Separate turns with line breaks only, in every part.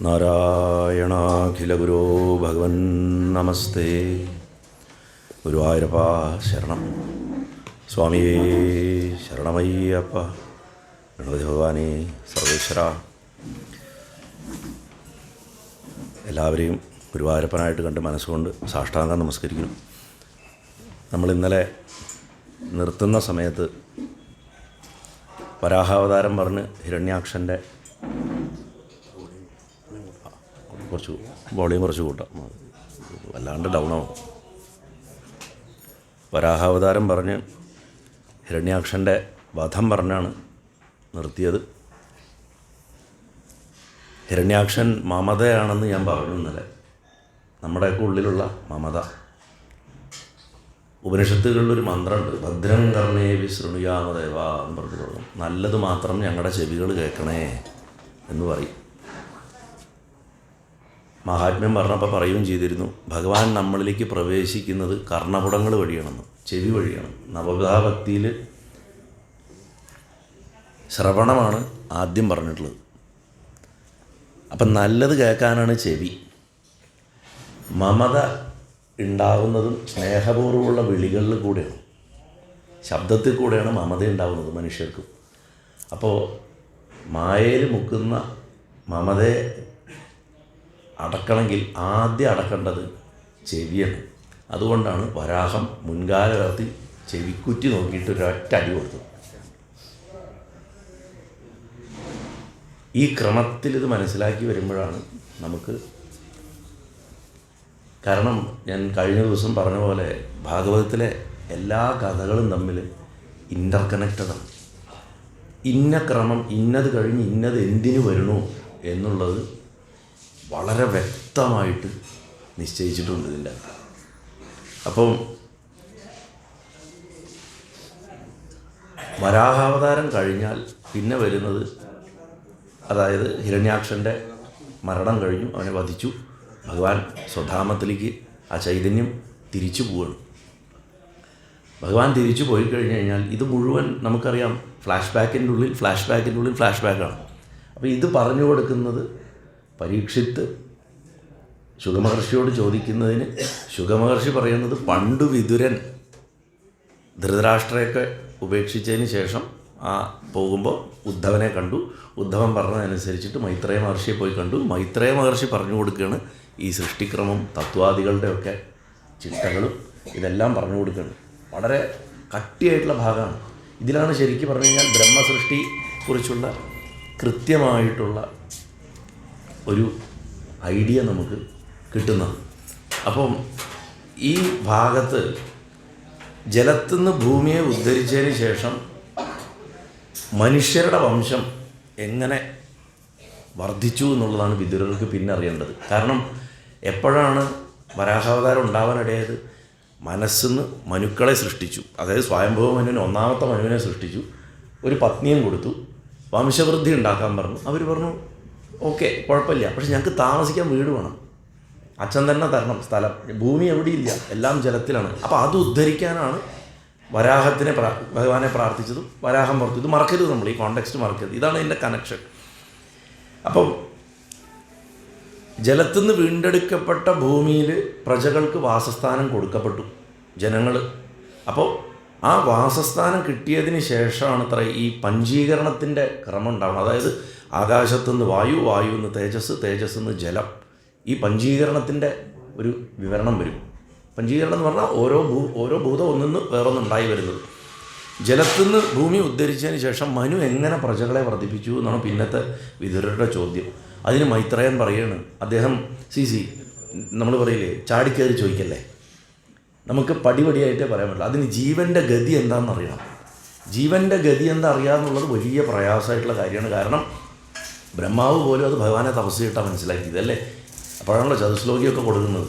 നാരായണാഖിലഗുരോ ഭഗവൻ നമസ്തേ. ഗുരുവായൂരപ്പ ശരണം. സ്വാമിയേ ശരണമയ്യപ്പ. ഗണപതി ഭഗവാനേ, സർവേശ്വര, എല്ലാവരെയും ഗുരുവായൂരപ്പനായിട്ട് കണ്ട് മനസ്സുകൊണ്ട് സാഷ്ടാംഗം നമസ്കരിക്കുന്നു. നമ്മൾ ഇന്നലെ നിർത്തുന്ന സമയത്ത് വരാഹാവതാരം പറഞ്ഞ് ഹിരണ്യാക്ഷൻ്റെ കുറച്ച് വോളിയം കുറച്ച് കൂട്ടാം, വല്ലാണ്ട് ഡൗണാവും. വരാഹാവതാരം പറഞ്ഞ് ഹിരണ്യാക്ഷൻ്റെ വധം പറഞ്ഞാണ് നിർത്തിയത്. ഹിരണ്യാക്ഷൻ മമതയാണെന്ന് ഞാൻ പറഞ്ഞു ഇന്നലെ. നമ്മുടെയൊക്കെ ഉള്ളിലുള്ള മമത. ഉപനിഷത്തുകളിലൊരു മന്ത്രമുണ്ട്, ഭദ്രം കർണേ വിശൃണുയാമദേവ എന്ന് പറഞ്ഞു തുടങ്ങും. നല്ലത് മാത്രം ഞങ്ങളുടെ ചെവികൾ കേൾക്കണേ എന്ന് പറയും. മഹാത്മ്യം പറഞ്ഞപ്പോൾ പറയുകയും ചെയ്തിരുന്നു, ഭഗവാൻ നമ്മളിലേക്ക് പ്രവേശിക്കുന്നത് കർണപുടങ്ങൾ വഴിയാണെന്ന്, ചെവി വഴിയാണ്. നവവിധാഭക്തിയിൽ ശ്രവണമാണ് ആദ്യം പറഞ്ഞിട്ടുള്ളത്. അപ്പം നല്ലത് കേൾക്കാനാണ് ചെവി. മമത ഉണ്ടാകുന്നതും സ്നേഹപൂർവ്വമുള്ള വിളികളിൽ കൂടെയാണ്, ശബ്ദത്തിൽ കൂടെയാണ് മമത ഉണ്ടാകുന്നത് മനുഷ്യർക്ക്. അപ്പോൾ മായയിൽ മുക്കുന്ന മമതയെ അടക്കണമെങ്കിൽ ആദ്യം അടക്കേണ്ടത് ചെവിയാണ്. അതുകൊണ്ടാണ് വരാഹം മുൻകാലത്ത് ചെവിക്കുറ്റി നോക്കിയിട്ട് ഒരൊറ്റ അടി കൊടുത്തത്. ഈ ക്രമത്തിൽ ഇത് മനസ്സിലാക്കി വരുമ്പോഴാണ് നമുക്ക്, കാരണം ഞാൻ കഴിഞ്ഞ ദിവസം പറഞ്ഞ പോലെ ഭാഗവതത്തിലെ എല്ലാ കഥകളും തമ്മിൽ ഇൻ്റർകണക്റ്റഡാണ്. ഇന്ന ക്രമം, ഇന്നത് കഴിഞ്ഞ് ഇന്നത് എന്തിനു വരണു എന്നുള്ളത് വളരെ വ്യക്തമായിട്ട് നിശ്ചയിച്ചിട്ടുണ്ട് ഇതിൻ്റെ അകത്ത്. അപ്പം വരാഹാവതാരം കഴിഞ്ഞാൽ പിന്നെ വരുന്നത്, അതായത് ഹിരണ്യാക്ഷൻ്റെ മരണം കഴിഞ്ഞു, അവനെ വധിച്ചു, ഭഗവാൻ സ്വധാമത്തിലേക്ക് ആ ചൈതന്യം തിരിച്ചു പോവുകയാണ്. ഭഗവാൻ തിരിച്ചു പോയി കഴിഞ്ഞ് കഴിഞ്ഞാൽ ഇത് മുഴുവൻ നമുക്കറിയാം ഫ്ലാഷ് ബാക്കിൻ്റെ ഉള്ളിൽ ഫ്ലാഷ് ബാക്കാണ്. അപ്പോൾ ഇത് പറഞ്ഞു കൊടുക്കുന്നത് പരീക്ഷിത്ത് ശുഗമഹർഷിയോട് ചോദിക്കുന്നതിന് ശുഗമഹർഷി പറയുന്നത്, പണ്ടു വിതുരൻ ധൃതരാഷ്ട്രയൊക്കെ ഉപേക്ഷിച്ചതിന് ശേഷം പോകുമ്പോൾ ഉദ്ധവനെ കണ്ടു. ഉദ്ധവൻ പറഞ്ഞതനുസരിച്ചിട്ട് മൈത്രേയ മഹർഷിയെ പോയി കണ്ടു. മൈത്രേയ മഹർഷി പറഞ്ഞു കൊടുക്കുകയാണ് ഈ സൃഷ്ടിക്രമം, തത്വാദികളുടെയൊക്കെ ചിട്ടകളും ഇതെല്ലാം പറഞ്ഞു കൊടുക്കുകയാണ്. വളരെ കട്ടിയായിട്ടുള്ള ഭാഗമാണ്. ഇതിലാണ് ശരിക്കും പറഞ്ഞു കഴിഞ്ഞാൽ ബ്രഹ്മസൃഷ്ടി കുറിച്ചുള്ള കൃത്യമായിട്ടുള്ള ഒരു ഐഡിയ നമുക്ക് കിട്ടുന്നത്. അപ്പം ഈ ഭാഗത്ത് ജലത്തുനിന്ന് ഭൂമിയെ ഉദ്ധരിച്ചതിന് ശേഷം മനുഷ്യരുടെ വംശം എങ്ങനെ വർദ്ധിച്ചു എന്നുള്ളതാണ് വിദുരർക്ക് പിന്നെ അറിയേണ്ടത്. കാരണം എപ്പോഴാണ് വരാഹാവതാരം ഉണ്ടാവാനിടയായത്? മനസ്സിന്ന് മനുക്കളെ സൃഷ്ടിച്ചു, അതായത് സ്വയംഭവ മനുവിനെ, ഒന്നാമത്തെ മനുവിനെ സൃഷ്ടിച്ചു, ഒരു പത്നിയും കൊടുത്തു, വംശവൃദ്ധി ഉണ്ടാക്കാൻ പറഞ്ഞു. അവർ പറഞ്ഞു ഓക്കെ, കുഴപ്പമില്ല, പക്ഷെ ഞങ്ങൾക്ക് താമസിക്കാൻ വീട് വേണം, അച്ഛൻ തന്നെ തരണം സ്ഥലം, ഭൂമി എവിടെയില്ല, എല്ലാം ജലത്തിലാണ്. അപ്പോൾ അത് ഉദ്ധരിക്കാനാണ് ഭഗവാനെ പ്രാർത്ഥിച്ചതും വരാഹം പുറത്തു. ഇത് മറക്കരുത്, നമ്മൾ ഈ കോണ്ടെക്സ്റ്റ് മറക്കരുത്. ഇതാണ് ഇതിൻ്റെ കണക്ഷൻ. അപ്പം ജലത്തുനിന്ന് വീണ്ടെടുക്കപ്പെട്ട ഭൂമിയിൽ പ്രജകൾക്ക് വാസസ്ഥാനം കൊടുക്കപ്പെട്ടു, ജനങ്ങൾ. അപ്പോൾ ആ വാസസ്ഥാനം കിട്ടിയതിന് ശേഷമാണ് ഈ പഞ്ചീകരണത്തിൻ്റെ ക്രമം ഉണ്ടാവണം. അതായത് ആകാശത്തുനിന്ന് വായു, വായുവിന്ന് തേജസ്, തേജസ്സിന്ന് ജലം. ഈ പഞ്ചീകരണത്തിൻ്റെ ഒരു വിവരണം വരും. പഞ്ചീകരണം എന്ന് പറഞ്ഞാൽ ഓരോ ഭൂതം ഒന്നിന്ന് വേറൊന്നുണ്ടായി വരുന്നത്. ജലത്തുനിന്ന് ഭൂമി ഉദ്ധരിച്ചതിന് ശേഷം മനു എങ്ങനെ പ്രജകളെ വർദ്ധിപ്പിച്ചു എന്നാണ് പിന്നത്തെ വിദുരരുടെ ചോദ്യം. അതിന് മൈത്രേയൻ പറയുകയാണ്, അദ്ദേഹം നമ്മൾ പറയില്ലേ, ചാടിക്കയറി ചോദിക്കല്ലേ, നമുക്ക് പടിപടിയായിട്ടേ പറയാൻ പറ്റില്ല. അതിന് ജീവൻ്റെ ഗതി എന്താണെന്ന് അറിയണം. ജീവൻ്റെ ഗതി എന്താ അറിയാമെന്നുള്ളത് വലിയ പ്രയാസമായിട്ടുള്ള കാര്യമാണ്. കാരണം ബ്രഹ്മാവ് പോലും അത് ഭഗവാനെ തപസ് ചെയ്തിട്ടാണ് മനസ്സിലാക്കിയത്, അല്ലേ? അപ്പോഴാണല്ലോ ചതുശ്ലോകിയൊക്കെ കൊടുക്കുന്നത്.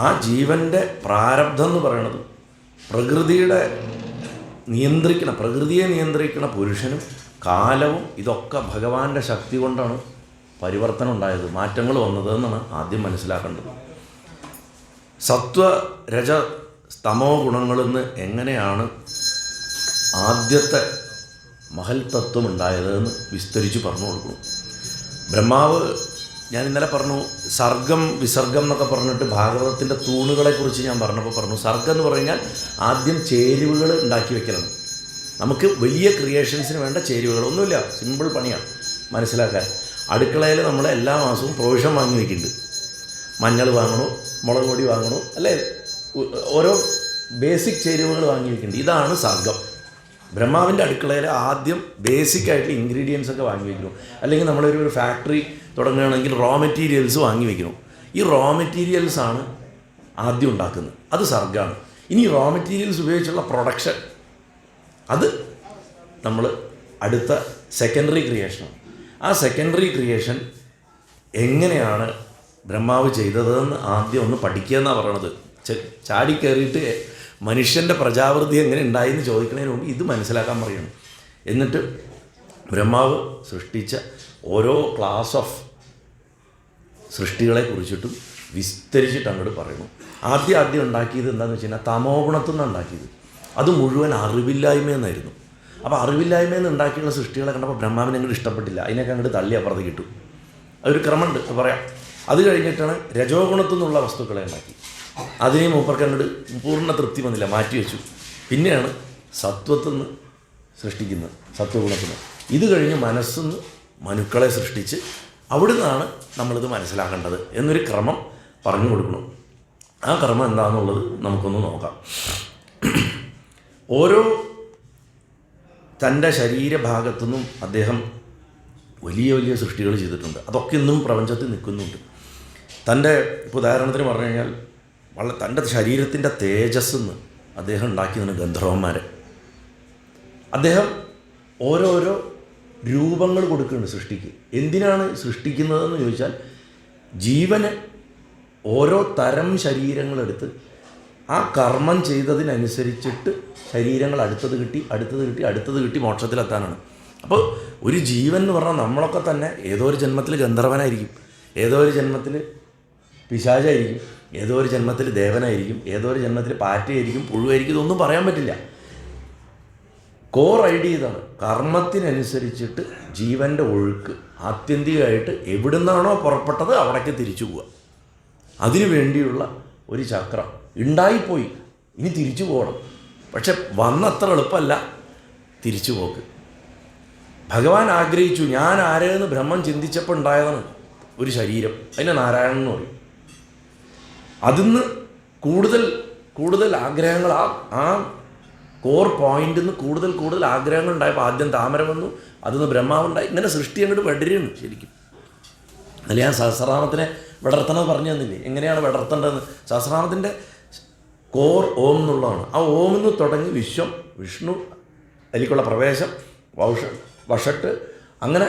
ആ ജീവൻ്റെ പ്രാരബ്ധം എന്ന് പറയണത് പ്രകൃതിയെ നിയന്ത്രിക്കണ പുരുഷനും കാലവും ഇതൊക്കെ ഭഗവാന്റെ ശക്തി കൊണ്ടാണ് പരിവർത്തനം ഉണ്ടായത്, മാറ്റങ്ങൾ വന്നത് എന്നാണ് ആദ്യം മനസ്സിലാക്കേണ്ടത്. സത്വ രജ തമോ ഗുണങ്ങളിൽ നിന്ന് എങ്ങനെയാണ് ആദ്യത്തെ മഹൽ തത്വം ഉണ്ടായതെന്ന് വിസ്തരിച്ച് പറഞ്ഞു കൊടുക്കുന്നു. ബ്രഹ്മാവ് ഞാൻ ഇന്നലെ പറഞ്ഞു സർഗം വിസർഗം എന്നൊക്കെ പറഞ്ഞിട്ട് ഭാഗവതത്തിൻ്റെ തൂണുകളെക്കുറിച്ച് ഞാൻ പറഞ്ഞപ്പോൾ പറഞ്ഞു, സർഗം എന്ന് പറഞ്ഞു കഴിഞ്ഞാൽ ആദ്യം ചേരുവകൾ ഉണ്ടാക്കി വെക്കലാണ്. നമുക്ക് വലിയ ക്രിയേഷൻസിന് വേണ്ട ചേരുവകൾ ഒന്നുമില്ല, സിമ്പിൾ പണിയാണ് മനസ്സിലാക്കാൻ. അടുക്കളയിൽ നമ്മൾ എല്ലാ മാസവും പ്രൊവിഷൻ വാങ്ങി വയ്ക്കുന്നുണ്ട്. മഞ്ഞൾ വാങ്ങണോ, മുളക് പൊടി വാങ്ങണോ, അല്ലേ, ഓരോ ബേസിക് ചേരുവകൾ വാങ്ങി വയ്ക്കുന്നുണ്ട്. ഇതാണ് സർഗം. ബ്രഹ്മാവിൻ്റെ അടുക്കളയിൽ ആദ്യം ബേസിക്കായിട്ടുള്ള ഇൻഗ്രീഡിയൻസ് ഒക്കെ വാങ്ങി വയ്ക്കണം. അല്ലെങ്കിൽ നമ്മളൊരു ഫാക്ടറി തുടങ്ങുകയാണെങ്കിൽ റോ മെറ്റീരിയൽസ് വാങ്ങി വയ്ക്കണം. ഈ റോ മെറ്റീരിയൽസാണ് ആദ്യം ഉണ്ടാക്കുന്നത്, അത് സർഗമാണ്. ഇനി റോ മെറ്റീരിയൽസ് ഉപയോഗിച്ചുള്ള പ്രൊഡക്ഷൻ, അത് നമ്മൾ അടുത്ത സെക്കൻഡറി ക്രിയേഷനാണ്. ആ സെക്കൻഡറി ക്രിയേഷൻ എങ്ങനെയാണ് ബ്രഹ്മാവ് ചെയ്തതെന്ന് ആദ്യം ഒന്ന് പഠിക്കുക എന്നാണ് പറയണത്. ചാടിക്കയറിയിട്ട് മനുഷ്യൻ്റെ പ്രജാവൃത്തി എങ്ങനെ ഉണ്ടായെന്ന് ചോദിക്കുന്നതിന് മുമ്പ് ഇത് മനസ്സിലാക്കാൻ പറയണം. എന്നിട്ട് ബ്രഹ്മാവ് സൃഷ്ടിച്ച ഓരോ ക്ലാസ് ഓഫ് സൃഷ്ടികളെ കുറിച്ചിട്ടും വിസ്തരിച്ചിട്ട് അങ്ങോട്ട് പറയണം. ആദ്യം ഉണ്ടാക്കിയത് എന്താണെന്ന് വെച്ച് കഴിഞ്ഞാൽ തമോ ഗുണത്തിൽ നിന്നാണ് ഉണ്ടാക്കിയത്. അത് മുഴുവൻ അറിവില്ലായ്മയെന്നായിരുന്നു. അപ്പോൾ അറിവില്ലായ്മയെന്ന് ഉണ്ടാക്കിയുള്ള സൃഷ്ടികളെ കണ്ടപ്പോൾ ബ്രഹ്മാവിനെ അങ്ങോട്ട് ഇഷ്ടപ്പെട്ടില്ല. അതിനൊക്കെ അങ്ങോട്ട് തള്ളി അപ്പുറത്ത് കിട്ടും. അതൊരു ക്രമമുണ്ട് പറയാം. അത് കഴിഞ്ഞിട്ടാണ് രജോ ഗുണത്തിൽ നിന്നുള്ള വസ്തുക്കളെ ഉണ്ടാക്കി. അതിനെയും മൂപ്പർക്ക് അങ്ങോട്ട് പൂർണ്ണ തൃപ്തി വന്നില്ല, മാറ്റിവെച്ചു. പിന്നെയാണ് സത്വത്തിൽ നിന്ന് സൃഷ്ടിക്കുന്നത്, സത്വഗുണത്തിൽ നിന്ന്. ഇത് കഴിഞ്ഞ് മനസ്സെന്ന് മനുക്കളെ സൃഷ്ടിച്ച് അവിടെ നിന്നാണ് നമ്മളിത് മനസ്സിലാക്കേണ്ടത് എന്നൊരു ക്രമം പറഞ്ഞു കൊടുക്കണം. ആ ക്രമം എന്താണെന്നുള്ളത് നമുക്കൊന്ന് നോക്കാം. ഓരോ തൻ്റെ ശരീരഭാഗത്തുനിന്നും അദ്ദേഹം വലിയ വലിയ സൃഷ്ടികൾ ചെയ്തിട്ടുണ്ട്. അതൊക്കെ ഇന്നും പ്രപഞ്ചത്തിൽ നിൽക്കുന്നുണ്ട്. തൻ്റെ ഇപ്പോൾ ഉദാഹരണത്തിന് പറഞ്ഞു കഴിഞ്ഞാൽ തൻ്റെ ശരീരത്തിൻ്റെ തേജസ്സെന്ന് അദ്ദേഹം ഉണ്ടാക്കിയതാണ് ഗന്ധർവന്മാരെ. അദ്ദേഹം ഓരോരോ രൂപങ്ങൾ കൊടുക്കുന്നുണ്ട് സൃഷ്ടിക്ക്. എന്തിനാണ് സൃഷ്ടിക്കുന്നതെന്ന് ചോദിച്ചാൽ ജീവന് ഓരോ തരം ശരീരങ്ങളെടുത്ത് ആ കർമ്മം ചെയ്തതിനനുസരിച്ചിട്ട് ശരീരങ്ങൾ അടുത്തത് കിട്ടി മോക്ഷത്തിലെത്താനാണ്. അപ്പോൾ ഒരു ജീവൻ എന്ന് പറഞ്ഞാൽ നമ്മളൊക്കെ തന്നെ ഏതോ ഒരു ജന്മത്തിൽ ഗന്ധർവനായിരിക്കും, ഏതോ ഒരു ജന്മത്തിൽ പിശാചായിരിക്കും, ഏതോ ഒരു ജന്മത്തിൽ ദേവനായിരിക്കും, ഏതോ ഒരു ജന്മത്തിൽ പാറ്റയായിരിക്കും, പുഴുവായിരിക്കും. ഇതൊന്നും പറയാൻ പറ്റില്ല. കോർ ഐഡിയ ഇതാണ്. കർമ്മത്തിനനുസരിച്ചിട്ട് ജീവൻ്റെ ഒഴുക്ക് ആത്യന്തികമായിട്ട് എവിടുന്നാണോ പുറപ്പെട്ടത് അവിടേക്ക് തിരിച്ചു പോവുക. അതിനു വേണ്ടിയുള്ള ഒരു ചക്രം ഉണ്ടായിപ്പോയി, ഇനി തിരിച്ചു പോകണം. പക്ഷെ വന്നത്ര എളുപ്പമല്ല തിരിച്ചു പോക്ക്. ഭഗവാൻ ആഗ്രഹിച്ചു, ഞാൻ ആരെയെന്ന് ബ്രഹ്മം ചിന്തിച്ചപ്പോൾ ഉണ്ടായതാണ് ഒരു ശരീരം, അതിനെ നാരായണൻ എന്ന് പറയും. അതിന്ന് കൂടുതൽ ആഗ്രഹങ്ങൾ, ആ കോർ പോയിന്റിൽ നിന്ന് കൂടുതൽ ആഗ്രഹങ്ങൾ ഉണ്ടായപ്പോൾ ആദ്യം താമര വന്നു, അതിന്ന് ബ്രഹ്മാവുണ്ടായി. ഇങ്ങനെ സൃഷ്ടി അങ്ങോട്ട് വെടരുകയാണ് ശരിക്കും. അല്ല, ഞാൻ സഹസ്രനാമത്തിനെ വിടർത്തണമെന്ന് പറഞ്ഞു തന്നില്ലേ, എങ്ങനെയാണ് വിടർത്തേണ്ടതെന്ന്. സഹസ്രനാമത്തിൻ്റെ കോർ ഓം എന്നുള്ളതാണ്. ആ ഓമിൽ നിന്ന് തുടങ്ങി വിശ്വം, വിഷ്ണു, അതിലേക്കുള്ള പ്രവേശം, വഷട്ട്, അങ്ങനെ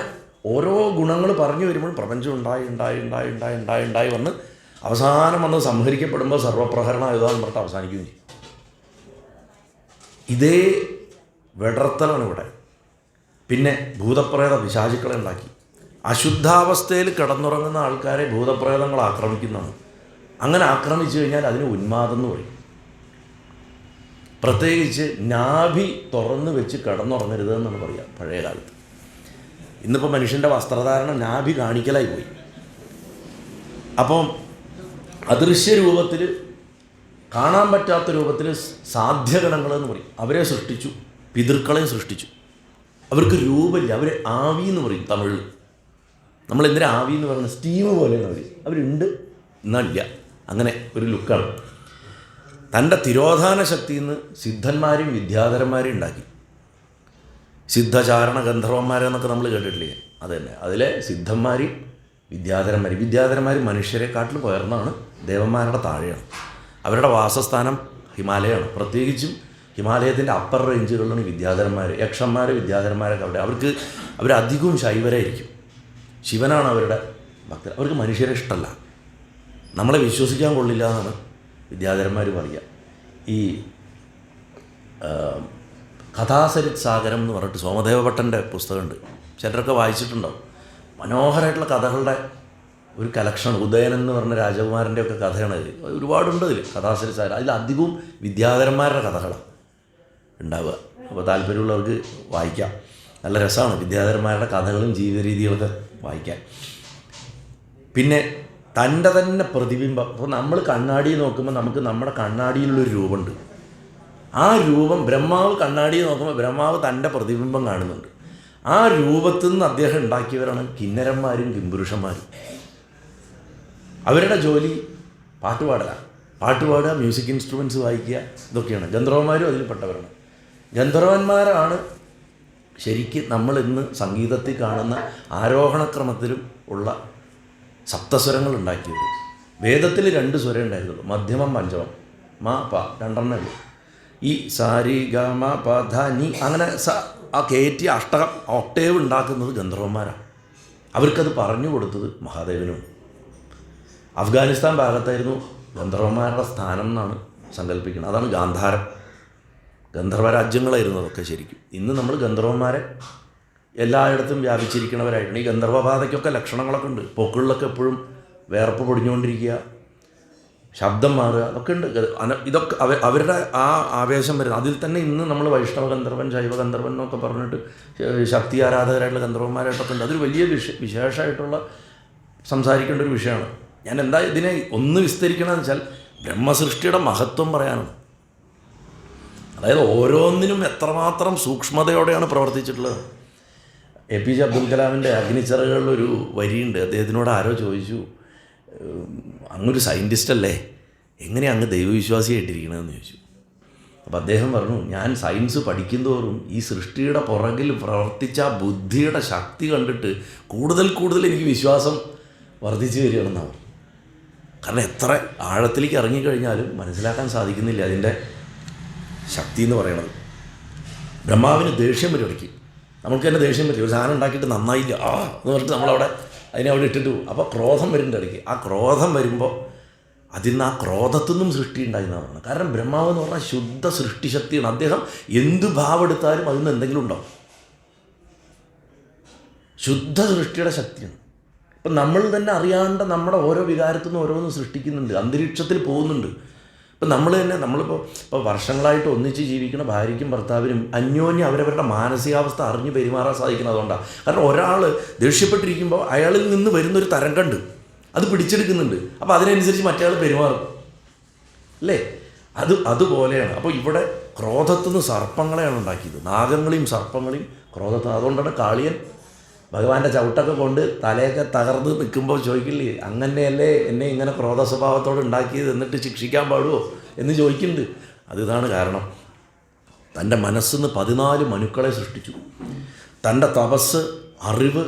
ഓരോ ഗുണങ്ങൾ പറഞ്ഞു വരുമ്പോഴും പ്രപഞ്ചം ഉണ്ടായി വന്ന് അവസാനം വന്ന് സംഹരിക്കപ്പെടുമ്പോൾ സർവപ്രഹരണ ആയുധാന്ന് പറഞ്ഞിട്ട് അവസാനിക്കുകയും ചെയ്യും. ഇതേ വിടർത്തലാണ് ഇവിടെ. പിന്നെ ഭൂതപ്രേത പിശാചുക്കളെ ഉണ്ടാക്കി. അശുദ്ധാവസ്ഥയിൽ കിടന്നുറങ്ങുന്ന ആൾക്കാരെ ഭൂതപ്രേതങ്ങൾ ആക്രമിക്കുന്നതാണ്. അങ്ങനെ ആക്രമിച്ചു കഴിഞ്ഞാൽ അതിന് ഉന്മാദം എന്ന് പറയും. പ്രത്യേകിച്ച് നാഭി തുറന്ന് വെച്ച് കിടന്നുറങ്ങരുത് എന്നാണ് പറയുക പഴയ കാലത്ത്. ഇന്നിപ്പോൾ മനുഷ്യൻ്റെ വസ്ത്രധാരണം നാഭി കാണിക്കലായി പോയി. അപ്പം അദൃശ്യ രൂപത്തിൽ, കാണാൻ പറ്റാത്ത രൂപത്തിൽ സാധ്യഗണങ്ങളെന്ന് പറയും, അവരെ സൃഷ്ടിച്ചു. പിതൃക്കളെയും സൃഷ്ടിച്ചു. അവർക്ക് രൂപമില്ല, അവർ ആവി എന്ന് പറയും തമിഴിൽ. നമ്മളെന്തിനാ ആവി എന്ന് പറയുന്നത്? സ്റ്റീം പോലെയാണ് അവരുണ്ട് എന്നല്ല, അങ്ങനെ ഒരു ലുക്കാണ്. തൻ്റെ തിരോധാന ശക്തിയിൽ നിന്ന് സിദ്ധന്മാരും വിദ്യാധരന്മാരും ഉണ്ടാക്കി. സിദ്ധചാരണ ഗന്ധർവന്മാരെന്നൊക്കെ നമ്മൾ കേട്ടിട്ടില്ലേ? അത് തന്നെ. അതിലെ സിദ്ധന്മാരും വിദ്യാധരന്മാർ മനുഷ്യരെക്കാട്ടിലും ഉയർന്നാണ്, ദേവന്മാരുടെ താഴെയാണ്. അവരുടെ വാസസ്ഥാനം ഹിമാലയമാണ്. പ്രത്യേകിച്ചും ഹിമാലയത്തിൻ്റെ അപ്പർ റേഞ്ചുകളിലാണ് വിദ്യാധരന്മാർ, യക്ഷന്മാർ, വിദ്യാധരന്മാരൊക്കെ അവിടെ. അവരധികവും ശൈവരായിരിക്കും. ശിവനാണ് അവരുടെ ഭക്തർ. അവർക്ക് മനുഷ്യരെ ഇഷ്ടമല്ല, നമ്മളെ വിശ്വസിക്കാൻ കൊള്ളില്ല എന്നാണ് വിദ്യാധരന്മാർ പറയുക. ഈ കഥാസരിത് സാഗരം എന്ന് പറഞ്ഞിട്ട് സോമദേവഭട്ടൻ്റെ പുസ്തകമുണ്ട്, ചിലരൊക്കെ വായിച്ചിട്ടുണ്ടാവും. മനോഹരമായിട്ടുള്ള കഥകളുടെ ഒരു കളക്ഷൻ. ഉദയനൻ എന്ന് പറഞ്ഞ രാജകുമാരൻ്റെ ഒക്കെ കഥയാണ് അതിൽ. ഒരുപാടുണ്ട് അതിൽ കഥാസരിത് സാഗരം. അതിലധികവും വിദ്യാധരന്മാരുടെ കഥകളാണ് ഉണ്ടാവുക. അപ്പോൾ താല്പര്യമുള്ളവർക്ക് വായിക്കാം, നല്ല രസമാണ് വിദ്യാധരന്മാരുടെ കഥകളും ജീവിത രീതികളൊക്കെ വായിക്കാൻ. പിന്നെ തൻ്റെ തന്നെ പ്രതിബിംബം. അപ്പോൾ നമ്മൾ കണ്ണാടി നോക്കുമ്പോൾ നമുക്ക് നമ്മുടെ കണ്ണാടിയിലുള്ളൊരു രൂപമുണ്ട്. ആ രൂപം ബ്രഹ്മാവ് കണ്ണാടിയിൽ നോക്കുമ്പോൾ ബ്രഹ്മാവ് തൻ്റെ പ്രതിബിംബം കാണുന്നുണ്ട്. ആ രൂപത്തിൽ നിന്ന് അദ്ദേഹം ഉണ്ടാക്കിയവരാണ് കിന്നരന്മാരും കിംപുരുഷന്മാരും. അവരുടെ ജോലി പാട്ടുപാടലാണ്. പാട്ടുപാടുക, മ്യൂസിക് ഇൻസ്ട്രുമെൻറ്റ്സ് വായിക്കുക, ഇതൊക്കെയാണ്. ഗന്ധർവന്മാരും അതിൽപ്പെട്ടവരാണ്. ഗന്ധർവന്മാരാണ് ശരിക്ക് നമ്മൾ ഇന്ന് സംഗീതത്തിൽ കാണുന്ന ആരോഹണക്രമത്തിലും ഉള്ള സപ്തസ്വരങ്ങൾ ഉണ്ടാക്കിയത്. വേദത്തിൽ 2 സ്വരം ഉണ്ടായിരുന്നുള്ളൂ, മധ്യമം പഞ്ചമം, മ പ 2 ഉള്ളൂ. ഈ സാരി ഗ മ പ ധ നി അങ്ങനെ ആ കയറ്റി അഷ്ടകം ഒക്ടേവ് ഉണ്ടാക്കുന്നത് ഗന്ധർവന്മാരാണ്. അവർക്കത് പറഞ്ഞു കൊടുത്തത് മഹാദേവനും. അഫ്ഗാനിസ്ഥാൻ ഭാഗത്തായിരുന്നു ഗന്ധർവന്മാരുടെ സ്ഥാനം എന്നാണ് സങ്കല്പിക്കുന്നത്. അതാണ് ഗാന്ധാരം. ഗന്ധർവ രാജ്യങ്ങളായിരുന്നു അതൊക്കെ ശരിക്കും. ഇന്ന് നമ്മൾ ഗന്ധർവന്മാരെ എല്ലായിടത്തും വ്യാപിച്ചിരിക്കുന്നവരായിട്ടുണ്ട്. ഈ ഗന്ധർവബാധയ്ക്കൊക്കെ ലക്ഷണങ്ങളൊക്കെ ഉണ്ട്. പൊക്കിളിലൊക്കെ എപ്പോഴും വേർപ്പ് പൊടിഞ്ഞുകൊണ്ടിരിക്കുക, ശബ്ദം മാറുക, അതൊക്കെ ഉണ്ട്. ഇതൊക്കെ അവരുടെ ആ ആവേശം വരുന്നത്. അതിൽ തന്നെ ഇന്ന് നമ്മൾ വൈഷ്ണവ ഗന്ധർവൻ, ശൈവ ഗന്ധർവൻ എന്നൊക്കെ പറഞ്ഞിട്ട് ശക്തി ആരാധകരായിട്ടുള്ള ഗന്ധർവന്മാരായിട്ടൊക്കെ ഉണ്ട്. അതൊരു വലിയ വിശേഷമായിട്ടുള്ള സംസാരിക്കേണ്ട ഒരു വിഷയമാണ്. ഞാൻ എന്താ ഇതിനെ ഒന്ന് വിസ്തരിക്കണമെന്ന് വെച്ചാൽ ബ്രഹ്മസൃഷ്ടിയുടെ മഹത്വം പറയാനാണ്. അതായത് ഓരോന്നിനും എത്രമാത്രം സൂക്ഷ്മതയോടെയാണ് പ്രവർത്തിച്ചിട്ടുള്ളത്. APJ അബ്ദുൽ കലാമിൻ്റെ അഗ്നിച്ചിറകുകളിലൊരു വരിയുണ്ട്. അദ്ദേഹത്തിനോട് ആരോ ചോദിച്ചു, അങ്ങൊരു സയൻറ്റിസ്റ്റ് അല്ലേ, എങ്ങനെയാണ് അങ്ങ് ദൈവവിശ്വാസിയായിട്ടിരിക്കണമെന്ന് ചോദിച്ചു. അപ്പോൾ അദ്ദേഹം പറഞ്ഞു, ഞാൻ സയൻസ് പഠിക്കുന്തോറും ഈ സൃഷ്ടിയുടെ പുറകിൽ പ്രവർത്തിച്ച ആ ബുദ്ധിയുടെ ശക്തി കണ്ടിട്ട് കൂടുതൽ എനിക്ക് വിശ്വാസം വർദ്ധിച്ചു വരികയാണെന്നാണ്. കാരണം എത്ര ആഴത്തിലേക്ക് ഇറങ്ങിക്കഴിഞ്ഞാലും മനസ്സിലാക്കാൻ സാധിക്കുന്നില്ല അതിൻ്റെ ശക്തി എന്ന് പറയണത്. ബ്രഹ്മാവിന് ദേഷ്യം വരും ഇടയ്ക്ക്. നമുക്ക് തന്നെ ദേഷ്യം പറ്റും. ഒരു സാധനം ഉണ്ടാക്കിയിട്ട് നന്നായില്ല എന്ന് പറഞ്ഞിട്ട് നമ്മളവിടെ അതിനെ അവിടെ ഇട്ടിട്ട് പോകും. അപ്പോൾ ക്രോധം വരുന്നുണ്ട് ഇടയ്ക്ക്. ആ ക്രോധം വരുമ്പോൾ അതിൽ നിന്ന് ആ ക്രോധത്തിൽ നിന്നും സൃഷ്ടി ഉണ്ടായി എന്നാണ് പറയുന്നത്. കാരണം ബ്രഹ്മാവ് എന്ന് പറഞ്ഞാൽ ശുദ്ധ സൃഷ്ടിശക്തിയാണ്. അദ്ദേഹം എന്ത് ഭാവം എടുത്താലും അതിൽ നിന്ന് എന്തെങ്കിലും ഉണ്ടാവും. ശുദ്ധ സൃഷ്ടിയുടെ ശക്തിയാണ്. ഇപ്പം നമ്മൾ തന്നെ അറിയാണ്ട് നമ്മുടെ ഓരോ വികാരത്തിൽ നിന്ന് ഓരോന്നും സൃഷ്ടിക്കുന്നുണ്ട്, അന്തരീക്ഷത്തിൽ പോകുന്നുണ്ട്. ഇപ്പം നമ്മളിപ്പോൾ വർഷങ്ങളായിട്ട് ഒന്നിച്ച് ജീവിക്കുന്ന ഭാര്യയ്ക്കും ഭർത്താവിനും അന്യോന്യം അവരവരുടെ മാനസികാവസ്ഥ അറിഞ്ഞ് പെരുമാറാൻ സാധിക്കുന്നത് അതുകൊണ്ടാണ്. കാരണം ഒരാൾ ദേഷ്യപ്പെട്ടിരിക്കുമ്പോൾ അയാളിൽ നിന്ന് വരുന്നൊരു തരംഗമുണ്ട്, അത് പിടിച്ചെടുക്കുന്നുണ്ട്. അപ്പോൾ അതിനനുസരിച്ച് മറ്റേ പെരുമാറും അല്ലേ? അതുപോലെയാണ്. അപ്പോൾ ഇവിടെ ക്രോധത്തുനിന്ന് സർപ്പങ്ങളെയാണ് ഉണ്ടാക്കിയത്, നാഗങ്ങളെയും സർപ്പങ്ങളെയും ക്രോധത്തിന്. അതുകൊണ്ടാണ് കാളിയൻ ഭഗവാന്റെ ചവിട്ടൊക്കെ കൊണ്ട് തലയൊക്കെ തകർന്ന് നിൽക്കുമ്പോൾ ചോദിക്കില്ലേ, അങ്ങനെയല്ലേ എന്നെ ഇങ്ങനെ ക്രോധ സ്വഭാവത്തോട് ഉണ്ടാക്കിയത്, എന്നിട്ട് ശിക്ഷിക്കാൻ പാടുമോ എന്ന് ചോദിക്കുന്നുണ്ട്. അതിതാണ് കാരണം. തൻ്റെ മനസ്സിന്ന് 14 മനുക്കളെ സൃഷ്ടിച്ചു. തൻ്റെ തപസ്, അറിവ്,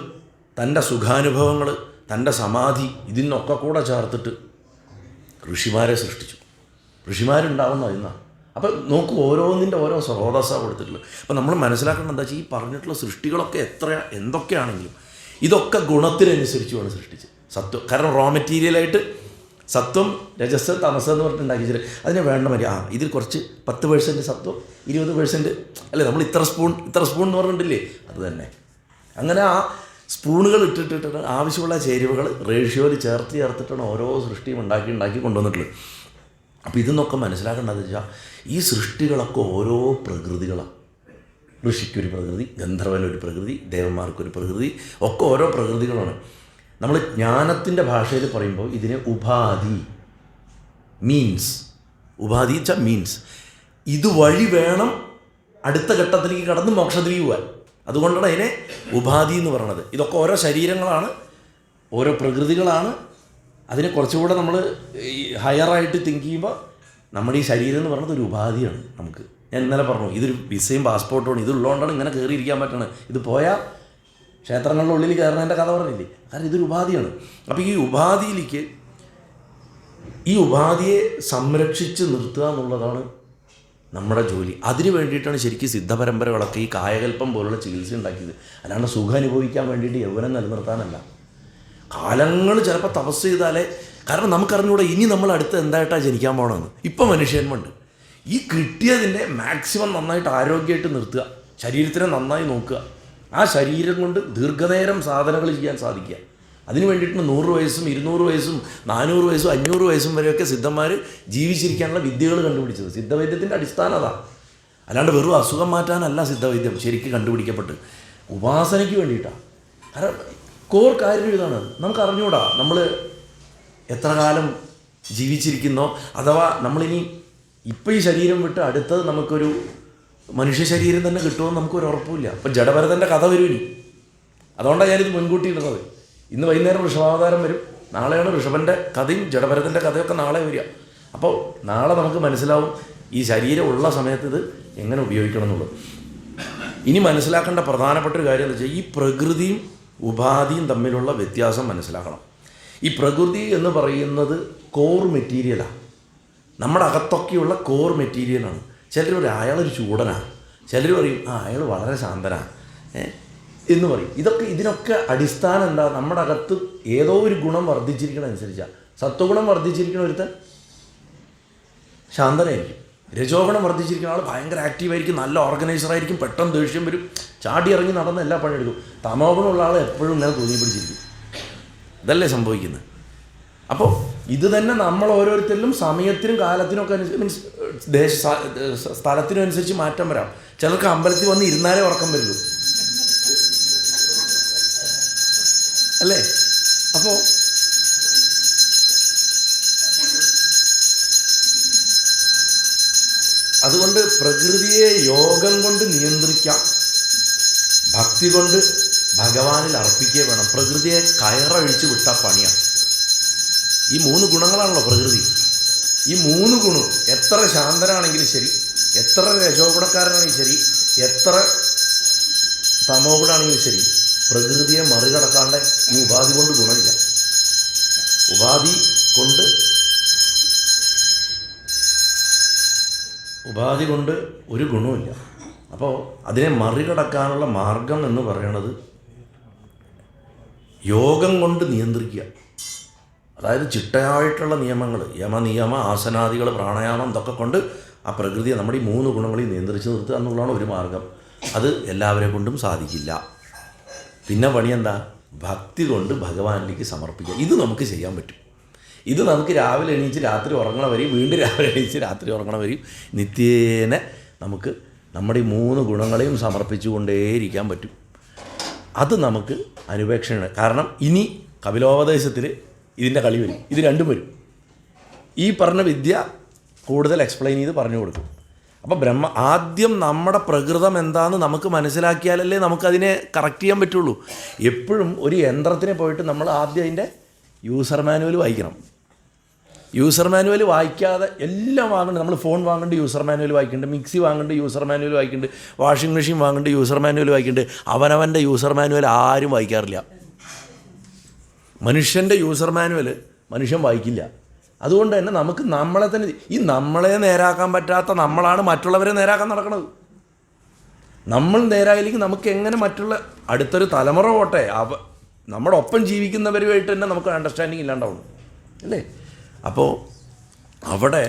തൻ്റെ സുഖാനുഭവങ്ങൾ, തൻ്റെ സമാധി, ഇതിനൊക്കെ കൂടെ ചേർത്തിട്ട് ഋഷിമാരെ സൃഷ്ടിച്ചു. ഋഷിമാരുണ്ടാവുന്ന ഇന്നാണ്. അപ്പം നോക്കൂ, ഓരോന്നിൻ്റെ ഓരോ സ്രോതസ്സാണ് കൊടുത്തിട്ടുള്ളത്. അപ്പം നമ്മൾ മനസ്സിലാക്കേണ്ടത് എന്താ വെച്ചാൽ ഈ പറഞ്ഞിട്ടുള്ള സൃഷ്ടികളൊക്കെ എന്തൊക്കെയാണെങ്കിലും ഇതൊക്കെ ഗുണത്തിനനുസരിച്ചുമാണ് സൃഷ്ടിച്ചത്. സത്വം, കാരണം റോ മെറ്റീരിയലായിട്ട് സത്വം, രജസ്, തമസ് എന്ന് പറഞ്ഞിട്ട് ഉണ്ടാക്കിച്ചിട്ട് അതിന് വേണ്ട മതി. ഇതിൽ കുറച്ച് 10% സത്വം, 20% അല്ലേ, നമ്മൾ ഇത്ര സ്പൂൺ എന്ന് പറഞ്ഞിട്ടില്ലേ, അത് തന്നെ. അങ്ങനെ ആ സ്പൂണുകൾ ഇട്ടിട്ടിട്ട് ആവശ്യമുള്ള ചേരുവകൾ റേഷ്യോയിൽ ചേർത്തിട്ടാണ് ഓരോ സൃഷ്ടിയും ഉണ്ടാക്കി കൊണ്ടുവന്നിട്ടുള്ളത്. അപ്പോൾ ഇതെന്നൊക്കെ മനസ്സിലാക്കേണ്ടതെന്ന് വെച്ചാൽ ഈ സൃഷ്ടികളൊക്കെ ഓരോ പ്രകൃതികളാണ്. ഋഷിക്കൊരു പ്രകൃതി, ഗന്ധർവനൊരു പ്രകൃതി, ദേവന്മാർക്കൊരു പ്രകൃതി, ഒക്കെ ഓരോ പ്രകൃതികളാണ്. നമ്മൾ ജ്ഞാനത്തിൻ്റെ ഭാഷയിൽ പറയുമ്പോൾ ഇതിനെ ഉപാധി, മീൻസ്, ഉപാധി വെച്ചാൽ മീൻസ്, ഇതുവഴി വേണം അടുത്ത ഘട്ടത്തിലേക്ക് കടന്ന് മോക്ഷത്തിലേക്ക് പോകാൻ. അതുകൊണ്ടാണ് അതിനെ ഉപാധി എന്ന് പറയുന്നത്. ഇതൊക്കെ ഓരോ ശരീരങ്ങളാണ്, ഓരോ പ്രകൃതികളാണ്. അതിനെ കുറച്ചുകൂടെ നമ്മൾ ഹയറായിട്ട് തിങ്ക് ചെയ്യുമ്പോൾ നമ്മുടെ ഈ ശരീരം എന്ന് പറയുന്നത് ഒരു ഉപാധിയാണ് നമുക്ക്. ഞാൻ ഇന്നലെ പറഞ്ഞു, ഇതൊരു വിസയും പാസ്പോർട്ടുമാണ്, ഇതുള്ളതുകൊണ്ടാണ് ഇങ്ങനെ കയറിയിരിക്കാൻ പറ്റണത്. ഇത് പോയാൽ ക്ഷേത്രങ്ങളുടെ ഉള്ളിൽ കയറുന്നതിൻ്റെ കഥ പറഞ്ഞില്ലേ, കാരണം ഇതൊരു ഉപാധിയാണ്. അപ്പോൾ ഈ ഉപാധിയെ സംരക്ഷിച്ച് നിർത്തുക എന്നുള്ളതാണ് നമ്മുടെ ജോലി. അതിന് വേണ്ടിയിട്ടാണ് ശരിക്കും സിദ്ധപരമ്പരകളൊക്കെ ഈ കായകൽപ്പം പോലുള്ള ചികിത്സ ഉണ്ടാക്കിയത്. അല്ലാണ്ട് സുഖം അനുഭവിക്കാൻ വേണ്ടിയിട്ട് യൗവനം നിലനിർത്താനല്ല. കാലങ്ങൾ ചിലപ്പോൾ തപസ് ചെയ്താലേ, കാരണം നമുക്കറിഞ്ഞൂടെ ഇനി നമ്മൾ അടുത്ത് എന്തായിട്ടാണ് ജനിക്കാൻ പോകണമെന്ന്. ഇപ്പം മനുഷ്യന്മുണ്ട്. ഈ കിട്ടിയതിൻ്റെ മാക്സിമം നന്നായിട്ട് ആരോഗ്യമായിട്ട് നിർത്തുക, ശരീരത്തിനെ നന്നായി നോക്കുക, ആ ശരീരം കൊണ്ട് ദീർഘനേരം സാധനങ്ങൾ ചെയ്യാൻ സാധിക്കുക. അതിന് വേണ്ടിയിട്ട് 100 വയസ്സും 200 വയസ്സും 400 വയസ്സും 500 വയസ്സും വരെയൊക്കെ സിദ്ധന്മാർ ജീവിച്ചിരിക്കാനുള്ള വിദ്യകൾ കണ്ടുപിടിച്ചത്. സിദ്ധവൈദ്യത്തിൻ്റെ അടിസ്ഥാനം അതാണ്. അല്ലാണ്ട് വെറും അസുഖം മാറ്റാനല്ല സിദ്ധവൈദ്യം ശരിക്കും കണ്ടുപിടിക്കപ്പെട്ട്, ഉപാസനയ്ക്ക് വേണ്ടിയിട്ടാണ്. കാരണം കോർ കാര്യം ഇതാണ്. നമുക്ക് അറിഞ്ഞൂടാ നമ്മൾ എത്ര കാലം ജീവിച്ചിരിക്കുന്നോ, അഥവാ നമ്മളിനി ഇപ്പം ഈ ശരീരം വിട്ട് അടുത്തത് നമുക്കൊരു മനുഷ്യ ശരീരം തന്നെ കിട്ടുമെന്ന് നമുക്കൊരു ഉറപ്പില്ല. അപ്പം ജഡഭരതൻ്റെ കഥ വരും ഇനി. അതുകൊണ്ടാണ് ഞാനിത് മുൻകൂട്ടി ഇടുന്നത്. ഇന്ന് വൈകുന്നേരം ഋഷഭാവതാരം വരും, നാളെയാണ് ഋഷഭൻ്റെ കഥയും ജഡഭരതൻ്റെ കഥയൊക്കെ നാളെ വരിക. അപ്പോൾ നാളെ നമുക്ക് മനസ്സിലാവും ഈ ശരീരം ഉള്ള സമയത്ത് ഇത് എങ്ങനെ ഉപയോഗിക്കണം എന്നുള്ളത്. ഇനി മനസ്സിലാക്കേണ്ട പ്രധാനപ്പെട്ട ഒരു കാര്യം എന്ന് വെച്ചാൽ ഈ പ്രകൃതിയും ഉപാധിയും തമ്മിലുള്ള വ്യത്യാസം മനസ്സിലാക്കണം. ഈ പ്രകൃതി എന്ന് പറയുന്നത് കോർ മെറ്റീരിയലാണ്, നമ്മുടെ അകത്തൊക്കെയുള്ള കോർ മെറ്റീരിയലാണ്. ചിലർ പറയും അയാളൊരു ചൂടനാണ്, ചിലർ പറയും അയാൾ വളരെ ശാന്തനാണ് എന്ന് പറയും. ഇതിനൊക്കെ അടിസ്ഥാനം എന്താ? നമ്മുടെ അകത്ത് ഏതോ ഒരു ഗുണം വർദ്ധിച്ചിരിക്കണ അനുസരിച്ചാണ്. സത്വഗുണം വർദ്ധിച്ചിരിക്കണ ഒരുത്തൻ ശാന്തനായിരിക്കും, രജോഗുണം വർദ്ധിച്ചിരിക്കുന്ന ആൾ ഭയങ്കര ആക്റ്റീവായിരിക്കും, നല്ല ഓർഗനൈസറായിരിക്കും, പെട്ടെന്ന് ദേഷ്യം വരും, ചാടി ഇറങ്ങി നടന്ന് എല്ലാ പണിയെടുക്കും. തമോഗുണമുള്ള ആൾ എപ്പോഴും ഇങ്ങനെ തൂങ്ങി പിടിച്ചിരിക്കും. ഇതല്ലേ സംഭവിക്കുന്നത്. അപ്പോൾ ഇത് തന്നെ നമ്മൾ ഓരോരുത്തരിലും സമയത്തിനും കാലത്തിനും ഒക്കെ മീൻസ് സ്ഥലത്തിനും അനുസരിച്ച് മാറ്റം വരാം. ചിലർക്ക് അമ്പലത്തിൽ വന്ന് ഇരുന്നാലേ ഉറക്കം വരുള്ളൂ, അല്ലേ? അപ്പോൾ അതുകൊണ്ട് പ്രകൃതിയെ യോഗം കൊണ്ട് നിയന്ത്രിക്കാം, ഭക്തി കൊണ്ട് ഭഗവാനിൽ അർപ്പിക്കുക വേണം. പ്രകൃതിയെ കയറഴിച്ച് വിട്ട പണിയാണ്. ഈ 3 ഗുണങ്ങളാണല്ലോ പ്രകൃതി. ഈ 3 ഗുണം എത്ര ശാന്തനാണെങ്കിലും ശരി, എത്ര രജോഗുണക്കാരനാണെങ്കിലും ശരി, എത്ര തമോ ഗുണാണെങ്കിലും ശരി, പ്രകൃതിയെ മറികടക്കാണ്ട് ഈ ഉപാധി കൊണ്ട് ഗുണമില്ല. ഉപാധി കൊണ്ട് ഒരു ഗുണമില്ല. അപ്പോൾ അതിനെ മറികടക്കാനുള്ള മാർഗം എന്ന് പറയുന്നത് യോഗം കൊണ്ട് നിയന്ത്രിക്കുക. അതായത് ചിട്ടയായിട്ടുള്ള നിയമങ്ങൾ, യമനിയമ ആസനാദികൾ, പ്രാണായാമം ഇതൊക്കെ കൊണ്ട് ആ പ്രകൃതിയെ നമ്മുടെ ഈ 3 ഗുണങ്ങളെയും നിയന്ത്രിച്ച് നിർത്തുക എന്നുള്ളതാണ് ഒരു മാർഗം. അത് എല്ലാവരെ കൊണ്ടും സാധിക്കില്ല. പിന്നെ പണി എന്താ? ഭക്തി കൊണ്ട് ഭഗവാനിലേക്ക് സമർപ്പിക്കുക. ഇത് നമുക്ക് ചെയ്യാൻ പറ്റും. ഇത് നമുക്ക് രാവിലെ എണീച്ച് രാത്രി ഉറങ്ങണ വരെയും വീണ്ടും രാവിലെ എണീച്ച് രാത്രി ഉറങ്ങണ വരെയും നിത്യേന നമുക്ക് നമ്മുടെ ഈ 3 ഗുണങ്ങളെയും സമർപ്പിച്ചുകൊണ്ടേയിരിക്കാൻ പറ്റും. അത് നമുക്ക് അനുപേക്ഷയാണ്. കാരണം ഇനി കപിലോപദേശത്തിൽ ഇതിൻ്റെ കളി വരും, ഇത് രണ്ടും വരും. ഈ പറഞ്ഞ വിദ്യ കൂടുതൽ എക്സ്പ്ലെയിൻ ചെയ്ത് പറഞ്ഞു കൊടുക്കും. അപ്പോൾ ആദ്യം നമ്മുടെ പ്രകൃതം എന്താണെന്ന് നമുക്ക് മനസ്സിലാക്കിയാലല്ലേ നമുക്കതിനെ കറക്റ്റ് ചെയ്യാൻ പറ്റുള്ളൂ. എപ്പോഴും ഒരു യന്ത്രത്തിനെ പോയിട്ട് നമ്മൾ ആദ്യം അതിൻ്റെ യൂസർ മാനുവൽ വായിക്കണം. യൂസർ മാനുവൽ വായിക്കാതെ എല്ലാം വാങ്ങേണ്ടത്. നമ്മൾ ഫോൺ വാങ്ങേണ്ട യൂസർ മാനുവൽ വായിക്കുന്നുണ്ട്, മിക്സി വാങ്ങേണ്ട യൂസർ മാനുവൽ വായിക്കുന്നുണ്ട്, വാഷിംഗ് മെഷീൻ വാങ്ങേണ്ട യൂസർ മാനുവൽ വായിക്കുന്നുണ്ട്. അവനവൻ്റെ യൂസർ മാനുവൽ ആരും വായിക്കാറില്ല. മനുഷ്യൻ്റെ യൂസർ മാനുവൽ മനുഷ്യൻ വായിക്കില്ല. അതുകൊണ്ട് തന്നെ നമുക്ക് നമ്മളെ തന്നെ നമ്മളെ നേരാക്കാൻ പറ്റാത്ത നമ്മളാണ് മറ്റുള്ളവരെ നേരാക്കാൻ നടക്കുന്നത്. നമ്മൾ നേരായില്ലെങ്കിൽ നമുക്ക് എങ്ങനെ മറ്റുള്ള അടുത്തൊരു തലമുറ പോട്ടെ നമ്മുടെ ഒപ്പം ജീവിക്കുന്നവരുമായിട്ട് തന്നെ നമുക്ക് അണ്ടർസ്റ്റാൻഡിങ് ഇല്ലാണ്ടാവുന്നു, അല്ലേ? അപ്പോൾ അവിടെ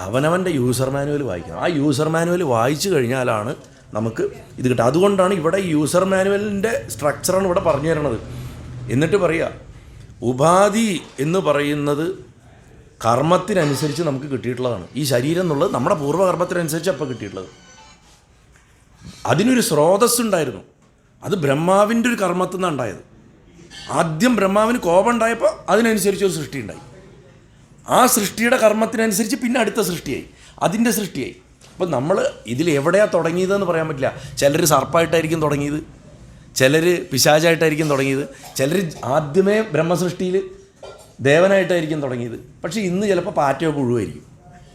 അവനവൻ്റെ യൂസർ മാനുവൽ വായിക്കണം. ആ യൂസർ മാനുവൽ വായിച്ചു കഴിഞ്ഞാലാണ് നമുക്ക് ഇത് കിട്ടുക. അതുകൊണ്ടാണ് ഇവിടെ യൂസർ മാനുവലിൻ്റെ സ്ട്രക്ചറാണ് ഇവിടെ പറഞ്ഞു തരണത്. എന്നിട്ട് പറയുക, ഉപാധി എന്ന് പറയുന്നത് കർമ്മത്തിനനുസരിച്ച് നമുക്ക് കിട്ടിയിട്ടുള്ളതാണ്. ഈ ശരീരം എന്നുള്ളത് നമ്മുടെ പൂർവ്വകർമ്മത്തിനനുസരിച്ച് അപ്പോൾ കിട്ടിയിട്ടുള്ളത്. അതിനൊരു സ്രോതസ് ഉണ്ടായിരുന്നു. അത് ബ്രഹ്മാവിൻ്റെ ഒരു കർമ്മത്തിൽ നിന്നാണ് ഉണ്ടായത്. ആദ്യം ബ്രഹ്മാവിന് കോപം ഉണ്ടായപ്പോൾ അതിനനുസരിച്ച് ഒരു സൃഷ്ടി ഉണ്ടായി. ആ സൃഷ്ടിയുടെ കർമ്മത്തിനനുസരിച്ച് പിന്നെ അടുത്ത സൃഷ്ടിയായി, അതിൻ്റെ സൃഷ്ടിയായി. അപ്പോൾ നമ്മൾ ഇതിൽ എവിടെയാണ് തുടങ്ങിയതെന്ന് പറയാൻ പറ്റില്ല. ചിലർ സർപ്പമായിട്ടായിരിക്കും തുടങ്ങിയത്, ചിലർ പിശാചായിട്ടായിരിക്കും തുടങ്ങിയത്, ചിലർ ആദ്യമേ ബ്രഹ്മസൃഷ്ടിയിൽ ദേവനായിട്ടായിരിക്കും തുടങ്ങിയത്. പക്ഷേ ഇന്ന് ചിലപ്പോൾ പാറ്റയോ പുഴുവായിരിക്കും,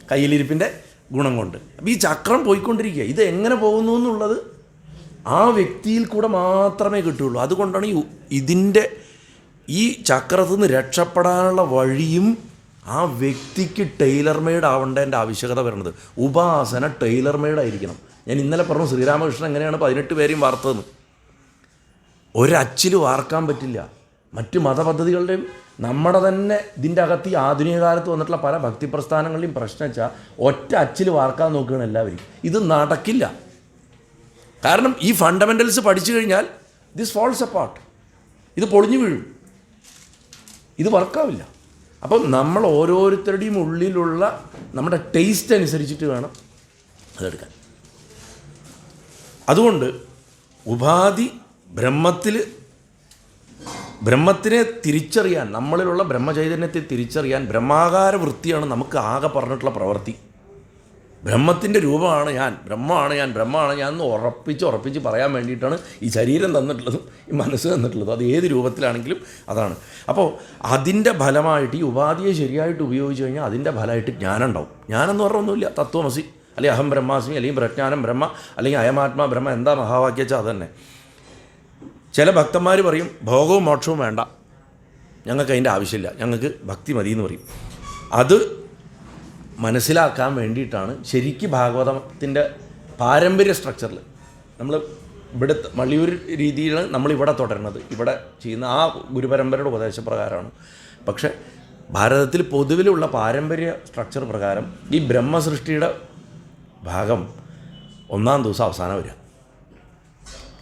കയ്യിലിരിപ്പിൻ്റെ ഗുണം കൊണ്ട്. അപ്പോൾ ഈ ചക്രം പോയിക്കൊണ്ടിരിക്കുക. ഇത് എങ്ങനെ പോകുന്നു എന്നുള്ളത് ആ വ്യക്തിയിൽ കൂടെ മാത്രമേ കിട്ടുകയുള്ളൂ. അതുകൊണ്ടാണ് ഈ ചക്രത്തിൽ നിന്ന് രക്ഷപ്പെടാനുള്ള വഴിയും ആ വ്യക്തിക്ക് ടൈലർ മെയ്ഡ് ആവേണ്ടതിൻ്റെ ആവശ്യകത വരുന്നത്. ഉപാസന ടൈലർ മെയ്ഡ് ആയിരിക്കണം. ഞാൻ ഇന്നലെ പറഞ്ഞു ശ്രീരാമകൃഷ്ണൻ എങ്ങനെയാണ് 18 പേരെയും വാർത്തതെന്ന്. ഒരച്ചിൽ വാർക്കാൻ പറ്റില്ല. മറ്റ് മതപദ്ധതികളുടെയും നമ്മുടെ തന്നെ ഇതിൻ്റെ അകത്ത് ഈ ആധുനിക കാലത്ത് വന്നിട്ടുള്ള പല ഭക്തി പ്രസ്ഥാനങ്ങളുടെയും പ്രശ്നം വെച്ചാൽ ഒറ്റ അച്ചിൽ വാർക്കാൻ നോക്കുകയാണ് എല്ലാവരും. ഇത് നടക്കില്ല. കാരണം ഈ ഫണ്ടമെൻ്റൽസ് പഠിച്ചു കഴിഞ്ഞാൽ ദിസ് ഫോൾസ് അപ്പാർട്ട്, ഇത് പൊളിഞ്ഞു വീഴും, ഇത് വർക്കാവില്ല. അപ്പം നമ്മൾ ഓരോരുത്തരുടെയും ഉള്ളിലുള്ള നമ്മുടെ ടേസ്റ്റ് അനുസരിച്ചിട്ട് വേണം അതെടുക്കാൻ. അതുകൊണ്ട് ഉപാധി ബ്രഹ്മത്തിൽ ബ്രഹ്മത്തിനെ തിരിച്ചറിയാൻ, നമ്മളിലുള്ള ബ്രഹ്മചൈതന്യത്തെ തിരിച്ചറിയാൻ ബ്രഹ്മാകാര വൃത്തിയാണ് നമുക്ക് ആകെ പറഞ്ഞിട്ടുള്ള പ്രവൃത്തി. ബ്രഹ്മത്തിൻ്റെ രൂപമാണ് ഞാൻ, ബ്രഹ്മമാണ് ഞാൻ, ബ്രഹ്മമാണ് ഞാൻ എന്ന് ഉറപ്പിച്ച് പറയാൻ വേണ്ടിയിട്ടാണ് ഈ ശരീരം തന്നിട്ടുള്ളതും ഈ മനസ്സ് തന്നിട്ടുള്ളതും. അത് ഏത് രൂപത്തിലാണെങ്കിലും അതാണ്. അപ്പോൾ അതിൻ്റെ ഫലമായിട്ട് ഈ ഉപാധിയെ ശരിയായിട്ട് ഉപയോഗിച്ച് കഴിഞ്ഞാൽ അതിൻ്റെ ഫലമായിട്ട് ജ്ഞാനം ഉണ്ടാവും. ജ്ഞാനം എന്ന് പറഞ്ഞൊന്നുമില്ല, തത്വമസി അല്ലെങ്കിൽ അഹം ബ്രഹ്മാസ്മി അല്ലെങ്കിൽ പ്രജ്ഞാനം ബ്രഹ്മ അല്ലെങ്കിൽ അയമാത്മാ ബ്രഹ്മ, എന്താ മഹാവാക്യം വെച്ചാൽ അതന്നെ. ചില ഭക്തന്മാർ പറയും ഭോഗവും മോക്ഷവും വേണ്ട, ഞങ്ങൾക്ക് അതിൻ്റെ ആവശ്യമില്ല, ഞങ്ങൾക്ക് ഭക്തി മതി എന്ന് പറയും. അത് മനസ്സിലാക്കാൻ വേണ്ടിയിട്ടാണ് ശരിക്കും ഭാഗവതത്തിൻ്റെ പാരമ്പര്യ സ്ട്രക്ചറിൽ നമ്മൾ ഇവിടെ മള്ളിയൂർ രീതിയിലാണ് നമ്മളിവിടെ തുടരുന്നത്, ഇവിടെ ചെയ്യുന്ന ആ ഗുരുപരമ്പരയുടെ ഉപദേശപ്രകാരമാണ്. പക്ഷേ ഭാരതത്തിൽ പൊതുവിലുള്ള പാരമ്പര്യ സ്ട്രക്ചർ പ്രകാരം ഈ ബ്രഹ്മസൃഷ്ടിയുടെ ഭാഗം ഒന്നാം ദിവസം അവസാനം വരിക.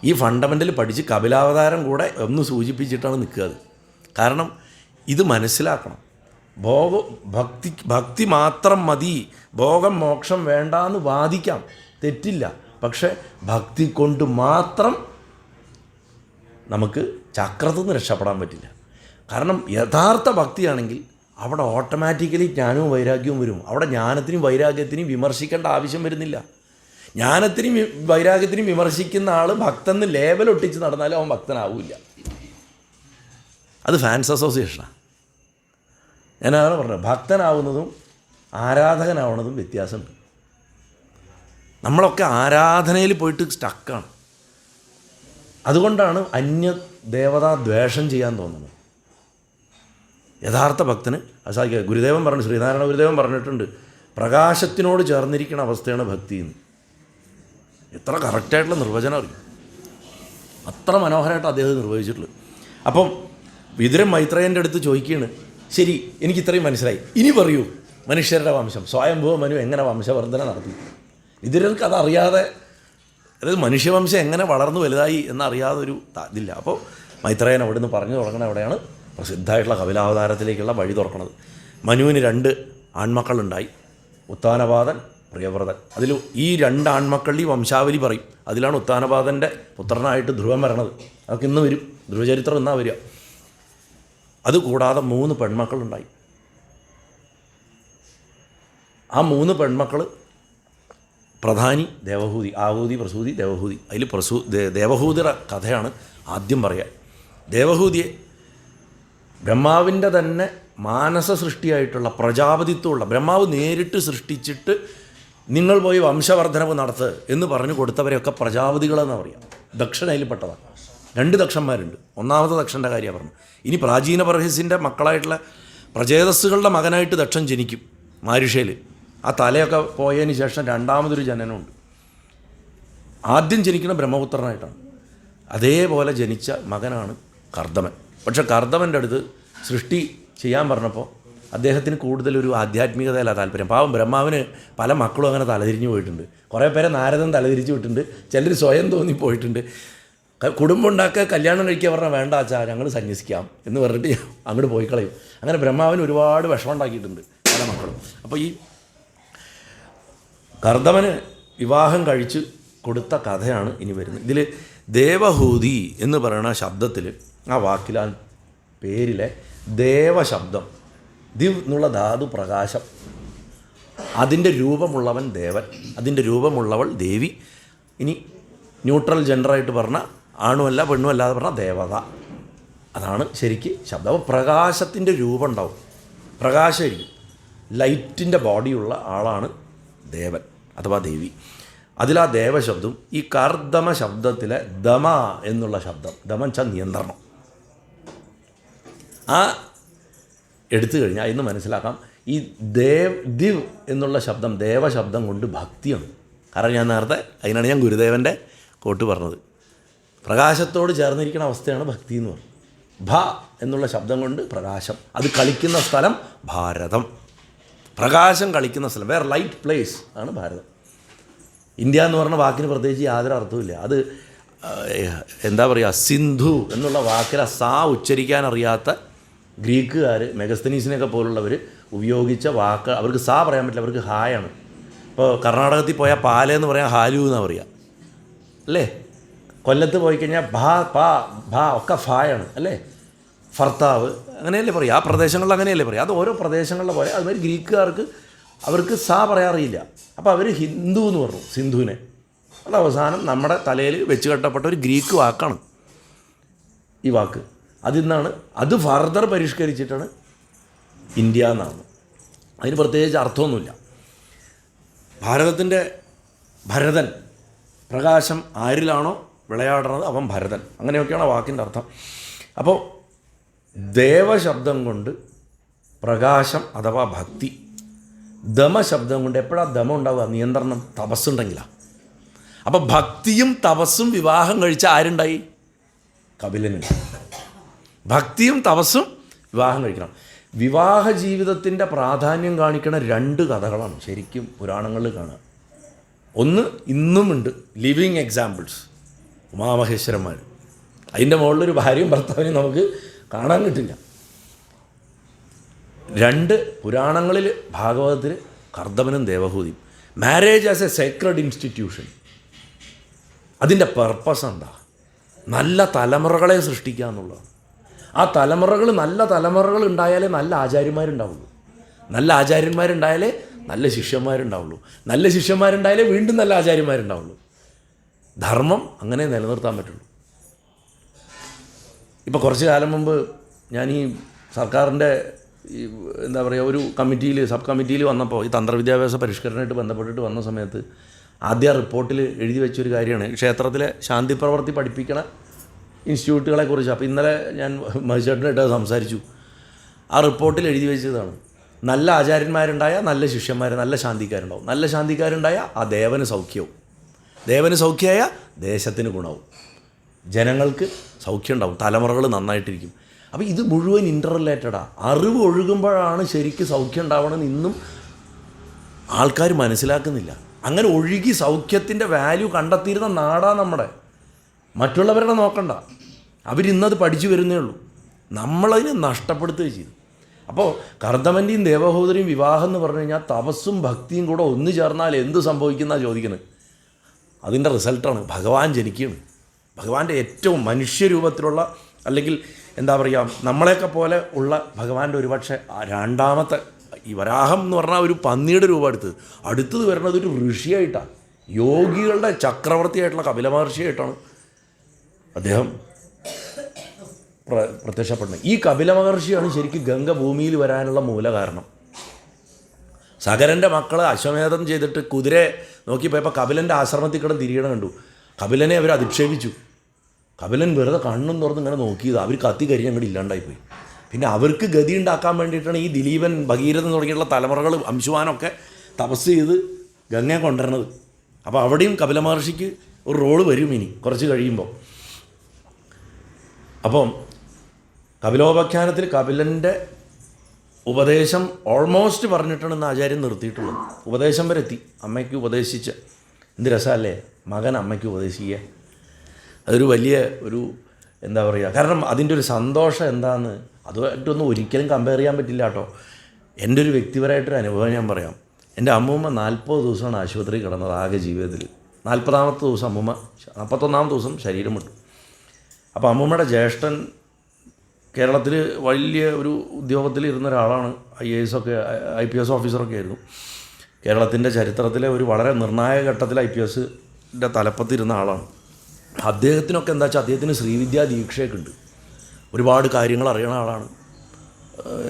ഈ ഫണ്ടമെൻ്റൽ പഠിച്ച് കപിലാവതാരം കൂടെ ഒന്ന് സൂചിപ്പിച്ചിട്ടാണ് നിൽക്കുക. കാരണം ഇത് മനസ്സിലാക്കണം. ഭക്തി മാത്രം മതി, ഭോഗം മോക്ഷം വേണ്ടാന്ന് വാദിക്കാം, തെറ്റില്ല. പക്ഷേ ഭക്തി കൊണ്ട് മാത്രം നമുക്ക് ചക്രത്തിൽ നിന്ന് രക്ഷപ്പെടാൻ പറ്റില്ല. കാരണം യഥാർത്ഥ ഭക്തിയാണെങ്കിൽ അവിടെ ഓട്ടോമാറ്റിക്കലി ജ്ഞാനവും വൈരാഗ്യവും വരും. അവിടെ ജ്ഞാനത്തിനും വൈരാഗ്യത്തിനും വിമർശിക്കേണ്ട ആവശ്യം വരുന്നില്ല. ജ്ഞാനത്തിനും വൈരാഗ്യത്തിനും വിമർശിക്കുന്ന ആൾ ഭക്തന് ലേബലൊട്ടിച്ച് നടന്നാലും അവൻ ഭക്തനാവില്ല. അത് ഫാൻസ് അസോസിയേഷനാണ്. ഞാനതാണ് പറഞ്ഞത്, ഭക്തനാവുന്നതും ആരാധകനാവുന്നതും വ്യത്യാസമുണ്ട്. നമ്മളൊക്കെ ആരാധനയിൽ പോയിട്ട് സ്റ്റക്കാണ്. അതുകൊണ്ടാണ് അന്യ ദേവതാ ദ്വേഷം ചെയ്യാൻ തോന്നുന്നത്. യഥാർത്ഥ ഭക്തന് അസാധ്യ. ഗുരുദേവൻ പറഞ്ഞു, ശ്രീനാരായണ ഗുരുദേവൻ പറഞ്ഞിട്ടുണ്ട്, പ്രകാശത്തിനോട് ചേർന്നിരിക്കുന്ന അവസ്ഥയാണ് ഭക്തി എന്ന്. എത്ര കറക്റ്റായിട്ടുള്ള നിർവചനം അറിയും, അത്ര മനോഹരമായിട്ട് അദ്ദേഹം നിർവഹിച്ചിട്ടുള്ളൂ. അപ്പം വിതുരൻ മൈത്രേയൻ്റെ അടുത്ത് ചോദിക്കുകയാണ്, ശരി എനിക്ക് ഇത്രയും മനസ്സിലായി, ഇനി പറയൂ മനുഷ്യരുടെ വംശം സ്വയംഭൂവ മനു എങ്ങനെ വംശവർദ്ധന നടത്തി. വിതുരർക്ക് അതറിയാതെ, അതായത് മനുഷ്യവംശം എങ്ങനെ വളർന്നു വലുതായി എന്നറിയാതെ ഒരു ഇതില്ല. അപ്പോൾ മൈത്രേയൻ അവിടെ നിന്ന് പറഞ്ഞു തുടങ്ങണ അവിടെയാണ് പ്രസിദ്ധമായിട്ടുള്ള കപിലാവതാരത്തിലേക്കുള്ള വഴി തുറക്കുന്നത്. മനുവിന് 2 ആൺമക്കളുണ്ടായി, ഉത്താനപാദൻ, പ്രിയവ്രതൻ. അതിൽ ഈ 2 ആൺമക്കളുടെ ഈ വംശാവലി പറയും. അതിലാണ് ഉത്താനപാദൻ്റെ പുത്രനായിട്ട് ധ്രുവൻ വരണത്. അതൊക്കെ ഇന്ന് വരും, ധ്രുവചരിത്രം എന്നാ വരിക. അതുകൂടാതെ 3 പെൺമക്കളുണ്ടായി. ആ 3 പെൺമക്കൾ പ്രധാനി ദേവഹൂതി, ആഹൂതി, പ്രസൂതി, ദേവഹൂതി. അതിൽ ദേവഹൂതിയുടെ കഥയാണ് ആദ്യം പറയുക. ദേവഹൂതിയെ ബ്രഹ്മാവിൻ്റെ തന്നെ മാനസ സൃഷ്ടിയായിട്ടുള്ള പ്രജാപതിത്വമുള്ള ബ്രഹ്മാവ് നേരിട്ട് സൃഷ്ടിച്ചിട്ട് നിങ്ങൾ പോയി വംശവർദ്ധനവ് നടത്ത് എന്ന് പറഞ്ഞു കൊടുത്തവരെയൊക്കെ പ്രജാപതികളെന്ന് പറയാം. ദക്ഷൻ അതിൽപ്പെട്ടതാണ്. 2 ദക്ഷന്മാരുണ്ട്. ഒന്നാമത്തെ ദക്ഷൻ്റെ കാര്യമാണ് പറഞ്ഞു. ഇനി പ്രാചീന ബർഹിസിൻ്റെ മക്കളായിട്ടുള്ള പ്രചേതസ്സുകളുടെ മകനായിട്ട് ദക്ഷൻ ജനിക്കും മാരിഷയിൽ. ആ തലയൊക്കെ പോയതിന് ശേഷം രണ്ടാമതൊരു ജനനമുണ്ട്. ആദ്യം ജനിക്കുന്ന ബ്രഹ്മപുത്രനായിട്ടാണ്. അതേപോലെ ജനിച്ച മകനാണ് കർദമൻ. പക്ഷേ കർദമൻ്റെ അടുത്ത് സൃഷ്ടി ചെയ്യാൻ പറഞ്ഞപ്പോൾ അദ്ദേഹത്തിന് കൂടുതലൊരു ആധ്യാത്മികതയല്ല താല്പര്യം. പാവം ബ്രഹ്മാവിന് പല മക്കളും അങ്ങനെ തലതിരിഞ്ഞു പോയിട്ടുണ്ട്. കുറേ പേരെ നാരദൻ തലതിരിച്ചു വിട്ടിട്ടുണ്ട്, ചിലർ സ്വയം തോന്നിപ്പോയിട്ടുണ്ട്. കുടുംബം ഉണ്ടാക്കുക, കല്യാണം കഴിക്കുക പറഞ്ഞാൽ വേണ്ട ആച്ചാ ഞങ്ങൾ സന്യസിക്കാം എന്ന് പറഞ്ഞിട്ട് അങ്ങോട്ട് പോയി കളയും. അങ്ങനെ ബ്രഹ്മാവിന് ഒരുപാട് വിഷമം ഉണ്ടാക്കിയിട്ടുണ്ട് പല മക്കളും. അപ്പോൾ ഈ കർദമന് വിവാഹം കഴിച്ച് കൊടുത്ത കഥയാണ് ഇനി വരുന്നത്. ഇതിൽ ദേവഹൂതി എന്ന് പറയുന്ന ശബ്ദത്തിൽ, ആ വാക്കിൽ, ആ പേരിലെ ദേവശബ്ദം, ദിവ് എന്നുള്ള ധാതു പ്രകാശം, അതിൻ്റെ രൂപമുള്ളവൻ ദേവൻ, അതിൻ്റെ രൂപമുള്ളവൾ ദേവി. ഇനി ന്യൂട്രൽ ജെൻഡറായിട്ട് പറഞ്ഞ ആണുമല്ല പെണ്ണുമല്ലാതെ പറഞ്ഞാൽ ദേവത. അതാണ് ശരിക്ക് ശബ്ദം. അപ്പോൾ പ്രകാശത്തിൻ്റെ രൂപം ഉണ്ടാവും, പ്രകാശമായിരിക്കും, ലൈറ്റിൻ്റെ ബോഡിയുള്ള ആളാണ് ദേവൻ അഥവാ ദേവി. അതിലാ ദേവശബ്ദം ഈ കർദമ ശബ്ദത്തിലെ ദമ എന്നുള്ള ശബ്ദം, ദമം വെച്ചാൽ നിയന്ത്രണം, ആ എടുത്തു കഴിഞ്ഞാൽ ഇന്ന് മനസ്സിലാക്കാം ഈ ദിവ് എന്നുള്ള ശബ്ദം ദേവശബ്ദം കൊണ്ട് ഭക്തിയാണ്. കാരണം ഞാൻ നേരത്തെ അതിനാണ് ഞാൻ ഗുരുദേവൻ്റെ കോട്ട് പറഞ്ഞത്. പ്രകാശത്തോട് ചേർന്നിരിക്കുന്ന അവസ്ഥയാണ് ഭക്തി എന്ന് പറയുന്നത്. ഭ എന്നുള്ള ശബ്ദം കൊണ്ട് പ്രകാശം, അത് കളിക്കുന്ന സ്ഥലം ഭാരതം. പ്രകാശം കളിക്കുന്ന സ്ഥലം, വേർ ലൈറ്റ് പ്ലേസ് ആണ് ഭാരതം. ഇന്ത്യ എന്ന് പറഞ്ഞ വാക്കിന് പ്രത്യേകിച്ച് യാതൊരു അർത്ഥവുമില്ല. അത് എന്താ പറയുക, സിന്ധു എന്നുള്ള വാക്കിലെ സാ ഉച്ചരിക്കാൻ അറിയാത്ത ഗ്രീക്കുകാർ, മെഗസ്തനീസിനെയൊക്കെ പോലുള്ളവർ ഉപയോഗിച്ച വാക്ക്, അവർക്ക് സാ പറയാൻ പറ്റില്ല, അവർക്ക് ഹായാണ്. ഇപ്പോൾ കർണാടകത്തിൽ പോയാൽ പാലെന്ന് പറയാൻ ഹാലു എന്നാണ് പറയുക അല്ലേ. കൊല്ലത്ത് പോയി കഴിഞ്ഞാൽ ഭ പ ഭ ഒക്കെ ഫായാണ് അല്ലേ. ഭർത്താവ്, അങ്ങനെയല്ലേ പറയുക, ആ പ്രദേശങ്ങളിൽ അങ്ങനെയല്ലേ പറയുക. അത് ഓരോ പ്രദേശങ്ങളിലെ പോലെ. അതുമാതിരി ഗ്രീക്കുകാർക്ക് അവർക്ക് സാ പറയാറിയില്ല. അപ്പോൾ അവർ ഹിന്ദു എന്ന് പറഞ്ഞു സിന്ധുവിനെ. അത് അവസാനം നമ്മുടെ തലയിൽ വെച്ച് കെട്ടപ്പെട്ട ഒരു ഗ്രീക്ക് വാക്കാണ് ഈ വാക്ക്. അതിൽ നിന്നാണ് അത് ഫർദർ പരിഷ്കരിച്ചിട്ടാണ് ഇന്ത്യ എന്നാണ്. അതിന് പ്രത്യേകിച്ച് അർത്ഥമൊന്നുമില്ല. ഭാരതത്തിൻ്റെ ഭരതൻ, പ്രകാശം ആരിലാണോ വിളയാടുന്നത് അവൻ ഭരതൻ, അങ്ങനെയൊക്കെയാണ് വാക്കിൻ്റെ അർത്ഥം. അപ്പോൾ ദേവശബ്ദം കൊണ്ട് പ്രകാശം അഥവാ ഭക്തി, ദമശബ്ദം കൊണ്ട് എപ്പോഴാണ് ദമം ഉണ്ടാവുക? നിയന്ത്രണം, തപസ്സുണ്ടെങ്കിലാണ്. അപ്പോൾ ഭക്തിയും തപസ്സും വിവാഹം കഴിച്ച ആരുണ്ടായി? കപിലനുണ്ട്. ഭക്തിയും തപസ്സും വിവാഹം കഴിക്കണം. വിവാഹ ജീവിതത്തിൻ്റെ പ്രാധാന്യം കാണിക്കുന്ന 2 കഥകളാണ് ശരിക്കും പുരാണങ്ങളിൽ കാണുക. ഒന്ന് ഇന്നുമുണ്ട്, ലിവിങ് എക്സാമ്പിൾസ്, ഉമാമഹേശ്വരന്മാർ. അതിൻ്റെ മുകളിലൊരു ഭാര്യയും ഭർത്താവിനെയും നമുക്ക് കാണാൻ കിട്ടില്ല. 2 പുരാണങ്ങളിൽ, ഭാഗവതത്തിൽ കർദമനും ദേവഹൂതിയും. Marriage as a sacred institution, അതിൻ്റെ പർപ്പസ് എന്താ? നല്ല തലമുറകളെ സൃഷ്ടിക്കുക എന്നുള്ളതാണ്. ആ തലമുറകൾ, നല്ല തലമുറകൾ ഉണ്ടായാലേ നല്ല ആചാര്യന്മാരുണ്ടാവുള്ളൂ. നല്ല ആചാര്യന്മാരുണ്ടായാലേ നല്ല ശിഷ്യന്മാരുണ്ടാവുള്ളൂ. നല്ല ശിഷ്യന്മാരുണ്ടായാലേ വീണ്ടും നല്ല ആചാര്യന്മാരുണ്ടാവുള്ളൂ. ധർമ്മം അങ്ങനെ നിലനിർത്താൻ പറ്റുള്ളൂ. ഇപ്പോൾ കുറച്ച് കാലം മുമ്പ് ഞാൻ ഈ സർക്കാരിൻ്റെ എന്താ പറയുക ഒരു കമ്മിറ്റിയിൽ, സബ് കമ്മിറ്റിയിൽ വന്നപ്പോൾ ഈ തന്ത്രവിദ്യാഭ്യാസ പരിഷ്കരണമായിട്ട് ബന്ധപ്പെട്ടിട്ട് വന്ന സമയത്ത് ആദ്യ റിപ്പോർട്ടിൽ എഴുതി വെച്ചൊരു കാര്യമാണ് ക്ഷേത്രത്തിലെ ശാന്തി പ്രവൃത്തി പഠിപ്പിക്കണ ഇൻസ്റ്റിറ്റ്യൂട്ടുകളെക്കുറിച്ച്. അപ്പോൾ ഇന്നലെ ഞാൻ മഹിചേട്ടനായിട്ട് സംസാരിച്ചു. ആ റിപ്പോർട്ടിൽ എഴുതി വെച്ചതാണ്, നല്ല ആചാര്യന്മാരുണ്ടായാൽ നല്ല ശിഷ്യന്മാർ, നല്ല ശാന്തിക്കാരുണ്ടാവും. നല്ല ശാന്തിക്കാരുണ്ടായാൽ ആ ദേവന് സൗഖ്യവും, ദേവന് സൗഖ്യമായ ദേശത്തിന് ഗുണവും, ജനങ്ങൾക്ക് സൗഖ്യം ഉണ്ടാവും, തലമുറകൾ നന്നായിട്ടിരിക്കും. അപ്പോൾ ഇത് മുഴുവൻ ഇൻ്റർ റിലേറ്റഡാണ്. അറിവ് ഒഴുകുമ്പോഴാണ് ശരിക്കും സൗഖ്യം ഉണ്ടാവണമെന്ന് ഇന്നും ആൾക്കാർ മനസ്സിലാക്കുന്നില്ല. അങ്ങനെ ഒഴുകി സൗഖ്യത്തിൻ്റെ വാല്യൂ കണ്ടെത്തിയിരുന്ന നാടാണ് നമ്മുടെ. മറ്റുള്ളവരുടെ നോക്കണ്ട, അവരിന്നത് പഠിച്ചു വരുന്നേ ഉള്ളൂ. നമ്മളതിനെ നഷ്ടപ്പെടുത്തുകയും ചെയ്തു. അപ്പോൾ കർദമൻ്റെയും ദേവഹൂതിയുടെയും വിവാഹം എന്ന് പറഞ്ഞു കഴിഞ്ഞാൽ തപസ്സും ഭക്തിയും കൂടെ ഒന്നു ചേർന്നാൽ എന്ത് സംഭവിക്കുന്നതാണ് ചോദിക്കുന്നത്. അതിൻ്റെ റിസൾട്ടാണ് ഭഗവാൻ ജനിക്കുകയാണ്. ഭഗവാന്റെ ഏറ്റവും മനുഷ്യരൂപത്തിലുള്ള, അല്ലെങ്കിൽ എന്താ പറയുക, നമ്മളെയൊക്കെ പോലെ ഉള്ള ഭഗവാന്റെ ഒരുപക്ഷെ രണ്ടാമത്തെ, ഈ വരാഹം എന്ന് പറഞ്ഞാൽ ഒരു പന്നിയുടെ രൂപം അടുത്തത് വരുന്നത് ഒരു ഋഷിയായിട്ടാണ്, യോഗികളുടെ ചക്രവർത്തിയായിട്ടുള്ള കപില മഹർഷിയായിട്ടാണ് അദ്ദേഹം പ്രത്യക്ഷപ്പെടുന്നത്. ഈ കപില മഹർഷിയാണ് ശരിക്കും ഗംഗ ഭൂമിയിൽ വരാനുള്ള മൂലകാരണം. സകരൻ്റെ മക്കളെ അശ്വമേധം ചെയ്തിട്ട് കുതിരയെ നോക്കിപ്പോയപ്പോൾ കപിലൻ്റെ ആശ്രമത്തിൽ കിടന്ന് തിരിയണം കണ്ടു. കപിലനെ അവർ അധിക്ഷേപിച്ചു. കപിലൻ വെറുതെ കണ്ണും തുറന്ന് ഇങ്ങനെ നോക്കിയത്. അവർ കത്തി കരിഞ്ഞ് അങ്ങോട്ട് ഇല്ലാണ്ടായിപ്പോയി. പിന്നെ അവർക്ക് ഗതി ഉണ്ടാക്കാൻ വേണ്ടിയിട്ടാണ് ഈ ദിലീപൻ, ഭഗീരഥൻ തുടങ്ങിയിട്ടുള്ള തലമുറകൾ, അംശുവാനൊക്കെ തപസ് ചെയ്ത് ഗംഗയെ കൊണ്ടുവരണത്. അപ്പോൾ അവിടെയും കപില മഹർഷിക്ക് ഒരു റോള് വരും ഇനി കുറച്ച് കഴിയുമ്പോൾ. അപ്പം കപിലോപാഖ്യാനത്തിൽ കപിലൻ്റെ ഉപദേശം ഓൾമോസ്റ്റ് പറഞ്ഞിട്ടാണ് ഇന്ന് ആചാര്യൻ നിർത്തിയിട്ടുള്ളത്. ഉപദേശം വരെ എത്തി. അമ്മയ്ക്ക് ഉപദേശിച്ച് എന്ത് രസമല്ലേ മകൻ അമ്മയ്ക്ക് ഉപദേശിക്കുക. അതൊരു വലിയ ഒരു എന്താ പറയുക, കാരണം അതിൻ്റെ ഒരു സന്തോഷം എന്താണെന്ന് അതുമായിട്ടൊന്നും ഒരിക്കലും കമ്പയർ ചെയ്യാൻ പറ്റില്ല കേട്ടോ. എൻ്റെ ഒരു വ്യക്തിപരമായിട്ടൊരു അനുഭവം ഞാൻ പറയാം. എൻ്റെ അമ്മൂമ്മ 40 ദിവസമാണ് ആശുപത്രി കിടന്നത് ആകെ ജീവിതത്തിൽ. 40ാമത്തെ ദിവസം അമ്മൂമ്മ, 41ാമത്തെ ദിവസം ശരീരം വിട്ടു. അപ്പോൾ അമ്മൂമ്മയുടെ ജ്യേഷ്ഠൻ കേരളത്തിൽ വലിയ ഒരു ഉദ്യോഗത്തിൽ ഇരുന്ന ഒരാളാണ്. IAS ഒക്കെ IPS ഓഫീസറൊക്കെ ആയിരുന്നു. കേരളത്തിൻ്റെ ചരിത്രത്തിലെ ഒരു വളരെ നിർണായക ഘട്ടത്തിൽ IPSൻ്റെ തലപ്പത്തിരുന്ന ആളാണ്. അദ്ദേഹത്തിനൊക്കെ എന്താ വെച്ചാൽ അദ്ദേഹത്തിന് ശ്രീവിദ്യാ ദീക്ഷയൊക്കെ ഉണ്ട്. ഒരുപാട് കാര്യങ്ങൾ അറിയണ ആളാണ്.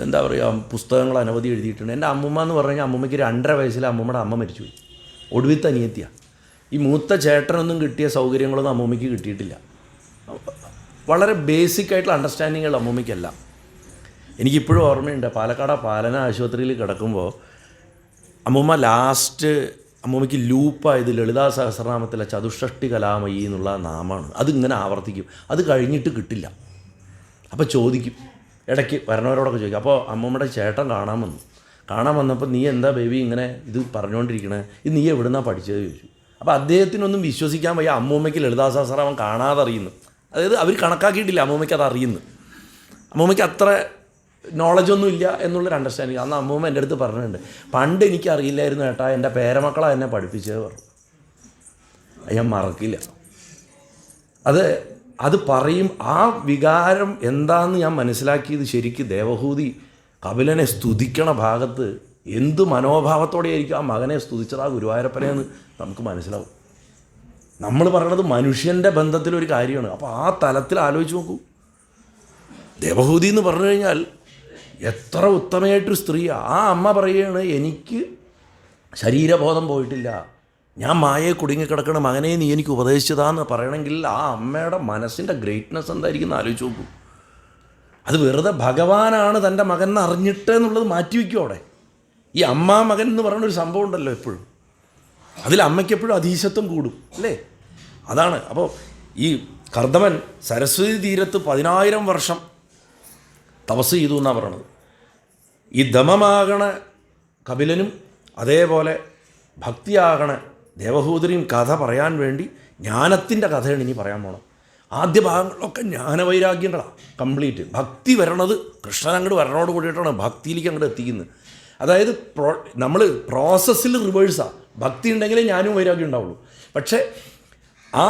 എന്താ പറയുക, പുസ്തകങ്ങൾ അനവധി എഴുതിയിട്ടുണ്ട്. എൻ്റെ അമ്മൂമ്മ എന്ന് പറഞ്ഞു കഴിഞ്ഞാൽ അമ്മൂമ്മയ്ക്ക് 2.5 വയസ്സിൽ അമ്മൂമ്മയുടെ അമ്മ മരിച്ചുപോയി. ഒടുവിലത്തെ അനിയത്തിയാണ്. ഈ മൂത്ത ചേട്ടനൊന്നും കിട്ടിയ സൗകര്യങ്ങളൊന്നും അമ്മൂമ്മയ്ക്ക് കിട്ടിയിട്ടില്ല. വളരെ ബേസിക്കായിട്ടുള്ള അണ്ടർസ്റ്റാൻഡിങ്ങുകൾ അമ്മൂമ്മയ്ക്കല്ല. എനിക്കിപ്പോഴും ഓർമ്മയുണ്ട്, പാലക്കാട് പാലന ആശുപത്രിയിൽ കിടക്കുമ്പോൾ അമ്മൂമ്മ ലാസ്റ്റ് അമ്മൂമ്മയ്ക്ക് ലൂപ്പായത് ലളിതാ സഹസ്രനാമത്തിലെ ചതുഷ്ഷഷ്ടി കലാമയി എന്നുള്ള നാമമാണ്. അതിങ്ങനെ ആവർത്തിക്കും. അത് കഴിഞ്ഞിട്ട് കിട്ടില്ല. അപ്പോൾ ചോദിക്കും, ഇടയ്ക്ക് വരണവരോടൊക്കെ ചോദിക്കും. അപ്പോൾ അമ്മൂമ്മയുടെ ചേട്ടൻ കാണാൻ വന്നപ്പോൾ നീ എന്താ ബേബി ഇങ്ങനെ ഇത് പറഞ്ഞുകൊണ്ടിരിക്കണേ, ഇത് നീ എവിടുന്നാണ് പഠിച്ചത് ചോദിച്ചു. അപ്പോൾ അദ്ദേഹത്തിനൊന്നും വിശ്വസിക്കാൻ വയ്യ. അമ്മൂമ്മയ്ക്ക് ലളിതാ സഹസ്രനാമം കാണാതെ അറിയുന്നു. അതായത് അവർ കണക്കാക്കിയിട്ടില്ല അമ്മൂമ്മയ്ക്ക് അത് അറിയുന്നു. അമ്മൂമ്മയ്ക്ക് അത്ര നോളജൊന്നും ഇല്ല എന്നുള്ളൊരു അണ്ടർസ്റ്റാൻഡിങ്. അന്ന് അമ്മൂമ്മ എൻ്റെ അടുത്ത് പറഞ്ഞിട്ടുണ്ട്, പണ്ട് എനിക്ക് അറിയില്ലായിരുന്നു ഏട്ടാ, എൻ്റെ പേരമക്കളാണ് എന്നെ പഠിപ്പിച്ചത് പറഞ്ഞു. ഞാൻ മറക്കില്ല. അത് അത് പറയും. ആ വികാരം എന്താണെന്ന് ഞാൻ മനസ്സിലാക്കിയത് ശരിക്കും ദേവഹൂതി കപിലനെ സ്തുതിക്കണ ഭാഗത്ത് എന്ത് മനോഭാവത്തോടെയായിരിക്കും ആ മകനെ സ്തുതിച്ചത് ആ ഗുരുവായൂരപ്പനെന്ന് നമുക്ക് മനസ്സിലാവും. നമ്മൾ പറയണത് മനുഷ്യൻ്റെ ബന്ധത്തിലൊരു കാര്യമാണ്. അപ്പോൾ ആ തലത്തിൽ ആലോചിച്ച് നോക്കൂ. ദേവഹൂതി എന്ന് പറഞ്ഞു കഴിഞ്ഞാൽ എത്ര ഉത്തമമായിട്ടൊരു സ്ത്രീയാണ്. ആ അമ്മ പറയുകയാണ്, എനിക്ക് ശരീരബോധം പോയിട്ടില്ല, ഞാൻ മായയെ കുടുങ്ങിക്കിടക്കണ മകനെ നീ എനിക്ക് ഉപദേശിച്ചതാന്ന് പറയണമെങ്കിൽ ആ അമ്മയുടെ മനസ്സിൻ്റെ ഗ്രേറ്റ്നെസ് എന്തായിരിക്കും എന്ന് ആലോചിച്ച് നോക്കൂ. അത് വെറുതെ ഭഗവാനാണ് തൻ്റെ മകൻ എന്ന് അറിഞ്ഞിട്ട് എന്നുള്ളത് മാറ്റിവെക്കും അവിടെ. ഈ അമ്മ മകൻ എന്ന് പറയുന്നൊരു സംഭവം ഉണ്ടല്ലോ എപ്പോഴും, അതിൽ അമ്മയ്ക്ക് എപ്പോഴും അധീശത്വം കൂടും അല്ലേ? അതാണ്. അപ്പോൾ ഈ കർദമൻ സരസ്വതി തീരത്ത് 10,000 വർഷം തപസ് ചെയ്തു എന്നാണ് പറയണത്. ഈ ദമമാകണ കപിലനും അതേപോലെ ഭക്തിയാകണ ദേവഹൂതിരിയും കഥ പറയാൻ വേണ്ടി ജ്ഞാനത്തിൻ്റെ കഥയാണ് ഇനി പറയാൻ പോണം. ആദ്യ ഭാഗങ്ങളിലൊക്കെ ജ്ഞാനവൈരാഗ്യങ്ങളാണ് കംപ്ലീറ്റ്. ഭക്തി വരണത് കൃഷ്ണൻ അങ്ങോട്ട് വരണോട് കൂടിയിട്ടാണ് ഭക്തിയിലേക്ക് അങ്ങോട്ട് എത്തിക്കുന്നത്. അതായത് നമ്മൾ പ്രോസസ്സിൽ റിവേഴ്സാണ്. ഭക്തി ഉണ്ടെങ്കിലേ ജ്ഞാനവും വൈരാഗ്യം ഉണ്ടാവുള്ളൂ. പക്ഷേ ആ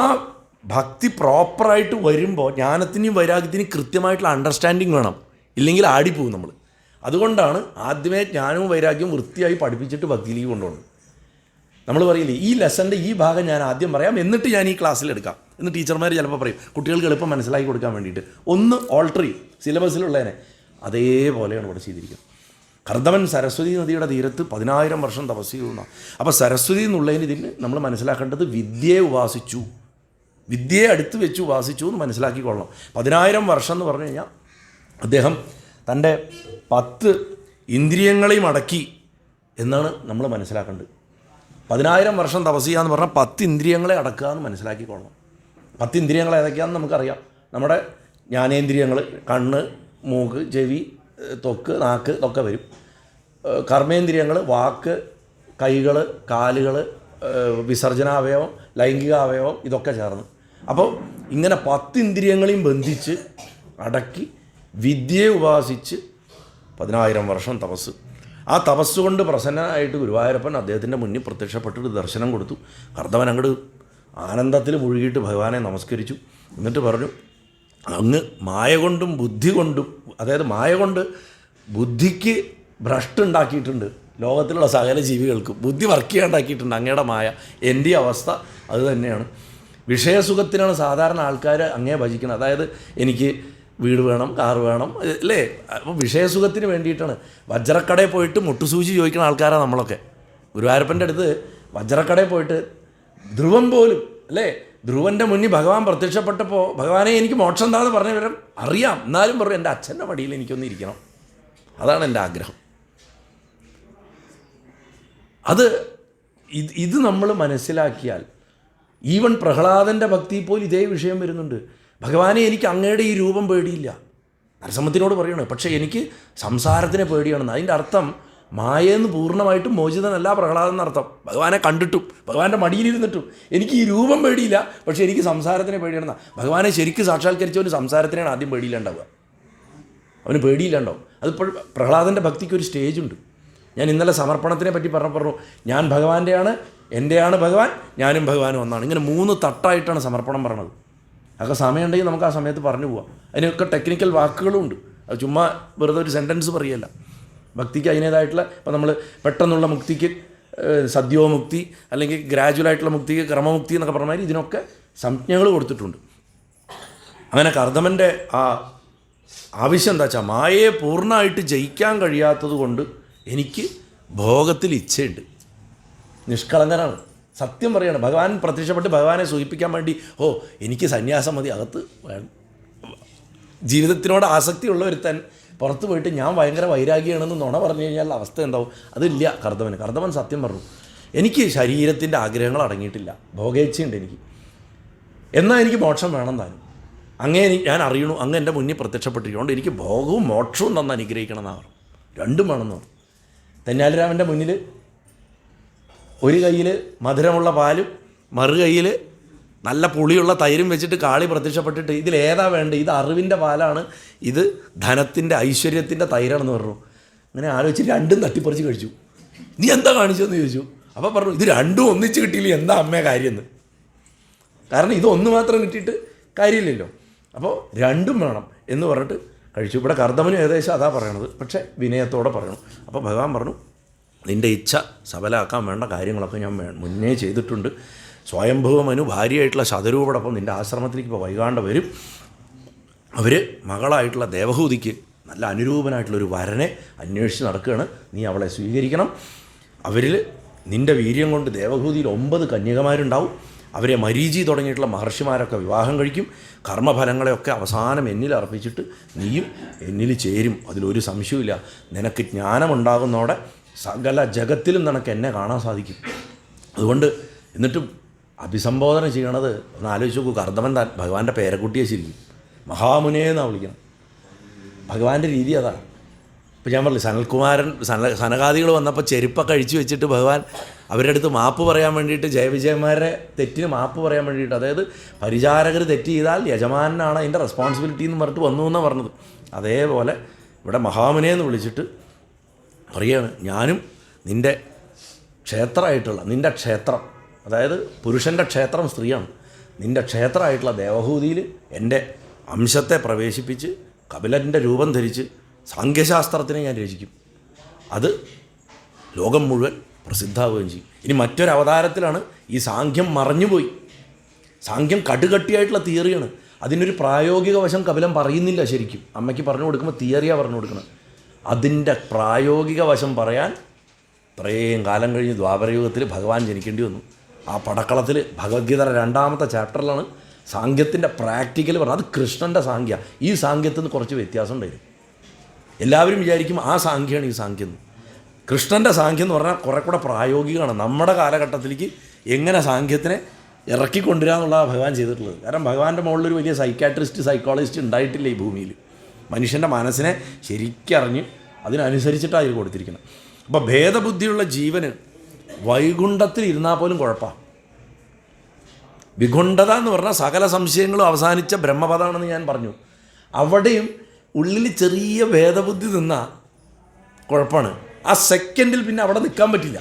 ഭക്തി പ്രോപ്പറായിട്ട് വരുമ്പോൾ ജ്ഞാനത്തിനും വൈരാഗ്യത്തിനും കൃത്യമായിട്ടുള്ള അണ്ടർസ്റ്റാൻഡിങ് വേണം, ഇല്ലെങ്കിൽ ആടിപ്പോവും നമ്മൾ. അതുകൊണ്ടാണ് ആദ്യമേ ജ്ഞാനവും വൈരാഗ്യവും വൃത്തിയായി പഠിപ്പിച്ചിട്ട് ഭക്തിയിലേക്ക് കൊണ്ടുപോകുന്നത്. നമ്മൾ പറയില്ലേ, ഈ ലെസൻ്റെ ഈ ഭാഗം ഞാൻ ആദ്യം പറയാം, എന്നിട്ട് ഞാൻ ഈ ക്ലാസ്സിൽ എടുക്കാം എന്ന് ടീച്ചർമാർ ചിലപ്പോൾ പറയും, കുട്ടികൾക്ക് എളുപ്പം മനസ്സിലാക്കി കൊടുക്കാൻ വേണ്ടിയിട്ട്. ഒന്ന് ഓൾട്ടർ ചെയ്യും സിലബസിലുള്ളതിനെ. അതേപോലെയാണ് ഇവിടെ ചെയ്തിരിക്കുന്നത്. കർദമൻ സരസ്വതി നദിയുടെ തീരത്ത് 10,000 വർഷം തപസ് ചെയ്യുന്ന. അപ്പോൾ സരസ്വതി എന്നുള്ളതിന് ഇതിന് നമ്മൾ മനസ്സിലാക്കേണ്ടത് വിദ്യയെ ഉപാസിച്ചു, വിദ്യയെ അടുത്ത് വെച്ച് ഉപാസിച്ചു എന്ന് മനസ്സിലാക്കിക്കൊള്ളണം. 10,000 വർഷം എന്ന് പറഞ്ഞു കഴിഞ്ഞാൽ അദ്ദേഹം തൻ്റെ 10 ഇന്ദ്രിയങ്ങളെയും അടക്കി എന്നാണ് നമ്മൾ മനസ്സിലാക്കേണ്ടത്. 10,000 വർഷം തപസ് ചെയ്യാന്ന് പറഞ്ഞാൽ 10 ഇന്ദ്രിയങ്ങളെ അടക്കുക എന്ന് മനസ്സിലാക്കിക്കൊള്ളണം. 10 ഇന്ദ്രിയങ്ങൾ ഏതൊക്കെയാണെന്ന് നമുക്കറിയാം. നമ്മുടെ ജ്ഞാനേന്ദ്രിയങ്ങൾ കണ്ണ്, മൂക്ക്, ചെവി, ത്വക്ക്, നാക്ക് ഇതൊക്കെ വരും. കർമ്മേന്ദ്രിയങ്ങൾ വാക്ക്, കൈകൾ, കാലുകൾ, വിസർജനാവയവം, ലൈംഗികാവയവം ഇതൊക്കെ ചേർന്ന്. അപ്പോൾ ഇങ്ങനെ 10 ഇന്ദ്രിയങ്ങളെയും ബന്ധിച്ച് അടക്കി വിദ്യയെ ഉപാസിച്ച് 10,000 വർഷം തപസ്. ആ തപസ് കൊണ്ട് പ്രസന്നനായിട്ട് ഗുരുവായൂരപ്പൻ അദ്ദേഹത്തിൻ്റെ മുന്നിൽ പ്രത്യക്ഷപ്പെട്ടിട്ട് ദർശനം കൊടുത്തു. കർദമൻ അങ്ങോട്ട് ആനന്ദത്തിൽ മുഴുകിയിട്ട് ഭഗവാനെ നമസ്കരിച്ചു. എന്നിട്ട് പറഞ്ഞു, അങ്ങ് മായ കൊണ്ടും ബുദ്ധി കൊണ്ടും, അതായത് മായ കൊണ്ട് ബുദ്ധിക്ക് ഭ്രഷ്ടുണ്ടാക്കിയിട്ടുണ്ട്, ലോകത്തിലുള്ള സകല ജീവികൾക്കും ബുദ്ധി വർക്ക് ചെയ്യാണ്ടാക്കിയിട്ടുണ്ട് അങ്ങയുടെ മായ. എൻ്റെ അവസ്ഥ അത് തന്നെയാണ്. വിഷയസുഖത്തിനാണ് സാധാരണ ആൾക്കാർ അങ്ങേ ഭജിക്കുന്നത്. അതായത് എനിക്ക് വീട് വേണം, കാറ് വേണം അല്ലേ? അപ്പോൾ വിഷയസുഖത്തിന് വേണ്ടിയിട്ടാണ്. വജ്രക്കടയിൽ പോയിട്ട് മുട്ടുസൂചി ചോദിക്കുന്ന ആൾക്കാരാണ് നമ്മളൊക്കെ. ഗുരുവായൂരപ്പൻ്റെ അടുത്ത് വജ്രക്കടയിൽ പോയിട്ട് ധ്രുവം പോലും അല്ലേ, ധ്രുവൻ്റെ മുന്നിൽ ഭഗവാൻ പ്രത്യക്ഷപ്പെട്ടപ്പോൾ ഭഗവാനെ എനിക്ക് മോക്ഷം എന്താണെന്ന് പറഞ്ഞ വിവരം അറിയാം, എന്നാലും പറഞ്ഞു എൻ്റെ അച്ഛൻ്റെ മടിയിൽ എനിക്കൊന്ന് ഇരിക്കണം, അതാണ് എൻ്റെ ആഗ്രഹം. അത് ഇത് നമ്മൾ മനസ്സിലാക്കിയാൽ ഈവൻ പ്രഹ്ലാദൻ്റെ ഭക്തിയിൽ പോലും ഇതേ വിഷയം വരുന്നുണ്ട്. ഭഗവാനെ എനിക്ക് അങ്ങയുടെ ഈ രൂപം പേടിയില്ല, നരസിംഹത്തിനോട് പറയണേ, പക്ഷേ എനിക്ക് സംസാരത്തിനെ പേടിയാണെന്ന്. അതിൻ്റെ അർത്ഥം മായെന്ന് പൂർണ്ണമായിട്ടും മോചിതനല്ല പ്രഹ്ലാദൻ എന്നർത്ഥം. ഭഗവാനെ കണ്ടിട്ടും ഭഗവാന്റെ മടിയിലിരുന്നിട്ടും എനിക്ക് ഈ രൂപം പേടിയില്ല, പക്ഷേ എനിക്ക് സംസാരത്തിനെ പേടിയാണെന്നാണ്. ഭഗവാനെ ശരിക്കും സാക്ഷാത്കരിച്ചവന് സംസാരത്തിനാണ് ആദ്യം പേടിയില്ലാണ്ടാവുക, അവന് പേടിയില്ലാണ്ടാവും. അതിപ്പോൾ പ്രഹ്ലാദൻ്റെ ഭക്തിക്ക് ഒരു സ്റ്റേജുണ്ട്. ഞാൻ ഇന്നലെ സമർപ്പണത്തിനെ പറ്റി പറഞ്ഞു, ഞാൻ ഭഗവാന്റെയാണ്, എൻ്റെയാണ് ഭഗവാൻ, ഞാനും ഭഗവാനും ഒന്നാണ്. ഇങ്ങനെ 3 തട്ടായിട്ടാണ് സമർപ്പണം പറയണത്. അതൊക്കെ സമയമുണ്ടെങ്കിൽ നമുക്ക് ആ സമയത്ത് പറഞ്ഞു പോവാം. അതിനൊക്കെ ടെക്നിക്കൽ വാക്കുകളും ഉണ്ട്. അത് ചുമ്മാ വെറുതെ ഒരു സെൻറ്റൻസ് പറയല്ല. ഭക്തിക്ക് അതിനേതായിട്ടുള്ള, ഇപ്പോൾ നമ്മൾ പെട്ടെന്നുള്ള മുക്തിക്ക് സദ്യോമുക്തി, അല്ലെങ്കിൽ ഗ്രാജുവലായിട്ടുള്ള മുക്തിക്ക് ക്രമമുക്തി എന്നൊക്കെ പറഞ്ഞാൽ ഇതിനൊക്കെ സംജ്ഞകൾ കൊടുത്തിട്ടുണ്ട്. അങ്ങനെ കർദമൻ്റെ ആ ആവശ്യം എന്താ വെച്ചാൽ, മായയെ പൂർണ്ണമായിട്ട് ജയിക്കാൻ കഴിയാത്തത് കൊണ്ട് എനിക്ക് ഭോഗത്തിൽ ഇച്ഛയുണ്ട്. നിഷ്കളങ്കനാണ്, സത്യം പറയാണ്. ഭഗവാൻ പ്രത്യക്ഷപ്പെട്ട് ഭഗവാനെ സൂചിപ്പിക്കാൻ വേണ്ടി, എനിക്ക് സന്യാസം മതി, അകത്ത് ജീവിതത്തിനോട് ആസക്തിയുള്ള ഒരുത്തൻ പുറത്ത് പോയിട്ട് ഞാൻ ഭയങ്കര വൈരാഗ്യമാണെന്ന് നുണ പറഞ്ഞു കഴിഞ്ഞാൽ അവസ്ഥ എന്താവും? അതില്ല കർദമന്. കർദമൻ സത്യം പറഞ്ഞു, എനിക്ക് ശരീരത്തിൻ്റെ ആഗ്രഹങ്ങൾ അടങ്ങിയിട്ടില്ല, ഭോഗേച്ഛയുണ്ട് എനിക്ക്, എന്നാൽ എനിക്ക് മോക്ഷം വേണം താനും. അങ്ങനെ ഞാൻ അറിയണു, അങ്ങ് എൻ്റെ മുന്നിൽ പ്രത്യക്ഷപ്പെട്ടിരിക്കുകൊണ്ട് എനിക്ക് ഭോഗവും മോക്ഷവും തന്ന് അനുഗ്രഹിക്കണം എന്നാണ് പറഞ്ഞു. രണ്ടും വേണമെന്ന് പറഞ്ഞു. തെന്നാലിരാമൻ്റെ മുന്നിൽ ഒരു കയ്യിൽ മധുരമുള്ള പാലും മറു കയ്യിൽ നല്ല പുളിയുള്ള തൈരും വെച്ചിട്ട് കാളി പ്രത്യക്ഷപ്പെട്ടിട്ട് ഇതിലേതാ വേണ്ടത്? ഇത് അറിവിൻ്റെ പാലാണ്, ഇത് ധനത്തിൻ്റെ ഐശ്വര്യത്തിൻ്റെ തൈരാണെന്ന് പറഞ്ഞു. അങ്ങനെ ആലോചിച്ച് രണ്ടും തട്ടിപ്പറിച്ച് കഴിച്ചു. നീ എന്താ കാണിച്ചതെന്ന് ചോദിച്ചു. അപ്പോൾ പറഞ്ഞു, ഇത് രണ്ടും ഒന്നിച്ച് കിട്ടിയില്ല, എന്താ അമ്മേ കാര്യമെന്ന്. കാരണം ഇതൊന്ന് മാത്രം കിട്ടിയിട്ട് കാര്യമില്ലല്ലോ. അപ്പോൾ രണ്ടും വേണം എന്ന് പറഞ്ഞിട്ട് കഴിച്ചു. ഇവിടെ കർദമനും ഏകദേശം അതാ പറയണത്, പക്ഷേ വിനയത്തോടെ പറയണം. അപ്പോൾ ഭഗവാൻ പറഞ്ഞു, നിൻ്റെ ഇച്ഛ സഫലമാക്കാൻ വേണ്ട കാര്യങ്ങളൊക്കെ ഞാൻ മുന്നേ ചെയ്തിട്ടുണ്ട്. സ്വയംഭവ മനു ഭാര്യയായിട്ടുള്ള ശതരൂപടൊപ്പം നിൻ്റെ ആശ്രമത്തിലേക്ക് ഇപ്പോൾ വൈകാണ്ട് വരും. അവർ മകളായിട്ടുള്ള ദേവഹൂതിക്ക് നല്ല അനുരൂപനായിട്ടുള്ളൊരു വരനെ അന്വേഷിച്ച് നടക്കുകയാണ്. നീ അവളെ സ്വീകരിക്കണം. അവരിൽ നിൻ്റെ വീര്യം കൊണ്ട് ദേവഹൂതിയിൽ 9 കന്യകമാരുണ്ടാവും. അവരെ മരീചി തുടങ്ങിയിട്ടുള്ള മഹർഷിമാരൊക്കെ വിവാഹം കഴിക്കും. കർമ്മഫലങ്ങളെയൊക്കെ അവസാനം എന്നിൽ അർപ്പിച്ചിട്ട് നീയും എന്നിൽ ചേരും. അതിലൊരു സംശയമില്ല. നിനക്ക് ജ്ഞാനമുണ്ടാകുന്നതോടെ സകല ജഗത്തിലും നിനക്ക് എന്നെ കാണാൻ സാധിക്കും. അതുകൊണ്ട് എന്നിട്ടും അഭിസംബോധന ചെയ്യണത് ഒന്ന് ആലോചിച്ച് നോക്കൂ. കർദമൻ ഭഗവാന്റെ പേരക്കുട്ടിയെ ശരിക്കും മഹാമുനിയെ എന്നാണ് വിളിക്കണം. ഭഗവാന്റെ രീതി അതാണ്. ഇപ്പോൾ ഞാൻ പറഞ്ഞു, സനൽകുമാരൻ സനകാദികൾ വന്നപ്പോൾ ചെരുപ്പൊക്കെ അഴിച്ചു വെച്ചിട്ട് ഭഗവാൻ അവരുടെ അടുത്ത് മാപ്പ് പറയാൻ വേണ്ടിയിട്ട്, ജയവിജയന്മാരുടെ തെറ്റിന് മാപ്പ് പറയാൻ വേണ്ടിയിട്ട്, അതായത് പരിചാരകർ തെറ്റ് ചെയ്താൽ യജമാനാണ് അതിൻ്റെ റെസ്പോൺസിബിലിറ്റി എന്ന് പറഞ്ഞിട്ട് വന്നു എന്നാണ് പറഞ്ഞത്. അതേപോലെ ഇവിടെ മഹാമുനിയെന്ന് വിളിച്ചിട്ട് പറയുകയാണ്, ഞാനും നിൻ്റെ ക്ഷേത്രമായിട്ടുള്ള നിൻ്റെ ക്ഷേത്രം, അതായത് പുരുഷൻ്റെ ക്ഷേത്രം സ്ത്രീയാണ്, നിൻ്റെ ക്ഷേത്രമായിട്ടുള്ള ദേവഹൂതിയിൽ എൻ്റെ അംശത്തെ പ്രവേശിപ്പിച്ച് കപിലൻ്റെ രൂപം ധരിച്ച് സാംഖ്യശാസ്ത്രത്തിനെ ഞാൻ രചിക്കും. അത് ലോകം മുഴുവൻ പ്രസിദ്ധമാവുകയും ചെയ്യും. ഇനി മറ്റൊരവതാരത്തിലാണ് ഈ സാംഖ്യം മറഞ്ഞുപോയി. സാംഖ്യം കടുകട്ടിയായിട്ടുള്ള തിയറിയാണ്. അതിനൊരു പ്രായോഗിക വശം കപിലൻ പറയുന്നില്ല. ശരിക്കും അമ്മയ്ക്ക് പറഞ്ഞു കൊടുക്കുമ്പോൾ തിയറിയാണ് പറഞ്ഞു കൊടുക്കണം. അതിൻ്റെ പ്രായോഗിക വശം പറയാൻ ഇത്രയും കാലം കഴിഞ്ഞ് ദ്വാപരയുഗത്തിൽ ഭഗവാൻ ജനിക്കേണ്ടി വന്നു. ആ പടക്കളത്തിൽ ഭഗവത്ഗീതയുടെ 2ാമത്തെ ചാപ്റ്ററിലാണ് സാംഖ്യത്തിൻ്റെ പ്രാക്ടിക്കൽ പറഞ്ഞത്. അത് കൃഷ്ണൻ്റെ സാംഖ്യ. ഈ സാംഖ്യത്തിൽ നിന്ന് കുറച്ച് വ്യത്യാസം ഉണ്ടായിരുന്നു. എല്ലാവരും വിചാരിക്കും ആ സാംഖ്യമാണ് ഈ സാംഖ്യം. കൃഷ്ണൻ്റെ സാംഖ്യം എന്ന് പറഞ്ഞാൽ കുറെ കൂടെ പ്രായോഗികമാണ്. നമ്മുടെ കാലഘട്ടത്തിലേക്ക് എങ്ങനെ സാംഖ്യത്തിനെ ഇറക്കിക്കൊണ്ടുവരിക എന്നുള്ളതാണ് ഭഗവാൻ ചെയ്തിട്ടുള്ളത്. കാരണം ഭഗവാന്റെ മുകളിലൊരു വലിയ സൈക്കോളജിസ്റ്റ് ഉണ്ടായിട്ടില്ല ഈ ഭൂമിയിൽ. മനുഷ്യൻ്റെ മനസ്സിനെ ശരിക്കറിഞ്ഞ് അതിനനുസരിച്ചിട്ടാണ് ഇത് കൊടുത്തിരിക്കുന്നത്. അപ്പോൾ ഭേദബുദ്ധിയുള്ള ജീവന് വൈകുണ്ഠത്തിൽ ഇരുന്നാൽ പോലും കുഴപ്പമാണ്. വികുണ്ഠത എന്ന് പറഞ്ഞാൽ സകല സംശയങ്ങളും അവസാനിച്ച ബ്രഹ്മപദമാണെന്ന് ഞാൻ പറഞ്ഞു. അവിടെയും ഉള്ളിൽ ചെറിയ ഭേദബുദ്ധി നിന്നാൽ കുഴപ്പമാണ്. ആ സെക്കൻഡിൽ പിന്നെ അവിടെ നിൽക്കാൻ പറ്റില്ല.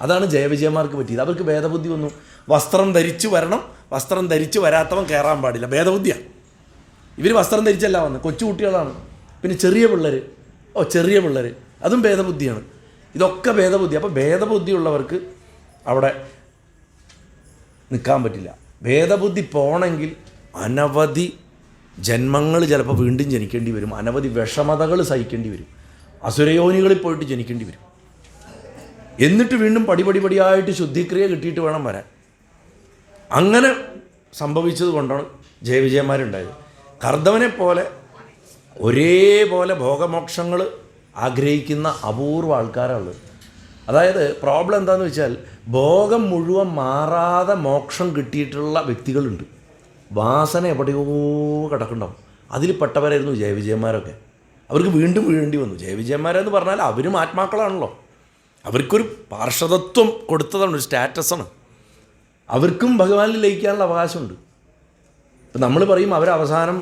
അതാണ് ജയവിജയന്മാർക്ക് പറ്റിയത്. അവർക്ക് ഭേദബുദ്ധി വന്നു. വസ്ത്രം ധരിച്ചു വരണം, വസ്ത്രം ധരിച്ചു വരാത്തവൻ കയറാൻ പാടില്ല. ഭേദബുദ്ധിയാണ്. ഇവർ വസ്ത്രം ധരിച്ചല്ല വന്നത്, കൊച്ചുകുട്ടികളാണ്. പിന്നെ ചെറിയ പിള്ളേർ അതും ഭേദബുദ്ധിയാണ്. ഇതൊക്കെ ഭേദബുദ്ധി. അപ്പോൾ ഭേദബുദ്ധിയുള്ളവർക്ക് അവിടെ നിൽക്കാൻ പറ്റില്ല. ഭേദബുദ്ധി പോകണമെങ്കിൽ അനവധി ജന്മങ്ങൾ ചിലപ്പോൾ വീണ്ടും ജനിക്കേണ്ടി വരും. അനവധി വിഷമതകൾ സഹിക്കേണ്ടി വരും. അസുരയോനികളിൽ പോയിട്ട് ജനിക്കേണ്ടി വരും. എന്നിട്ട് വീണ്ടും പടിപടിയായിട്ട് ശുദ്ധിക്രിയ കിട്ടിയിട്ട് വേണം വരാൻ. അങ്ങനെ സംഭവിച്ചത് കൊണ്ടാണ് ജയവിജയന്മാരുണ്ടായത്. കർദമനെ പോലെ ഒരേപോലെ ഭോഗമോക്ഷങ്ങൾ ആഗ്രഹിക്കുന്ന അപൂർവ ആൾക്കാരാണുള്ളത്. അതായത് പ്രോബ്ലം എന്താണെന്ന് വെച്ചാൽ ഭോഗം മുഴുവൻ മാറാതെ മോക്ഷം കിട്ടിയിട്ടുള്ള വ്യക്തികളുണ്ട്. വാസന എവിടെയോ കിടക്കുന്നുണ്ടാവും. അതിൽ പെട്ടവരായിരുന്നു ജയവിജയന്മാരൊക്കെ. അവർക്ക് വീണ്ടും വീഴേണ്ടി വന്നു. ജയവിജയന്മാരെന്ന് പറഞ്ഞാൽ അവരും ആത്മാക്കളാണല്ലോ. അവർക്കൊരു പാർഷദത്വം കൊടുത്തതാണ്, ഒരു സ്റ്റാറ്റസാണ്. അവർക്കും ഭഗവാനിൽ ലയിക്കാനുള്ള അവകാശമുണ്ട്. ഇപ്പം നമ്മൾ പറയും അവരവസാനം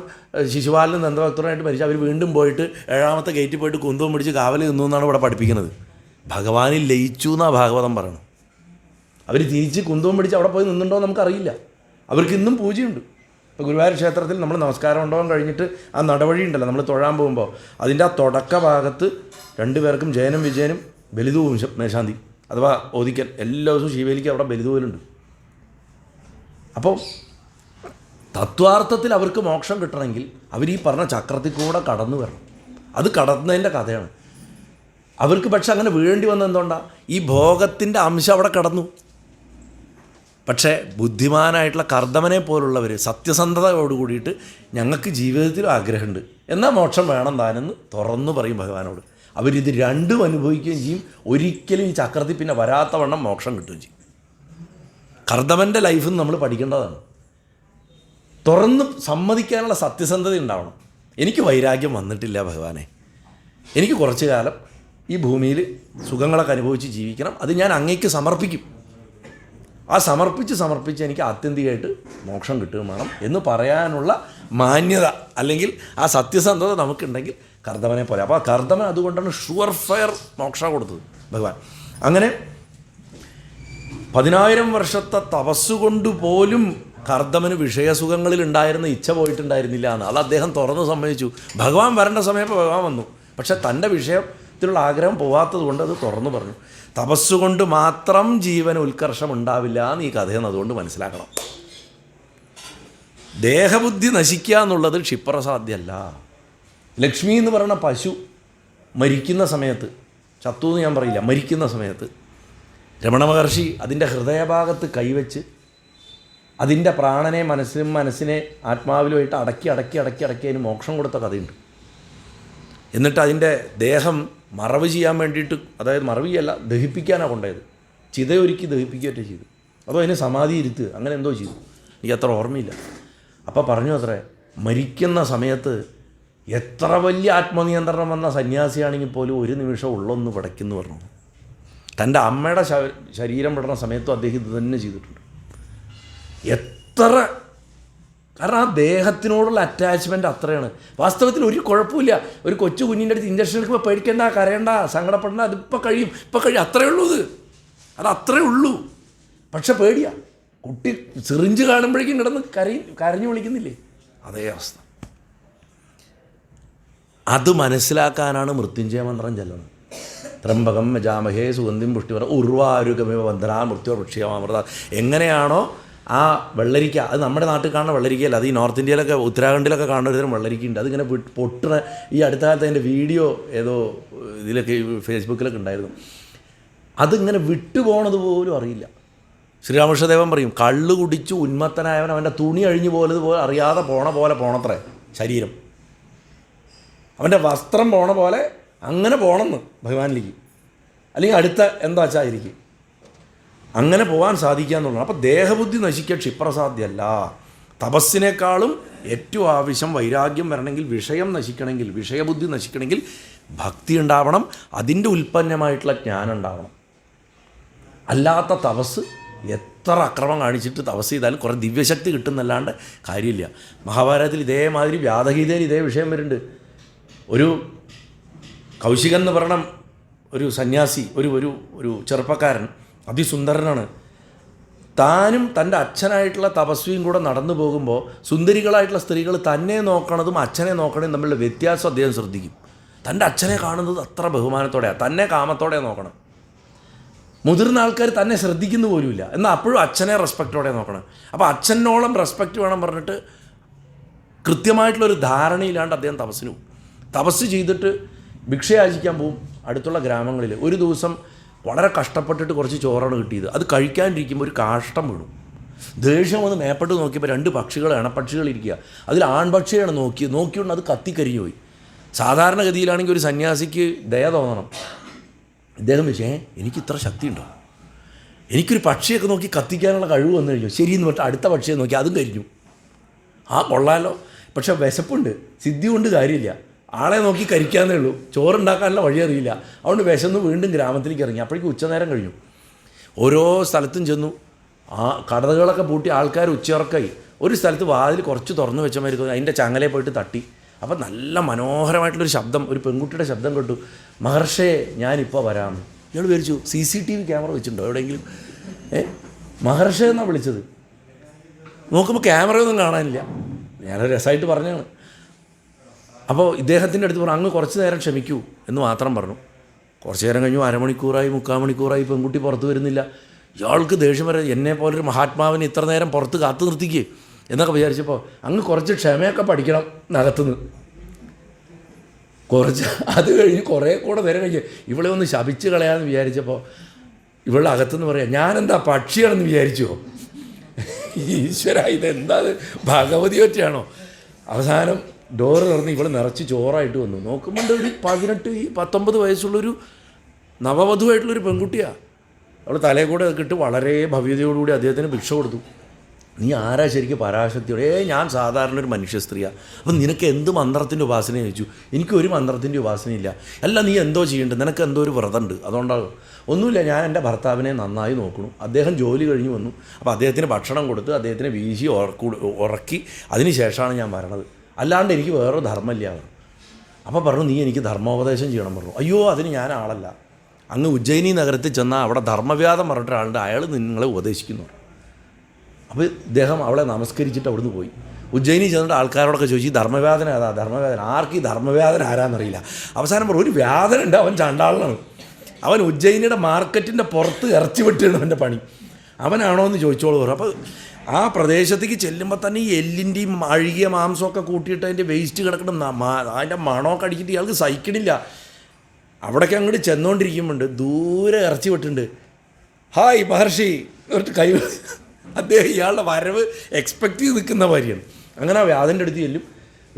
ശിശുപാലനും നന്ദഭക്തനായിട്ട് മരിച്ചു, അവർ വീണ്ടും പോയിട്ട് 7ാമത്തെ ഗേറ്റിൽ പോയിട്ട് കുന്തവും പിടിച്ച് കാവൽ നിന്നു എന്നാണ് ഇവിടെ പഠിപ്പിക്കുന്നത്. ഭഗവാനിൽ ലയിച്ചു എന്നാണ് ഭാഗവതം പറയണം. അവർ തിരിച്ച് കുന്തവും പിടിച്ച് അവിടെ പോയി നിന്നുണ്ടോ നമുക്കറിയില്ല. അവർക്ക് ഇന്നും പൂജയുണ്ട്. ഇപ്പോൾ ഗുരുവായൂർ ക്ഷേത്രത്തിൽ നമ്മൾ നമസ്കാരം ഉണ്ടാവാൻ കഴിഞ്ഞിട്ട് ആ നടവഴി ഉണ്ടല്ലോ, നമ്മൾ തൊഴാൻ പോകുമ്പോൾ അതിൻ്റെ ആ തുടക്ക ഭാഗത്ത് 2 പേർക്കും ജയനും വിജയനും ബലിതൂവും മേശാന്തി അഥവാ ഓദിക്കൽ എല്ലാ ദിവസവും ശിവേലിക്ക് അവിടെ ബലിതൂവലുണ്ട്. അപ്പോൾ തത്വാർത്ഥത്തിൽ അവർക്ക് മോക്ഷം കിട്ടണമെങ്കിൽ അവർ ഈ പറഞ്ഞ ചക്രത്തിൽ കൂടെ കടന്നു വരണം. അത് കടന്നതിൻ്റെ കഥയാണ്. അവർക്ക് പക്ഷെ അങ്ങനെ വീഴേണ്ടി വന്നത് എന്തുകൊണ്ടാണ്? ഈ ഭോഗത്തിൻ്റെ അംശം അവിടെ കടന്നു. പക്ഷേ ബുദ്ധിമാനായിട്ടുള്ള കർദമനെ പോലുള്ളവർ സത്യസന്ധതയോട് കൂടിയിട്ട് ഞങ്ങൾക്ക് ജീവിതത്തിലും ആഗ്രഹമുണ്ട്, എന്നാൽ മോക്ഷം വേണം താനെന്ന് തുറന്നു പറയും ഭഗവാനോട്. അവരിത് രണ്ടും അനുഭവിക്കുകയും ചെയ്യും. ഒരിക്കലും ഈ ചക്രത്തിൽ പിന്നെ വരാത്ത വണ്ണം മോക്ഷം കിട്ടുകയും ചെയ്യും. കർദമൻ്റെ ലൈഫിൽ നമ്മൾ പഠിക്കേണ്ടതാണ്. തുറന്ന് സമ്മതിക്കാനുള്ള സത്യസന്ധത ഉണ്ടാവണം. എനിക്ക് വൈരാഗ്യം വന്നിട്ടില്ല ഭഗവാനെ, എനിക്ക് കുറച്ചു കാലം ഈ ഭൂമിയിൽ സുഖങ്ങളൊക്കെ അനുഭവിച്ച് ജീവിക്കണം, അത് ഞാൻ അങ്ങേക്ക് സമർപ്പിക്കും. ആ സമർപ്പിച്ച് എനിക്ക് ആത്യന്തികമായിട്ട് മോക്ഷം കിട്ടുകയും വേണം എന്ന് പറയാനുള്ള മാന്യത അല്ലെങ്കിൽ ആ സത്യസന്ധത നമുക്കുണ്ടെങ്കിൽ കർദമനെ പോലെ. അപ്പോൾ ആ കർദമൻ അതുകൊണ്ടാണ് ഷുവർ ഫയർ മോക്ഷ കൊടുത്തത് ഭഗവാൻ. അങ്ങനെ 10,000 വർഷത്തെ തപസ്സുകൊണ്ട് പോലും കർദമന് വിഷയസുഖങ്ങളിൽ ഉണ്ടായിരുന്ന ഇച്ഛ പോയിട്ടുണ്ടായിരുന്നില്ല എന്ന്. അത് അദ്ദേഹം തുറന്ന് സമ്മതിച്ചു. ഭഗവാൻ വരേണ്ട സമയത്ത് ഭഗവാൻ വന്നു, പക്ഷെ തൻ്റെ വിഷയത്തിലുള്ള ആഗ്രഹം പോകാത്തത് കൊണ്ട് അത് തുറന്നു പറഞ്ഞു. തപസ്സുകൊണ്ട് മാത്രം ജീവന് ഉത്കർഷം ഉണ്ടാവില്ല എന്ന് ഈ കഥയെന്ന് അതുകൊണ്ട് മനസ്സിലാക്കണം. ദേഹബുദ്ധി നശിക്കുക എന്നുള്ളത് ക്ഷിപ്രസാധ്യമല്ല. ലക്ഷ്മി എന്ന് പറയുന്ന പശു മരിക്കുന്ന സമയത്ത്, ചത്തു എന്ന് ഞാൻ പറയില്ല, മരിക്കുന്ന സമയത്ത് രമണ മഹർഷി അതിൻ്റെ ഹൃദയഭാഗത്ത് കൈവച്ച് അതിൻ്റെ പ്രാണനെ മനസ്സിനെ ആത്മാവിലുമായിട്ട് അടക്കി അതിന് മോക്ഷം കൊടുത്ത കഥയുണ്ട്. എന്നിട്ട് അതിൻ്റെ ദേഹം മറവ് ചെയ്യാൻ വേണ്ടിയിട്ട്, അതായത് മറവിയല്ല, ദഹിപ്പിക്കാനാണ് കൊണ്ടുപോയത്. ചിതയൊരുക്കി ദഹിപ്പിക്കുകയൊക്കെ ചെയ്തു. അതോ അതിന് സമാധി ഇരുത്തുക, അങ്ങനെ എന്തോ ചെയ്തു, എനിക്ക് അത്ര ഓർമ്മയില്ല. അപ്പോൾ പറഞ്ഞു അത്രേ, മരിക്കുന്ന സമയത്ത് എത്ര വലിയ ആത്മനിയന്ത്രണം വന്ന സന്യാസിയാണെങ്കിൽ പോലും ഒരു നിമിഷം ഉള്ളൊന്ന് പിടയ്ക്കുന്നു പറഞ്ഞു. തൻ്റെ അമ്മയുടെ ശരീരം വിടുന്ന സമയത്തും അദ്ദേഹം ഇത് തന്നെ ചെയ്തിട്ടുണ്ട്. എത്ര, കാരണം ആ ദേഹത്തിനോടുള്ള അറ്റാച്ച്മെൻറ്റ് അത്രയാണ്. വാസ്തവത്തിൽ ഒരു കുഴപ്പമില്ല. ഒരു കൊച്ചു കുഞ്ഞിൻ്റെ അടുത്ത് ഇഞ്ചക്ഷൻ എടുക്കുമ്പോൾ പേടിക്കേണ്ട, കരയേണ്ട, സങ്കടപ്പെടേണ്ട, അതിപ്പോൾ കഴിയും, അത്രയേ ഉള്ളൂ. അത് അത്രയേ ഉള്ളൂ. പക്ഷെ പേടിയാ. കുട്ടി സിറിഞ്ച് കാണുമ്പോഴേക്കും കിടന്ന് കരഞ്ഞു വിളിക്കുന്നില്ലേ, അതേ അവസ്ഥ. അത് മനസ്സിലാക്കാനാണ് മൃത്യുഞ്ജയ മന്ത്രം ചെല്ലുന്നത്. ത്രംബകം യജാമഹേ സുഗന്ധിം പുഷ്ടിവര ഉർവാരുഗമിവ വന്ദനാ മൃത്യു ഭക്ഷ്യമാമൃത. എങ്ങനെയാണോ ആ വെള്ളരിക്ക, അത് നമ്മുടെ നാട്ടിൽ കാണുന്ന വെള്ളരിക്കയല്ല, അത് ഈ നോർത്ത് ഇന്ത്യയിലൊക്കെ ഉത്തരാഖണ്ഡിലൊക്കെ കാണുന്ന ഒരു തരം വെള്ളരിക്കയുണ്ട്. അതിങ്ങനെ പൊട്ടുന്ന, ഈ അടുത്ത കാലത്ത് അതിൻ്റെ വീഡിയോ ഏതോ ഇതിലൊക്കെ ഫേസ്ബുക്കിലൊക്കെ ഉണ്ടായിരുന്നു. അതിങ്ങനെ വിട്ടുപോകണത് പോലും അറിയില്ല. ശ്രീരാമകൃഷ്ണദേവൻ പറയും, കള്ള് കുടിച്ചു ഉന്മത്തനായവൻ അവൻ്റെ തുണി അഴിഞ്ഞു പോലതുപോലെ അറിയാതെ പോണത്രേ ശരീരം. അവൻ്റെ വസ്ത്രം പോണ പോലെ അങ്ങനെ പോകണമെന്ന് ഭഗവാനിലേക്ക്, അല്ലെങ്കിൽ അടുത്ത എന്താ വെച്ചായിരിക്കും അങ്ങനെ പോകാൻ സാധിക്കുക എന്നുള്ളതാണ്. അപ്പോൾ ദേഹബുദ്ധി നശിക്കുക ക്ഷിപ്രസാധ്യമല്ല. തപസ്സിനേക്കാളും ഏറ്റവും ആവശ്യം വൈരാഗ്യം വരണമെങ്കിൽ, വിഷയം നശിക്കണമെങ്കിൽ, വിഷയബുദ്ധി നശിക്കണമെങ്കിൽ ഭക്തി ഉണ്ടാവണം, അതിൻ്റെ ഉൽപ്പന്നമായിട്ടുള്ള ജ്ഞാനം ഉണ്ടാവണം. അല്ലാത്ത തപസ് എത്ര അക്രമം കാണിച്ചിട്ട് തപസ് ചെയ്താലും കുറേ ദിവ്യശക്തി കിട്ടുന്നല്ലാണ്ട് കാര്യമില്ല. മഹാഭാരതത്തിൽ ഇതേമാതിരി വ്യാധഗീതയിൽ ഇതേ വിഷയം വരുന്നുണ്ട്. ഒരു കൗശികൻ എന്ന് പറയണം ഒരു സന്യാസി, ഒരു ചെറുപ്പക്കാരൻ, അതിസുന്ദരനാണ്. താനും തൻ്റെ അച്ഛനായിട്ടുള്ള തപസ്വിയും കൂടെ നടന്നു പോകുമ്പോൾ സുന്ദരികളായിട്ടുള്ള സ്ത്രീകൾ തന്നെ നോക്കണതും അച്ഛനെ നോക്കണതും തമ്മിലുള്ള വ്യത്യാസം അദ്ദേഹം ശ്രദ്ധിക്കും. തൻ്റെ അച്ഛനെ കാണുന്നത് അത്ര ബഹുമാനത്തോടെയാണ്, തന്നെ കാമത്തോടെ നോക്കണം. മുതിർന്ന ആൾക്കാർ തന്നെ ശ്രദ്ധിക്കുന്നു പോലുമില്ല, എന്നാൽ അപ്പോഴും അച്ഛനെ റെസ്പെക്റ്റോടെ നോക്കണം. അപ്പോൾ അച്ഛനോളം റെസ്പെക്റ്റ് വേണം പറഞ്ഞിട്ട് കൃത്യമായിട്ടുള്ളൊരു ധാരണയിലാണ്ട് അദ്ദേഹം തപസ് ചെയ്തിട്ട് ഭിക്ഷയാചിക്കാൻ പോവും അടുത്തുള്ള ഗ്രാമങ്ങളിൽ. ഒരു ദിവസം വളരെ കഷ്ടപ്പെട്ടിട്ട് കുറച്ച് ചോറാണ് കിട്ടിയത്. അത് കഴിക്കാണ്ടിരിക്കുമ്പോൾ ഒരു കാഷ്ടം വീണു. ദേഷ്യം വന്ന് മേപ്പെട്ട് നോക്കിയപ്പോൾ 2 പക്ഷികൾ, ഇണപ്പക്ഷികൾ ഇരിക്കുക. അതിൽ ആൺപക്ഷിയാണ് നോക്കിയോണ്ട് അത് കത്തിക്കരിഞ്ഞു പോയി. സാധാരണഗതിയിലാണെങ്കിൽ ഒരു സന്യാസിക്ക് ദയ തോന്നണം. ഇദ്ദേഹം വെച്ചേ എനിക്ക് ഇത്ര ശക്തി ഉണ്ടോ, എനിക്കൊരു പക്ഷിയൊക്കെ നോക്കി കത്തിക്കാനുള്ള കഴിവ് വന്നു കഴിഞ്ഞു, ശരിയെന്ന് പറഞ്ഞിട്ട് അടുത്ത പക്ഷിയെ നോക്കി അതും കരിഞ്ഞു. കൊള്ളാമല്ലോ. പക്ഷെ വിശപ്പുണ്ട്, സിദ്ധി കൊണ്ട് കാര്യമില്ല, ആളെ നോക്കി കരിക്കാന്നേ ഉള്ളൂ, ചോറുണ്ടാക്കാനുള്ള വഴി അറിയില്ല. അതുകൊണ്ട് വിശന്ന് വീണ്ടും ഗ്രാമത്തിലേക്ക് ഇറങ്ങി. അപ്പോഴേക്കും ഉച്ചനേരം കഴിഞ്ഞു. ഓരോ സ്ഥലത്തും ചെന്നു, കടകളൊക്കെ പൂട്ടി ആൾക്കാർ ഉച്ചയിറക്കായി. ഒരു സ്ഥലത്ത് വാതിൽ കുറച്ച് തുറന്നു വെച്ച മാതിരി തോന്നി. അതിൻ്റെ ചങ്ങലയിൽ പോയിട്ട് തട്ടി. അപ്പം നല്ല മനോഹരമായിട്ടുള്ളൊരു ശബ്ദം, ഒരു പെൺകുട്ടിയുടെ ശബ്ദം കേട്ടു. മഹർഷേ ഞാനിപ്പോൾ വരാം. ഇയാൾ വിചാരിച്ചു CCTV ക്യാമറ വെച്ചിട്ടുണ്ടോ എവിടെയെങ്കിലും. മഹർഷേ എന്നാണ് വിളിച്ചത്. നോക്കുമ്പോൾ ക്യാമറയൊന്നും കാണാനില്ല. ഞാനൊരു രസമായിട്ട് പറഞ്ഞാണ്. അപ്പോൾ ഇദ്ദേഹത്തിൻ്റെ അടുത്ത് പറഞ്ഞു, അങ്ങ് കുറച്ച് നേരം ക്ഷമിക്കൂ എന്ന് മാത്രം പറഞ്ഞു. കുറച്ച് നേരം കഴിഞ്ഞു, അരമണിക്കൂറായി, 3/4 മണിക്കൂറായി, പെൺകുട്ടി പുറത്ത് വരുന്നില്ല. ഇയാൾക്ക് ദേഷ്യം വരെ, എന്നെ പോലൊരു മഹാത്മാവിന് ഇത്ര നേരം പുറത്ത് കാത്തു നിർത്തിക്കേ എന്നൊക്കെ വിചാരിച്ചപ്പോൾ, അങ്ങ് കുറച്ച് ക്ഷമയൊക്കെ പഠിക്കണം എന്നകത്തുനിന്ന് കുറച്ച്. അത് കഴിഞ്ഞ് കുറേ കൂടെ നേരം കഴിഞ്ഞ് ഇവളെ ഒന്ന് ശപിച്ച് കളയാമെന്ന് വിചാരിച്ചപ്പോൾ ഇവളുടെ അകത്തുനിന്ന് പറയാം, ഞാനെന്താ പക്ഷിയാണെന്ന് വിചാരിച്ചോ? ഈശ്വര, ഇതെന്താ ഭഗവതി ഒറ്റയാണോ? അവസാനം ഡോറ് തുറന്ന് ഇവൾ നിറച്ച് ചോറായിട്ട് വന്നു. നോക്കുമ്പോൾ ഒരു 18-19 വയസ്സുള്ളൊരു നവവധുവായിട്ടുള്ളൊരു പെൺകുട്ടിയാണ്. അവൾ തലയിൽ കൂടെ ഇട്ട് വളരെ ഭവ്യതയോടുകൂടി അദ്ദേഹത്തിന് ഭിക്ഷ കൊടുത്തു. നീ ആരാ ശരിക്കും പരാശക്തിയോടെ? ഞാൻ സാധാരണ ഒരു മനുഷ്യ സ്ത്രീയാണ്. അപ്പം നിനക്ക് എന്ത് മന്ത്രത്തിൻ്റെ ഉപാസന ചോദിച്ചു. എനിക്കൊരു മന്ത്രത്തിൻ്റെ ഉപാസനയില്ല. അല്ല, നീ എന്തോ ചെയ്യേണ്ടത്, നിനക്ക് എന്തോ ഒരു വ്രതമുണ്ട്, അതുകൊണ്ടാകും. ഒന്നുമില്ല, ഞാൻ എൻ്റെ ഭർത്താവിനെ നന്നായി നോക്കണു. അദ്ദേഹം ജോലി കഴിഞ്ഞ് വന്നു, അപ്പോൾ അദ്ദേഹത്തിന് ഭക്ഷണം കൊടുത്ത് അദ്ദേഹത്തിനെ വീശി ഉറക്കി അതിന് ശേഷമാണ് ഞാൻ വരണത്, അല്ലാണ്ട് എനിക്ക് വേറൊരു ധർമ്മമില്ല. അപ്പോൾ പറഞ്ഞു, നീ എനിക്ക് ധർമ്മോപദേശം ചെയ്യണം പറഞ്ഞു. അയ്യോ, അതിന് ഞാൻ ആളല്ല. അങ്ങ് ഉജ്ജയിനി നഗരത്തിൽ ചെന്നാൽ അവിടെ ധർമ്മവ്യാധം പറഞ്ഞിട്ടൊരാളുണ്ട്, അയാൾ നിങ്ങളെ ഉപദേശിക്കുന്നു. അപ്പോൾ ഇദ്ദേഹം അവളെ നമസ്കരിച്ചിട്ട് അവിടുന്ന് പോയി. ഉജ്ജയിനി ചെന്നിട്ട് ആൾക്കാരോടൊക്കെ ചോദിച്ചു, ധർമ്മവേദന ഏതാ, ധർമ്മവേദന, ആർക്ക് ഈ ധർമ്മവേദന ആരാന്നറിയില്ല. അവസാനം പറഞ്ഞു, ഒരു വേദന ഉണ്ട്, അവൻ ചണ്ടാളനാണ്, അവൻ ഉജ്ജയിനിയുടെ മാർക്കറ്റിൻ്റെ പുറത്ത് ഇറച്ചി വെട്ടിയാണ് അവൻ്റെ പണി, അവനാണോ എന്ന് ചോദിച്ചോളൂ പറഞ്ഞു. അപ്പോൾ ആ പ്രദേശത്തേക്ക് ചെല്ലുമ്പോൾ തന്നെ ഈ എല്ലിൻ്റെയും അഴുകിയ മാംസമൊക്കെ കൂട്ടിയിട്ട് അതിൻ്റെ വേസ്റ്റ് കിടക്കണം, അതിൻ്റെ മണമൊക്കെ അടിച്ചിട്ട് ഇയാൾക്ക് സഹിക്കണില്ല. അവിടേക്ക് അങ്ങോട്ട് ചെന്നുകൊണ്ടിരിക്കുമ്പോണ്ട് ദൂരെ ഇറച്ചി വെട്ടുണ്ട്. ഹായ് മഹർഷി എന്നിട്ട് കൈ, അദ്ദേഹം ഇയാളുടെ വരവ് എക്സ്പെക്റ്റ് ചെയ്ത് നിൽക്കുന്ന മാതിരിയാണ്. അങ്ങനെ ആ വ്യാധൻ്റെ അടുത്ത് ചെല്ലും.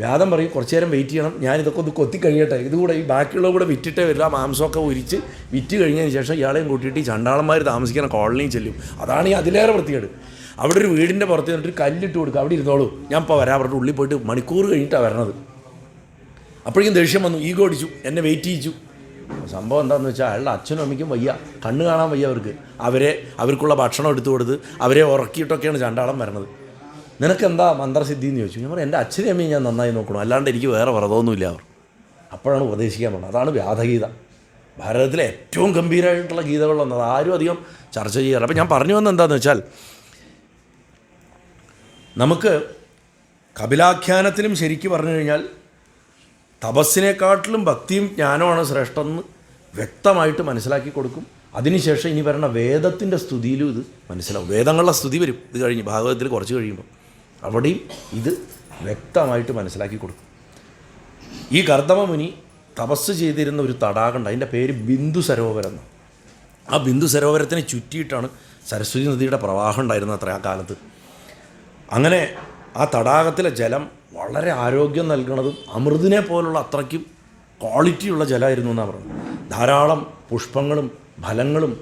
വ്യാധം പറയും, കുറച്ച് നേരം വെയിറ്റ് ചെയ്യണം, ഞാനിതൊക്കെ ഒന്ന് കൊത്തി കഴിയട്ടെ, ഇതുകൂടെ ഈ ബാക്കിയുള്ള കൂടെ വിറ്റിട്ടേ വരില്ല, മാംസമൊക്കെ ഉരിച്ച് വിറ്റ് കഴിഞ്ഞതിന് ശേഷം ഇയാളെയും കൂട്ടിയിട്ട് ഈ ചണ്ടാളന്മാർ താമസിക്കുന്ന കോളനിയിൽ ചെല്ലും. അതാണ് ഈ അതിലേറെ വൃത്തികേട്. അവിടെ ഒരു വീടിൻ്റെ പുറത്ത് നിന്നിട്ട് കല്ലിട്ട് കൊടുക്കുക, അവിടെ ഇരുന്നോളൂ, ഞാൻ ഇപ്പോൾ വരാൻ പറഞ്ഞിട്ട് ഉള്ളിൽ പോയിട്ട് മണിക്കൂർ കഴിഞ്ഞിട്ടാണ് വരണത്. അപ്പോഴേക്കും ദേഷ്യം വന്നു, ഈഗോ അടിച്ചു, എന്നെ വെയിറ്റ് ചെയ്യിച്ചു. സംഭവം എന്താണെന്ന് വെച്ചാൽ അയാളുടെ അച്ഛനും അമ്മയ്ക്കും വയ്യ, കണ്ണ് കാണാൻ വയ്യ അവർക്ക്. അവർക്കുള്ള ഭക്ഷണം എടുത്തു കൊടുത്ത് അവരെ ഉറക്കിയിട്ടൊക്കെയാണ് ചണ്ടാളം വരണത്. നിനക്കെന്താ മന്ത്രസിദ്ധി എന്ന് ചോദിച്ചു. ഞാൻ പറഞ്ഞു, എൻ്റെ അച്ഛനും അമ്മയും ഞാൻ നന്നായി നോക്കണം, അല്ലാണ്ട് എനിക്ക് വേറെ വ്രതമൊന്നുമില്ല അവർ. അപ്പോഴാണ് ഉപദേശിക്കാൻ പറഞ്ഞത്. അതാണ് വ്യാധഗീത, ഭാരതത്തിലെ ഏറ്റവും ഗംഭീരമായിട്ടുള്ള ഗീതകളൊന്നത്, ആരും അധികം ചർച്ച ചെയ്യാറ്. അപ്പോൾ ഞാൻ പറഞ്ഞു വന്നത് എന്താണെന്ന് വെച്ചാൽ, നമുക്ക് കപിലാഖ്യാനത്തിലും ശരിക്കും പറഞ്ഞു കഴിഞ്ഞാൽ തപസ്സിനെക്കാട്ടിലും ഭക്തിയും ജ്ഞാനമാണ് ശ്രേഷ്ഠമെന്ന് വ്യക്തമായിട്ട് മനസ്സിലാക്കി കൊടുക്കും. അതിനുശേഷം ഇനി വരണ വേദത്തിൻ്റെ സ്തുതിയിലും ഇത് മനസ്സിലാവും. വേദങ്ങളുടെ സ്തുതി വരും ഇത് കഴിഞ്ഞ്, ഭാഗവതത്തിൽ കുറച്ച് കഴിയുമ്പോൾ അവിടെയും ഇത് വ്യക്തമായിട്ട് മനസ്സിലാക്കി കൊടുക്കും. ഈ കർദമ മുനി തപസ് ചെയ്തിരുന്ന ഒരു തടാകമുണ്ട്, അതിൻ്റെ പേര് ബിന്ദു സരോവരം. ആ ബിന്ദു സരോവരത്തിനെ ചുറ്റിയിട്ടാണ് സരസ്വതി നദിയുടെ പ്രവാഹം ഉണ്ടായിരുന്നത് അത്ര ആ കാലത്ത്. അങ്ങനെ ആ തടാകത്തിലെ ജലം വളരെ ആരോഗ്യം നൽകുന്നതും അമൃതിനെ പോലുള്ള അത്രയ്ക്കും ക്വാളിറ്റിയുള്ള ജലമായിരുന്നു എന്നാണ് പറഞ്ഞത്. ധാരാളം പുഷ്പങ്ങളും ഫലങ്ങളും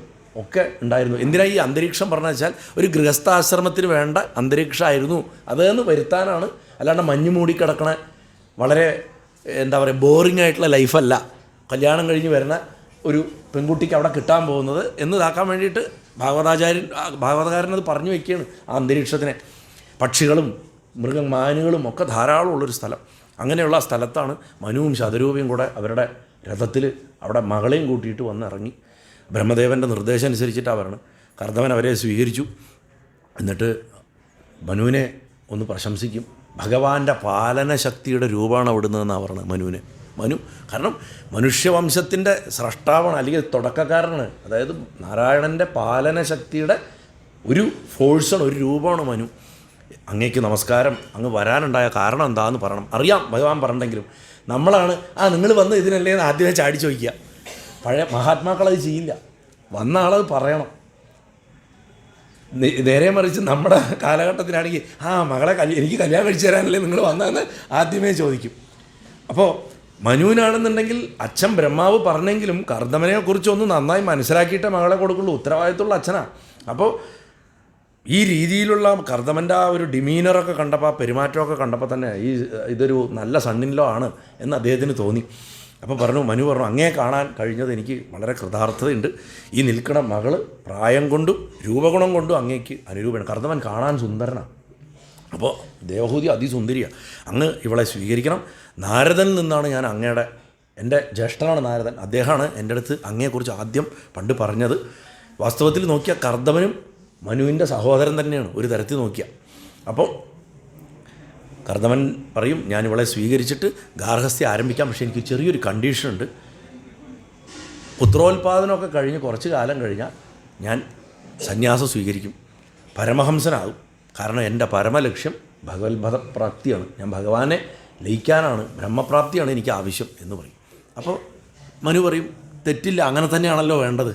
ഒക്കെ ഉണ്ടായിരുന്നു. എന്തിനാ ഈ അന്തരീക്ഷം പറഞ്ഞു വെച്ചാൽ ഒരു ഗൃഹസ്ഥാശ്രമത്തിന് വേണ്ട അന്തരീക്ഷമായിരുന്നു അതെന്ന് വരുത്താനാണ്. അല്ലാണ്ട് മഞ്ഞ് മൂടിക്കിടക്കണ വളരെ എന്താ പറയുക ബോറിംഗ് ആയിട്ടുള്ള ലൈഫല്ല കല്യാണം കഴിഞ്ഞ് വരുന്ന ഒരു പെൺകുട്ടിക്ക് അവിടെ കിട്ടാൻ പോകുന്നത് എന്ന് ഇതാക്കാൻ വേണ്ടിയിട്ട് ഭാഗവതകാരനത് പറഞ്ഞു വയ്ക്കുകയാണ്. ആ അന്തരീക്ഷത്തിനെ പക്ഷികളും മാനുകളും ഒക്കെ ധാരാളമുള്ളൊരു സ്ഥലം. അങ്ങനെയുള്ള സ്ഥലത്താണ് മനുവും ശതരൂപയും കൂടെ അവരുടെ രഥത്തിൽ അവിടെ മകളെയും കൂട്ടിയിട്ട് വന്നിറങ്ങി. ബ്രഹ്മദേവൻ്റെ നിർദ്ദേശം അനുസരിച്ചിട്ടാണ് പറഞ്ഞത്. കർദമൻ അവരെ സ്വീകരിച്ചു. എന്നിട്ട് മനുവിനെ ഒന്ന് പ്രശംസിക്കും. ഭഗവാന്റെ പാലന ശക്തിയുടെ രൂപമാണ് അവിടുന്നതെന്നാണ് പറഞ്ഞത് മനു കാരണം മനുഷ്യവംശത്തിൻ്റെ സ്രഷ്ടാവാണ്, അല്ലെങ്കിൽ തുടക്കക്കാരനാണ്. അതായത് നാരായണൻ്റെ പാലന ശക്തിയുടെ ഒരു ഫോഴ്സാണ്, ഒരു രൂപമാണ് മനു. അങ്ങേക്ക് നമസ്കാരം, അങ്ങ് വരാനുണ്ടായ കാരണം എന്താണെന്ന് പറയണം. അറിയാം ഭഗവാൻ പറഞ്ഞെങ്കിലും നമ്മളാണ് നിങ്ങൾ വന്ന് ഇതിനല്ലേ എന്ന് ആദ്യമേ ചാടി ചോദിക്കുക. പഴയ മഹാത്മാക്കളത് ചെയ്യില്ല, വന്ന ആളത് പറയണം. നേരെ മറിച്ച് നമ്മുടെ കാലഘട്ടത്തിലാണെങ്കിൽ മകളെ എനിക്ക് കല്യാണം കഴിച്ചു തരാനല്ലേ നിങ്ങൾ വന്നതെന്ന് ആദ്യമേ ചോദിക്കും. അപ്പോൾ മനുവിനാണെന്നുണ്ടെങ്കിൽ അച്ഛൻ ബ്രഹ്മാവ് പറഞ്ഞെങ്കിലും കർദമനെക്കുറിച്ചൊന്ന് നന്നായി മനസ്സിലാക്കിയിട്ടേ മകളെ കൊടുക്കുള്ളൂ. ഉത്തരവാദിത്തമുള്ള അച്ഛനാണ്. അപ്പോൾ ഈ രീതിയിലുള്ള കർദമൻ്റെ ആ ഒരു ഡിമീനറൊക്കെ കണ്ടപ്പോൾ, പെരുമാറ്റമൊക്കെ കണ്ടപ്പോൾ തന്നെ ഇതൊരു നല്ല സണ്ണിൻലോ ആണ് എന്ന് അദ്ദേഹത്തിന് തോന്നി. അപ്പോൾ മനു പറഞ്ഞു, അങ്ങേ കാണാൻ കഴിഞ്ഞത് എനിക്ക് വളരെ കൃതാർത്ഥതയുണ്ട്. ഈ നിൽക്കണ മകൾ പ്രായം കൊണ്ടും രൂപഗുണം കൊണ്ടും അങ്ങേക്ക് അനുരൂപമാണ്. കർദമൻ കാണാൻ സുന്ദരനാണ്. അപ്പോൾ ദേവഹൂതി അതിസുന്ദരിയാണ്, അങ്ങ് ഇവളെ സ്വീകരിക്കണം. നാരദനിൽ നിന്നാണ് ഞാൻ എൻ്റെ ജ്യേഷ്ഠനാണ് നാരദൻ, അദ്ദേഹമാണ് എൻ്റെ അടുത്ത് അങ്ങയെക്കുറിച്ച് ആദ്യം പണ്ട് പറഞ്ഞത്. വാസ്തവത്തിൽ നോക്കിയാൽ കർദമനും മനുവിൻ്റെ സഹോദരൻ തന്നെയാണ് ഒരു തരത്തിൽ നോക്കിയാൽ. അപ്പോൾ കർദമൻ പറയും, ഞാനിവളെ സ്വീകരിച്ചിട്ട് ഗാർഹസ്ഥ്യം ആരംഭിക്കാം, പക്ഷേ എനിക്ക് ചെറിയൊരു കണ്ടീഷനുണ്ട്. പുത്രോത്പാദനമൊക്കെ കഴിഞ്ഞ് കുറച്ച് കാലം കഴിഞ്ഞാൽ ഞാൻ സന്യാസം സ്വീകരിക്കും, പരമഹംസനാകും. കാരണം എൻ്റെ പരമലക്ഷ്യം ഭഗവത്പ്രാപ്തിയാണ്, ഞാൻ ഭഗവാനെ ലയിക്കാനാണ്, ബ്രഹ്മപ്രാപ്തിയാണ് എനിക്ക് ആവശ്യം എന്ന് പറയും. അപ്പോൾ മനു പറയും, തെറ്റില്ല, അങ്ങനെ തന്നെയാണല്ലോ വേണ്ടത്.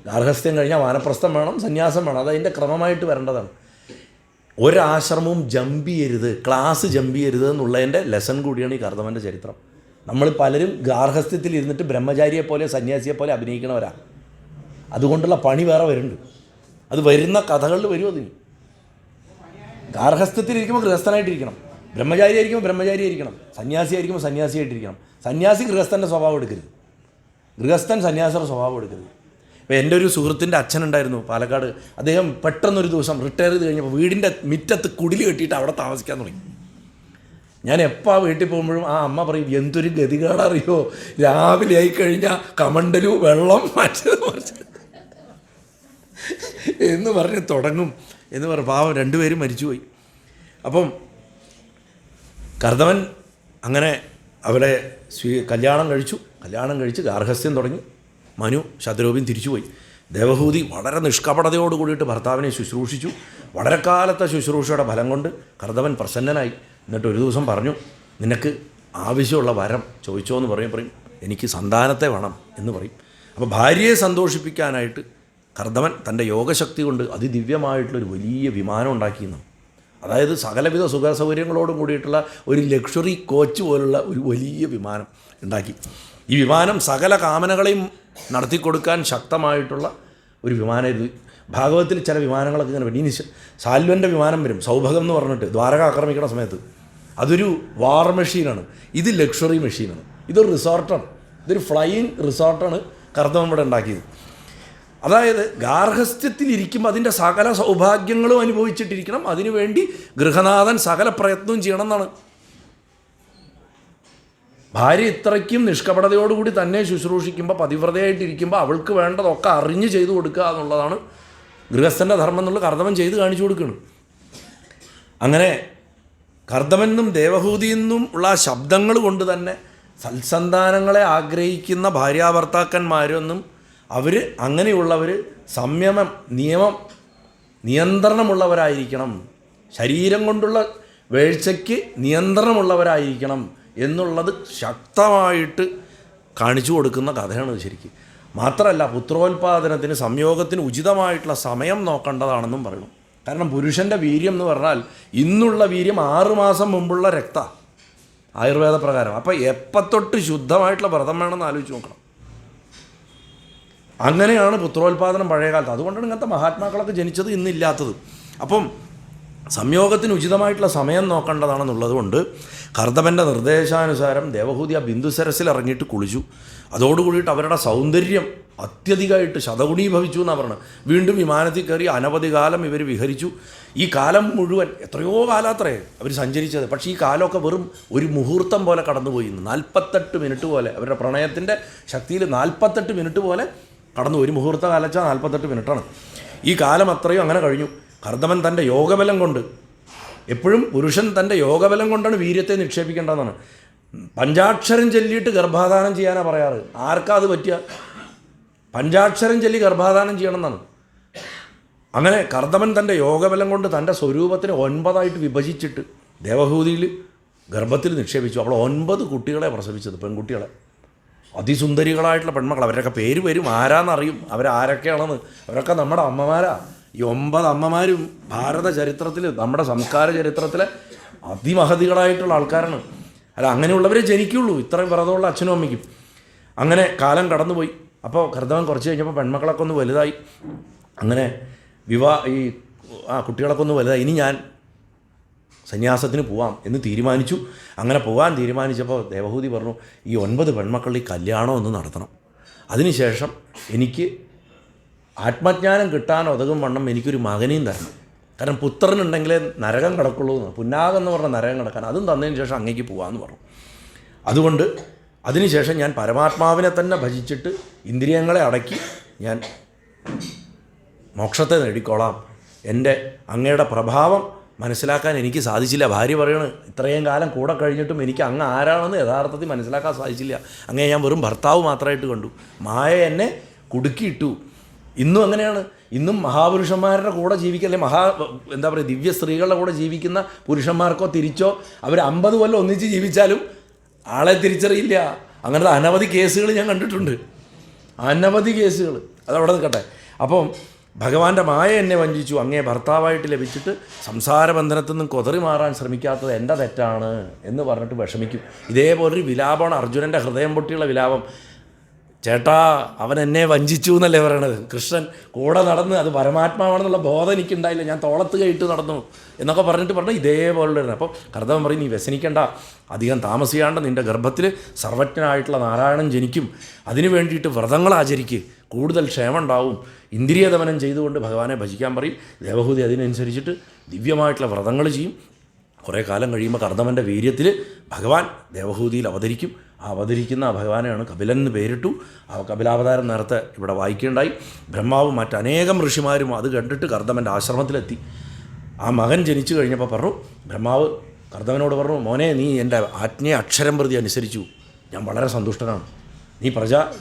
ഗാർഹസ്ഥ്യം കഴിഞ്ഞാൽ വാനപ്രസ്ഥം വേണം, സന്യാസം വേണം, അതതിൻ്റെ ക്രമമായിട്ട് വരേണ്ടതാണ്. ഒരാശ്രമവും ജമ്പ് ചെയ്യരുത്, ക്ലാസ് ജമ്പ് ചെയ്യരുത് എന്നുള്ളതിൻ്റെ ലെസൺ കൂടിയാണ് ഈ കർദമൻ്റെ ചരിത്രം. നമ്മൾ പലരും ഗാർഹസ്ഥ്യത്തിൽ ഇരുന്നിട്ട് ബ്രഹ്മചാരിയെ പോലെ സന്യാസിയെ പോലെ അഭിനയിക്കണവരാണ്. അതുകൊണ്ടുള്ള പണി വേറെ വരുന്നുണ്ട്. അത് വരുന്ന കഥകളിൽ വരും. അതിന് ഗാർഹസ്ഥ്യത്തിലിരിക്കുമ്പോൾ ഗൃഹസ്ഥനായിട്ടിരിക്കണം, ബ്രഹ്മചാരി ആയിരിക്കുമ്പോൾ ബ്രഹ്മചാരി ആയിരിക്കണം, സന്യാസി ആയിരിക്കുമ്പോൾ സന്യാസിയായിട്ടിരിക്കണം. സന്യാസി ഗൃഹസ്ഥൻ്റെ സ്വഭാവം എടുക്കരുത്, ഗൃഹസ്ഥൻ സന്യാസിയുടെ സ്വഭാവം എടുക്കരുത്. ഇപ്പോൾ എൻ്റെ ഒരു സുഹൃത്തിൻ്റെ അച്ഛനുണ്ടായിരുന്നു പാലക്കാട്. അദ്ദേഹം പെട്ടെന്നൊരു ദിവസം റിട്ടയർ ചെയ്ത് കഴിഞ്ഞപ്പോൾ വീടിൻ്റെ മുറ്റത്ത് കുടില് കെട്ടിയിട്ട് അവിടെ താമസിക്കാൻ തുടങ്ങി. ഞാൻ എപ്പോൾ വീട്ടിൽ പോകുമ്പോഴും അമ്മ പറയും, എന്തൊരു ഗതികേടറിയോ, രാവിലെ ആയിക്കഴിഞ്ഞാൽ കമണ്ടലു വെള്ളം മറ്റത് മറിച്ച്. എന്ന് പറഞ്ഞ് തുടങ്ങും എന്ന് പറഞ്ഞ് പാവം രണ്ടുപേരും മരിച്ചുപോയി. അപ്പം കർദമൻ അങ്ങനെ അവളെ കല്യാണം കഴിച്ച് ഗാർഹസ്ഥ്യം തുടങ്ങി. മനു ശതരൂപിൻ തിരിച്ചുപോയി. ദേവഹൂതി വളരെ നിഷ്കപടതയോട് കൂടിയിട്ട് ഭർത്താവിനെ ശുശ്രൂഷിച്ചു. വളരെ കാലത്തെ ശുശ്രൂഷയുടെ ഫലം കൊണ്ട് കർദമൻ പ്രസന്നനായി. എന്നിട്ട് ഒരു ദിവസം പറഞ്ഞു, നിനക്ക് ആവശ്യമുള്ള വരം ചോദിച്ചോ എന്ന് പറയും എനിക്ക് സന്താനത്തെ വേണം എന്ന് പറയും. അപ്പോൾ ഭാര്യയെ സന്തോഷിപ്പിക്കാനായിട്ട് കർദമൻ തൻ്റെ യോഗശക്തി കൊണ്ട് അതിദിവ്യമായിട്ടുള്ളൊരു വലിയ വിമാനം ഉണ്ടാക്കിയെന്നാണ്. അതായത് സകലവിധ സുഖ സൗകര്യങ്ങളോടും കൂടിയിട്ടുള്ള ഒരു ലക്ഷറി കോച്ച് പോലുള്ള ഒരു വലിയ വിമാനം ഉണ്ടാക്കി. ഈ വിമാനം സകല കാമനകളെയും നടത്തിക്കൊടുക്കാൻ ശക്തമായിട്ടുള്ള ഒരു വിമാനം. ഭാഗവതത്തിൽ ചില വിമാനങ്ങളൊക്കെ ഇങ്ങനെ വരും. ഇനി സാൽവൻ്റെ വിമാനം വരും, സൗഭകം എന്ന് പറഞ്ഞിട്ട് ദ്വാരക ആക്രമിക്കുന്ന സമയത്ത്. അതൊരു വാർ മെഷീനാണ്. ഇത് ലക്ഷറി മെഷീനാണ്. ഇതൊരു റിസോർട്ടാണ്. ഇതൊരു ഫ്ലൈയിങ് റിസോർട്ടാണ് കർദമൻ ഇവിടെ ഉണ്ടാക്കിയത്. അതായത് ഗാർഹസ്ഥ്യത്തിലിരിക്കുമ്പോൾ അതിൻ്റെ സകല സൗഭാഗ്യങ്ങളും അനുഭവിച്ചിട്ടിരിക്കണം. അതിനുവേണ്ടി ഗൃഹനാഥൻ സകല പ്രയത്നവും ചെയ്യണം എന്നാണ്. ഭാര്യ ഇത്രയ്ക്കും നിഷ്കപടതയോടുകൂടി തന്നെ ശുശ്രൂഷിക്കുമ്പോൾ, പതിവ്രതയായിട്ടിരിക്കുമ്പോൾ അവൾക്ക് വേണ്ടതൊക്കെ അറിഞ്ഞ് ചെയ്തു കൊടുക്കുക എന്നുള്ളതാണ് ഗൃഹസ്ഥൻ്റെ ധർമ്മം എന്നുള്ളത് കർദമൻ ചെയ്ത് കാണിച്ചു കൊടുക്കണം. അങ്ങനെ കർദമനും ദേവഹൂതിയെന്നും ഉള്ള ശബ്ദങ്ങൾ കൊണ്ട് തന്നെ സൽസന്താനങ്ങളെ ആഗ്രഹിക്കുന്ന ഭാര്യാഭർത്താക്കന്മാരൊന്നും അവർ അങ്ങനെയുള്ളവർ സംയമം, നിയന്ത്രണമുള്ളവരായിരിക്കണം. ശരീരം കൊണ്ടുള്ള വീഴ്ചയ്ക്ക് നിയന്ത്രണമുള്ളവരായിരിക്കണം എന്നുള്ളത് ശക്തമായിട്ട് കാണിച്ചു കൊടുക്കുന്ന കഥയാണ് ശരിക്കും. മാത്രമല്ല പുത്രോൽപാദനത്തിന്, സംയോഗത്തിന് ഉചിതമായിട്ടുള്ള സമയം നോക്കേണ്ടതാണെന്നും പറയണം. കാരണം പുരുഷൻ്റെ വീര്യം എന്ന് പറഞ്ഞാൽ ഇന്നുള്ള വീര്യം 6 മാസം മുമ്പുള്ള രക്ത ആയുർവേദ പ്രകാരം. അപ്പോൾ എപ്പത്തൊട്ട് ശുദ്ധമായിട്ടുള്ള വ്രതം വേണമെന്ന് ആലോചിച്ച് നോക്കണം. അങ്ങനെയാണ് പുത്രോൽപാദനം പഴയ കാലത്ത്. അതുകൊണ്ടാണ് ഇങ്ങനത്തെ മഹാത്മാക്കളൊക്കെ ജനിച്ചത്, ഇന്നില്ലാത്തത്. അപ്പം സംയോഗത്തിന് ഉചിതമായിട്ടുള്ള സമയം നോക്കേണ്ടതാണെന്നുള്ളത് കൊണ്ട് കർദമൻ്റെ നിർദ്ദേശാനുസാരം ദേവഹൂതി ആ ബിന്ദുസരസിൽ ഇറങ്ങിയിട്ട് കുളിച്ചു. അതോടുകൂടിയിട്ട് അവരുടെ സൗന്ദര്യം അത്യധികമായിട്ട് ശതഗുണീഭവിച്ചു എന്നാണ് പറയുന്നത്. വീണ്ടും വിമാനത്തിൽ കയറി അനവധി കാലം ഇവർ വിഹരിച്ചു. ഈ കാലം മുഴുവൻ എത്രയോ കാലത്രേ അവർ സഞ്ചരിച്ചത്. പക്ഷേ ഈ കാലമൊക്കെ വെറും ഒരു മുഹൂർത്തം പോലെ കടന്നുപോയി. 48 മിനിറ്റ് പോലെ അവരുടെ പ്രണയത്തിൻ്റെ ശക്തിയിൽ 48 മിനിറ്റ് പോലെ കടന്നു. ഒരു മുഹൂർത്ത കാലച്ചാൽ 48 മിനിറ്റാണ്. ഈ കാലം അത്രയും അങ്ങനെ കഴിഞ്ഞു. കർദമൻ തൻ്റെ യോഗബലം കൊണ്ട്, എപ്പോഴും പുരുഷൻ തൻ്റെ യോഗബലം കൊണ്ടാണ് വീര്യത്തെ നിക്ഷേപിക്കേണ്ടതെന്നാണ്. പഞ്ചാക്ഷരം ചൊല്ലിയിട്ട് ഗർഭാധാനം ചെയ്യാനാണ് പറയാറ്. ആർക്കാ അത് പറ്റുക? പഞ്ചാക്ഷരം ചൊല്ലി ഗർഭാധാനം ചെയ്യണം എന്നാണ്. അങ്ങനെ കർദമൻ തൻ്റെ യോഗബലം കൊണ്ട് തൻ്റെ സ്വരൂപത്തിന് 9 വിഭജിച്ചിട്ട് ദേവഹൂതിയിൽ ഗർഭത്തിൽ നിക്ഷേപിച്ചു. അവൾ 9 കുട്ടികളെ പ്രസവിച്ചത്, പെൺകുട്ടികളെ, അതിസുന്ദരികളായിട്ടുള്ള പെൺമക്കൾ. അവരൊക്കെ പേര് വരും, ആരാന്നറിയും, അവരാരൊക്കെയാണെന്ന്. അവരൊക്കെ നമ്മുടെ അമ്മമാരാ. ഈ 9 അമ്മമാരും ഭാരത ചരിത്രത്തിൽ, നമ്മുടെ സംസ്കാര ചരിത്രത്തിലെ അതിമഹതികളായിട്ടുള്ള ആൾക്കാരാണ്. അല്ല, അങ്ങനെയുള്ളവരെ ജനിക്കുള്ളൂ, ഇത്രയും വ്രതമുള്ള അച്ഛനും അമ്മയ്ക്കും. അങ്ങനെ കാലം കടന്നുപോയി. അപ്പോൾ കർദമൻ കുറച്ച് കഴിഞ്ഞപ്പോൾ പെൺമക്കളൊക്കെ ഒന്ന് വലുതായി. അങ്ങനെ കുട്ടികളൊക്കെ ഒന്ന് വലുതായി. ഇനി ഞാൻ സന്യാസത്തിന് പോവാം എന്ന് തീരുമാനിച്ചു. അങ്ങനെ പോകാൻ തീരുമാനിച്ചപ്പോൾ ദേവഹൂതി പറഞ്ഞു, ഈ 9 പെൺമക്കളുടെ ഈ കല്യാണം ഒന്ന് നടത്തണം. അതിനുശേഷം എനിക്ക് ആത്മജ്ഞാനം കിട്ടാൻ ഉതകും വണ്ണം എനിക്കൊരു മകനെയും തരണം. കാരണം പുത്രനുണ്ടെങ്കിലേ നരകം കിടക്കുള്ളൂ എന്ന്, പുന്നാകം എന്ന് പറഞ്ഞ നരകം കിടക്കാൻ, അതും തന്നതിന് ശേഷം അങ്ങേക്ക് പോകാമെന്ന് പറഞ്ഞു. അതുകൊണ്ട് അതിനുശേഷം ഞാൻ പരമാത്മാവിനെ തന്നെ ഭജിച്ചിട്ട് ഇന്ദ്രിയങ്ങളെ അടക്കി ഞാൻ മോക്ഷത്തെ നേടിക്കോളാം. എൻ്റെ അങ്ങയുടെ പ്രഭാവം മനസ്സിലാക്കാൻ എനിക്ക് സാധിച്ചില്ല. ഭാര്യ പറയണ്, ഇത്രയും കാലം കൂടെ കഴിഞ്ഞിട്ടും എനിക്ക് അങ്ങ് ആരാണെന്ന് യഥാർത്ഥത്തിൽ മനസ്സിലാക്കാൻ സാധിച്ചില്ല. അങ്ങേ ഞാൻ വെറും ഭർത്താവ് മാത്രമായിട്ട് കണ്ടു. മായ എന്നെ കുടുക്കിയിട്ടു. ഇന്നും അങ്ങനെയാണ്. ഇന്നും മഹാപുരുഷന്മാരുടെ കൂടെ ജീവിക്കല്ലേ, എന്താ പറയുക, ദിവ്യ സ്ത്രീകളുടെ കൂടെ ജീവിക്കുന്ന പുരുഷന്മാർക്കോ തിരിച്ചോ അവർ 50 കൊല്ലം ഒന്നിച്ച് ജീവിച്ചാലും ആളെ തിരിച്ചറിയില്ല. അങ്ങനത്തെ അനവധി കേസുകൾ ഞാൻ കണ്ടിട്ടുണ്ട്, അനവധി കേസുകൾ. അതവിടെ നിൽക്കട്ടെ. അപ്പം ഭഗവാന്റെ മായ എന്നെ വഞ്ചിച്ചു, അങ്ങേ ഭർത്താവായിട്ട് ലഭിച്ചിട്ട് സംസാരബന്ധനത്തിൽ നിന്നും കൊതറി മാറാൻ ശ്രമിക്കാത്തത് എൻ്റെ തെറ്റാണ് എന്ന് പറഞ്ഞിട്ട് വിഷമിക്കും. ഇതേപോലൊരു വിലാപമാണ് അർജുനൻ്റെ ഹൃദയം പൊട്ടിയുള്ള വിലാപം. ചേട്ടാ, അവൻ എന്നെ വഞ്ചിച്ചു എന്നല്ലേ പറയണത്. കൃഷ്ണൻ കൂടെ നടന്ന് അത് പരമാത്മാവാണെന്നുള്ള ബോധം എനിക്കുണ്ടായില്ല, ഞാൻ തോളത്ത് കയറ്റ് നടന്നു എന്നൊക്കെ പറഞ്ഞിട്ട് ഇതേപോലുള്ളതാണ്. അപ്പോൾ കർദമൻ പറയും, നീ വ്യസനിക്കേണ്ട, അധികം താമസിയാണ്ട് നിൻ്റെ ഗർഭത്തിൽ സർവജ്ഞനായിട്ടുള്ള നാരായണൻ ജനിക്കും. അതിനു വേണ്ടിയിട്ട് വ്രതങ്ങൾ ആചരിക്കുക, കൂടുതൽ ക്ഷേമം ഉണ്ടാവും. ഇന്ദ്രിയദമനം ചെയ്തുകൊണ്ട് ഭഗവാനെ ഭജിക്കാൻ പറയും. ദേവഹൂതി അതിനനുസരിച്ചിട്ട് ദിവ്യമായിട്ടുള്ള വ്രതങ്ങൾ ചെയ്യും. കുറേ കാലം കഴിയുമ്പോൾ കർദമൻ്റെ വീര്യത്തിൽ ഭഗവാൻ ദേവഹൂതിയിൽ അവതരിക്കും. അവതരിക്കുന്ന ഭഗവാനെയാണ് കപിലൻ എന്ന് പേരിട്ടു. ആ കപിലാവതാരം നേരത്തെ ഇവിടെ വായിക്കുകയുണ്ടായി. ബ്രഹ്മാവും മറ്റനേകം ഋഷിമാരും അത് കണ്ടിട്ട് കർദമൻ്റെ ആശ്രമത്തിലെത്തി. ആ മകൻ ജനിച്ചു കഴിഞ്ഞപ്പോൾ പറഞ്ഞു, ബ്രഹ്മാവ് കർദമനോട് പറഞ്ഞു, മോനെ നീ എൻ്റെ ആജ്ഞയെ അക്ഷരം പ്രതി അനുസരിച്ചു, ഞാൻ വളരെ സന്തുഷ്ടനാണ്.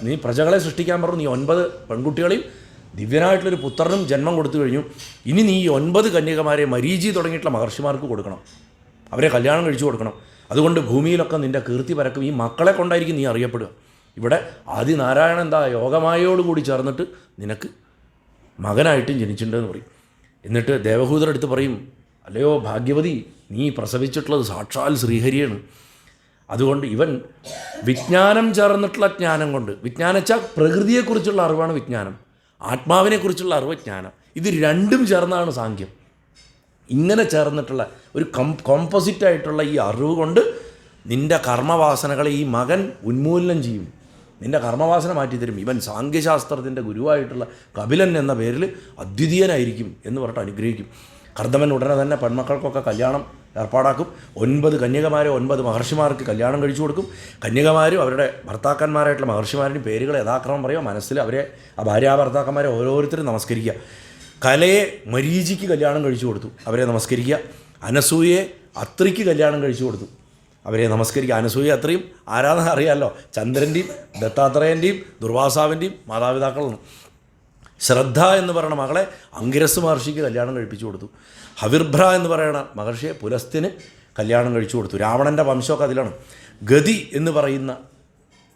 നീ പ്രജകളെ സൃഷ്ടിക്കാൻ പറഞ്ഞു, നീ 9 പെൺകുട്ടികളെയും ദിവ്യനായിട്ടുള്ളൊരു പുത്രനും ജന്മം കൊടുത്തു കഴിഞ്ഞു. ഇനി നീ ഈ 9 കന്യകമാരെ മരീചി തുടങ്ങിയിട്ടുള്ള മഹർഷിമാർക്ക് കൊടുക്കണം, അവരെ കല്യാണം കഴിച്ചു കൊടുക്കണം. അതുകൊണ്ട് ഭൂമിയിലൊക്കെ നിൻ്റെ കീർത്തി പരക്കും. ഈ മക്കളെ കൊണ്ടായിരിക്കും നീ അറിയപ്പെടുക. ഇവിടെ ആദിനാരായണൻ എന്താ യോഗമായയോടുകൂടി ചേർന്നിട്ട് നിനക്ക് മകനായിട്ടും ജനിച്ചിട്ടുണ്ടെന്ന് പറയും. എന്നിട്ട് ദേവഹൂതരെടുത്ത് പറയും, അല്ലയോ ഭാഗ്യവതി, നീ പ്രസവിച്ചിട്ടുള്ളത് സാക്ഷാൽ ശ്രീഹരിയാണ്. അതുകൊണ്ട് ഇവൻ വിജ്ഞാനം ചേർന്നിട്ടുള്ള ജ്ഞാനം കൊണ്ട്, വിജ്ഞാനച്ചാൽ പ്രകൃതിയെക്കുറിച്ചുള്ള അറിവാണ് വിജ്ഞാനം, ആത്മാവിനെക്കുറിച്ചുള്ള അറിവ് ജ്ഞാനം, ഇത് രണ്ടും ചേർന്നാണ് സാങ്ക്യം. ഇങ്ങനെ ചേർന്നിട്ടുള്ള ഒരു കോമ്പോസിറ്റായിട്ടുള്ള ഈ അറിവ് കൊണ്ട് നിൻ്റെ കർമ്മവാസനകളെ ഈ മകൻ ഉന്മൂലനം ചെയ്യും, നിൻ്റെ കർമ്മവാസന മാറ്റിത്തരും. ഇവൻ സാങ്ക്യശാസ്ത്രത്തിൻ്റെ ഗുരുവായിട്ടുള്ള കപിലൻ എന്ന പേരിൽ അദ്വിതീയനായിരിക്കും എന്ന് പറഞ്ഞിട്ട് അനുഗ്രഹിക്കും. കർദമൻ ഉടനെ തന്നെ പെൺമക്കൾക്കൊക്കെ കല്യാണം ഏർപ്പാടാക്കും. 9 കന്യകമാരെ 9 മഹർഷിമാർക്ക് കല്യാണം കഴിച്ചു കൊടുക്കും. കന്യകമാരും അവരുടെ ഭർത്താക്കന്മാരായിട്ടുള്ള മഹർഷിമാരുടെയും പേരുകൾ യഥാക്രമം പറയുക, മനസ്സിൽ അവരെ ആ ഭാര്യാഭർത്താക്കന്മാരെ ഓരോരുത്തരും നമസ്കരിക്കുക. കലയെ മരീചിക്ക് കല്യാണം കഴിച്ചു കൊടുത്തു, അവരെ നമസ്കരിക്കുക. അനസൂയയെ അത്രിക്ക് കല്യാണം കഴിച്ചു കൊടുത്തു, അവരെ നമസ്കരിക്കുക. അനസൂയ അത്രയും ആരാധന അറിയാമല്ലോ, ചന്ദ്രൻ്റെയും ദത്താത്രേയൻ്റെയും ദുർവാസാവിൻ്റെയും മാതാപിതാക്കളാണ്. ശ്രദ്ധ എന്ന് പറയുന്ന മകളെ അങ്കിരസ് മഹർഷിക്ക് കല്യാണം കഴിപ്പിച്ചു കൊടുത്തു. ഹവിർഭ്ര എന്ന് പറയുന്ന മഹർഷിയെ പുലസ്ത്യന് കല്യാണം കഴിച്ചു കൊടുത്തു. രാവണൻ്റെ വംശമൊക്കെ അതിലാണ്. ഗതി എന്ന് പറയുന്ന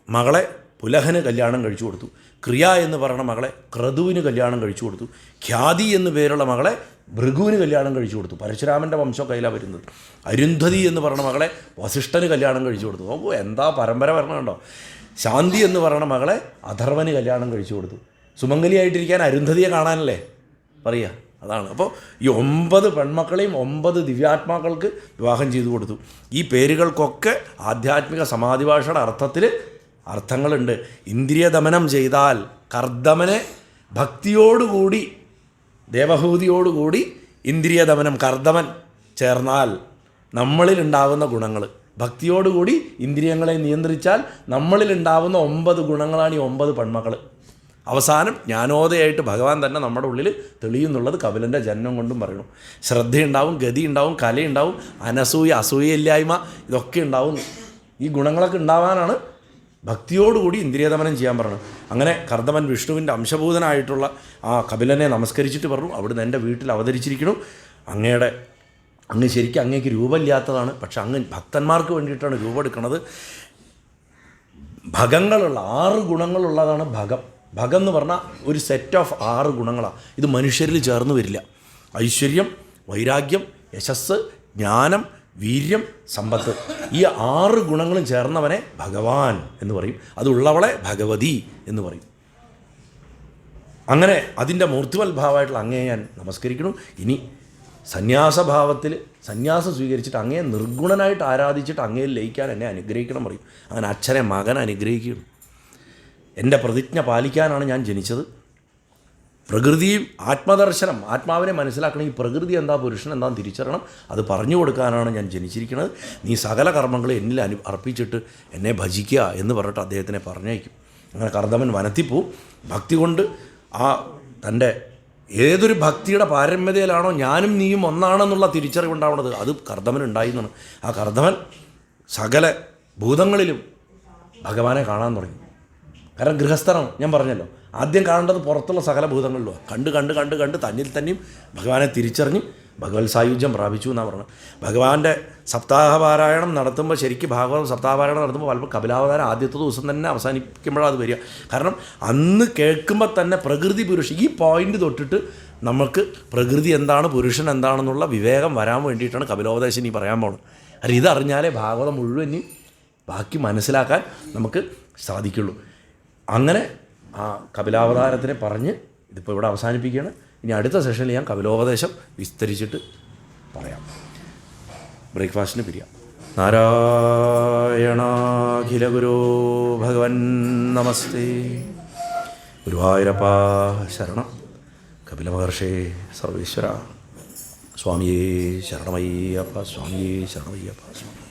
മകളെ പുലഹന് കല്യാണം കഴിച്ചു കൊടുത്തു. ക്രിയ എന്ന് പറയുന്ന മകളെ ക്രതുവിന് കല്യാണം കഴിച്ചു കൊടുത്തു. ഖ്യാതി എന്ന് പേരുള്ള മകളെ ഭൃഗുവിന് കല്യാണം കഴിച്ചു കൊടുത്തു. പരശുരാമൻ്റെ വംശം കയ്യിലാണ് വരുന്നത്. അരുന്ധതി എന്ന് പറയുന്ന മകളെ വസിഷ്ഠന് കല്യാണം കഴിച്ചു കൊടുത്തു. നോക്കൂ എന്താ പരമ്പര വരണം കണ്ടോ. ശാന്തി എന്ന് പറയുന്ന മകളെ അഥർവന് കല്യാണം കഴിച്ചു കൊടുത്തു. സുമംഗലിയായിട്ടിരിക്കാൻ അരുന്ധതിയെ കാണാനല്ലേ പറയുക, അതാണ്. അപ്പോൾ ഈ 9 പെൺമക്കളെയും 9 ദിവ്യാത്മാക്കൾക്ക് വിവാഹം ചെയ്തു കൊടുത്തു. ഈ പേരുകൾക്കൊക്കെ ആധ്യാത്മിക സമാധി ഭാഷയുടെ അർത്ഥങ്ങളുണ്ട്. ഇന്ദ്രിയദമനം ചെയ്താൽ കർദമനെ ഭക്തിയോടുകൂടി ദേവഹൂതിയോടുകൂടി ഇന്ദ്രിയദമനം കർദമൻ ചേർന്നാൽ നമ്മളിലുണ്ടാകുന്ന ഗുണങ്ങൾ, ഭക്തിയോടുകൂടി ഇന്ദ്രിയങ്ങളെ നിയന്ത്രിച്ചാൽ നമ്മളിലുണ്ടാകുന്ന 9 ഗുണങ്ങളാണ് ഈ 9 പെൺമക്കൾ. അവസാനം ജ്ഞാനോദയായിട്ട് ഭഗവാൻ തന്നെ നമ്മുടെ ഉള്ളിൽ തെളിയുന്നുള്ളത് കപിലൻ്റെ ജന്മം കൊണ്ടും പറയണം. ശ്രദ്ധയുണ്ടാവും, ഗതിയുണ്ടാവും, കലയുണ്ടാവും, അസൂയയില്ലായ്മ ഇതൊക്കെ ഉണ്ടാവും. ഈ ഗുണങ്ങളൊക്കെ ഉണ്ടാവാനാണ് ഭക്തിയോടുകൂടി ഇന്ദ്രിയദമനം ചെയ്യാൻ പറഞ്ഞു. അങ്ങനെ കർദമൻ വിഷ്ണുവിൻ്റെ അംശഭൂതനായിട്ടുള്ള ആ കപിലനെ നമസ്കരിച്ചിട്ട് പറഞ്ഞു, അവിടുന്ന് എൻ്റെ വീട്ടിൽ അവതരിച്ചിരിക്കണം. അങ്ങ് ശരിക്കും അങ്ങേക്ക് രൂപമില്ലാത്തതാണ്, പക്ഷെ അങ്ങ് ഭക്തന്മാർക്ക് വേണ്ടിയിട്ടാണ് രൂപം എടുക്കുന്നത്. ഭഗങ്ങളുള്ള 6 ഗുണങ്ങളുള്ളതാണ് ഭഗം. ഭഗം എന്ന് പറഞ്ഞാൽ ഒരു സെറ്റ് ഓഫ് 6 ഗുണങ്ങളാണ്. ഇത് മനുഷ്യരിൽ ചേർന്ന് വരില്ല. ഐശ്വര്യം, വൈരാഗ്യം, യശസ്, ജ്ഞാനം, വീര്യം, സമ്പത്ത്, ഈ 6 ഗുണങ്ങളും ചേർന്നവനെ ഭഗവാൻ എന്ന് പറയും. അതുള്ളവളെ ഭഗവതി എന്ന് പറയും. അങ്ങനെ അതിൻ്റെ മൂർത്തിവൽഭാവമായിട്ടുള്ള അങ്ങയെ ഞാൻ നമസ്കരിക്കണം. ഇനി സന്യാസഭാവത്തിൽ സന്യാസം സ്വീകരിച്ചിട്ട് അങ്ങയെ നിർഗുണനായിട്ട് ആരാധിച്ചിട്ട് അങ്ങയിൽ ലയിക്കാൻ എന്നെ അനുഗ്രഹിക്കണം പറയും. അങ്ങനെ അച്ഛനെ മകൻ അനുഗ്രഹിക്കണം. എൻ്റെ പ്രതിജ്ഞ പാലിക്കാനാണ് ഞാൻ ജനിച്ചത്. പ്രകൃതിയും ആത്മദർശനം, ആത്മാവിനെ മനസ്സിലാക്കണം. ഈ പ്രകൃതി എന്താ, പുരുഷൻ എന്താണെന്ന് തിരിച്ചറിയണം. അത് പറഞ്ഞു കൊടുക്കാനാണ് ഞാൻ ജനിച്ചിരിക്കുന്നത്. നീ സകല കർമ്മങ്ങൾ എന്നിൽ അർപ്പിച്ചിട്ട് എന്നെ ഭജിക്കുക എന്ന് പറഞ്ഞിട്ട് അദ്ദേഹത്തിനെ പറഞ്ഞയക്കും. അങ്ങനെ കർദമൻ വനത്തിപ്പോവും. ഭക്തി കൊണ്ട് തൻ്റെ ഏതൊരു ഭക്തിയുടെ പാരമ്യതയിലാണോ ഞാനും നീയും ഒന്നാണെന്നുള്ള തിരിച്ചറിവുണ്ടാവുന്നത്, അത് കർദമൻ ഉണ്ടായിരുന്നാണ്. ആ കർദമൻ സകല ഭൂതങ്ങളിലും ഭഗവാനെ കാണാൻ തുടങ്ങി. കാരണം ഗൃഹസ്ഥനാണ്, ഞാൻ പറഞ്ഞല്ലോ. ആദ്യം കാണേണ്ടത് പുറത്തുള്ള സകല ഭൂതങ്ങളിലും കണ്ട് തന്നിൽ തന്നെയും ഭഗവാനെ തിരിച്ചറിഞ്ഞ് ഭഗവത് സായുജ്യം പ്രാപിച്ചു എന്നാണ് പറഞ്ഞത്. ഭഗവാന്റെ സപ്താഹപാരായണം നടത്തുമ്പോൾ, ശരിക്കും ഭാഗവതം സപ്താഹപാരായണം നടത്തുമ്പോൾ പലപ്പോൾ കപിലാവതാരം ആദ്യത്തെ ദിവസം തന്നെ അവസാനിക്കുമ്പോഴാണ് അത് വരിക. കാരണം അന്ന് കേൾക്കുമ്പോൾ തന്നെ പ്രകൃതി പുരുഷൻ ഈ പോയിൻ്റ് തൊട്ടിട്ട് നമുക്ക് പ്രകൃതി എന്താണ്, പുരുഷൻ എന്താണെന്നുള്ള വിവേകം വരാൻ വേണ്ടിയിട്ടാണ് കപിലോപദേശം ഈ പറയാൻ പോകുന്നത്. കാരണം ഇതറിഞ്ഞാലേ ഭാഗവതം മുഴുവൻ ബാക്കി മനസ്സിലാക്കാൻ നമുക്ക് സാധിക്കുള്ളൂ. അങ്ങനെ ആ കപിലാവതാരത്തിനെ പറഞ്ഞ് ഇതിപ്പോൾ ഇവിടെ അവസാനിപ്പിക്കുകയാണ്. ഇനി അടുത്ത സെഷനിൽ ഞാൻ കപിലോപദേശം വിസ്തരിച്ചിട്ട് പറയാം. ബ്രേക്ക്ഫാസ്റ്റിന് പിരിയാം. നാരായണാഖില ഗുരോ ഭഗവൻ നമസ്തേ. ഗുരുവായൂരപ്പ ശരണം. കപില മഹർഷേ സർവേശ്വര. സ്വാമിയേ ശരണമയ്യപ്പ. സ്വാമിയേ ശരണമയ്യപ്പ. സ്വാമി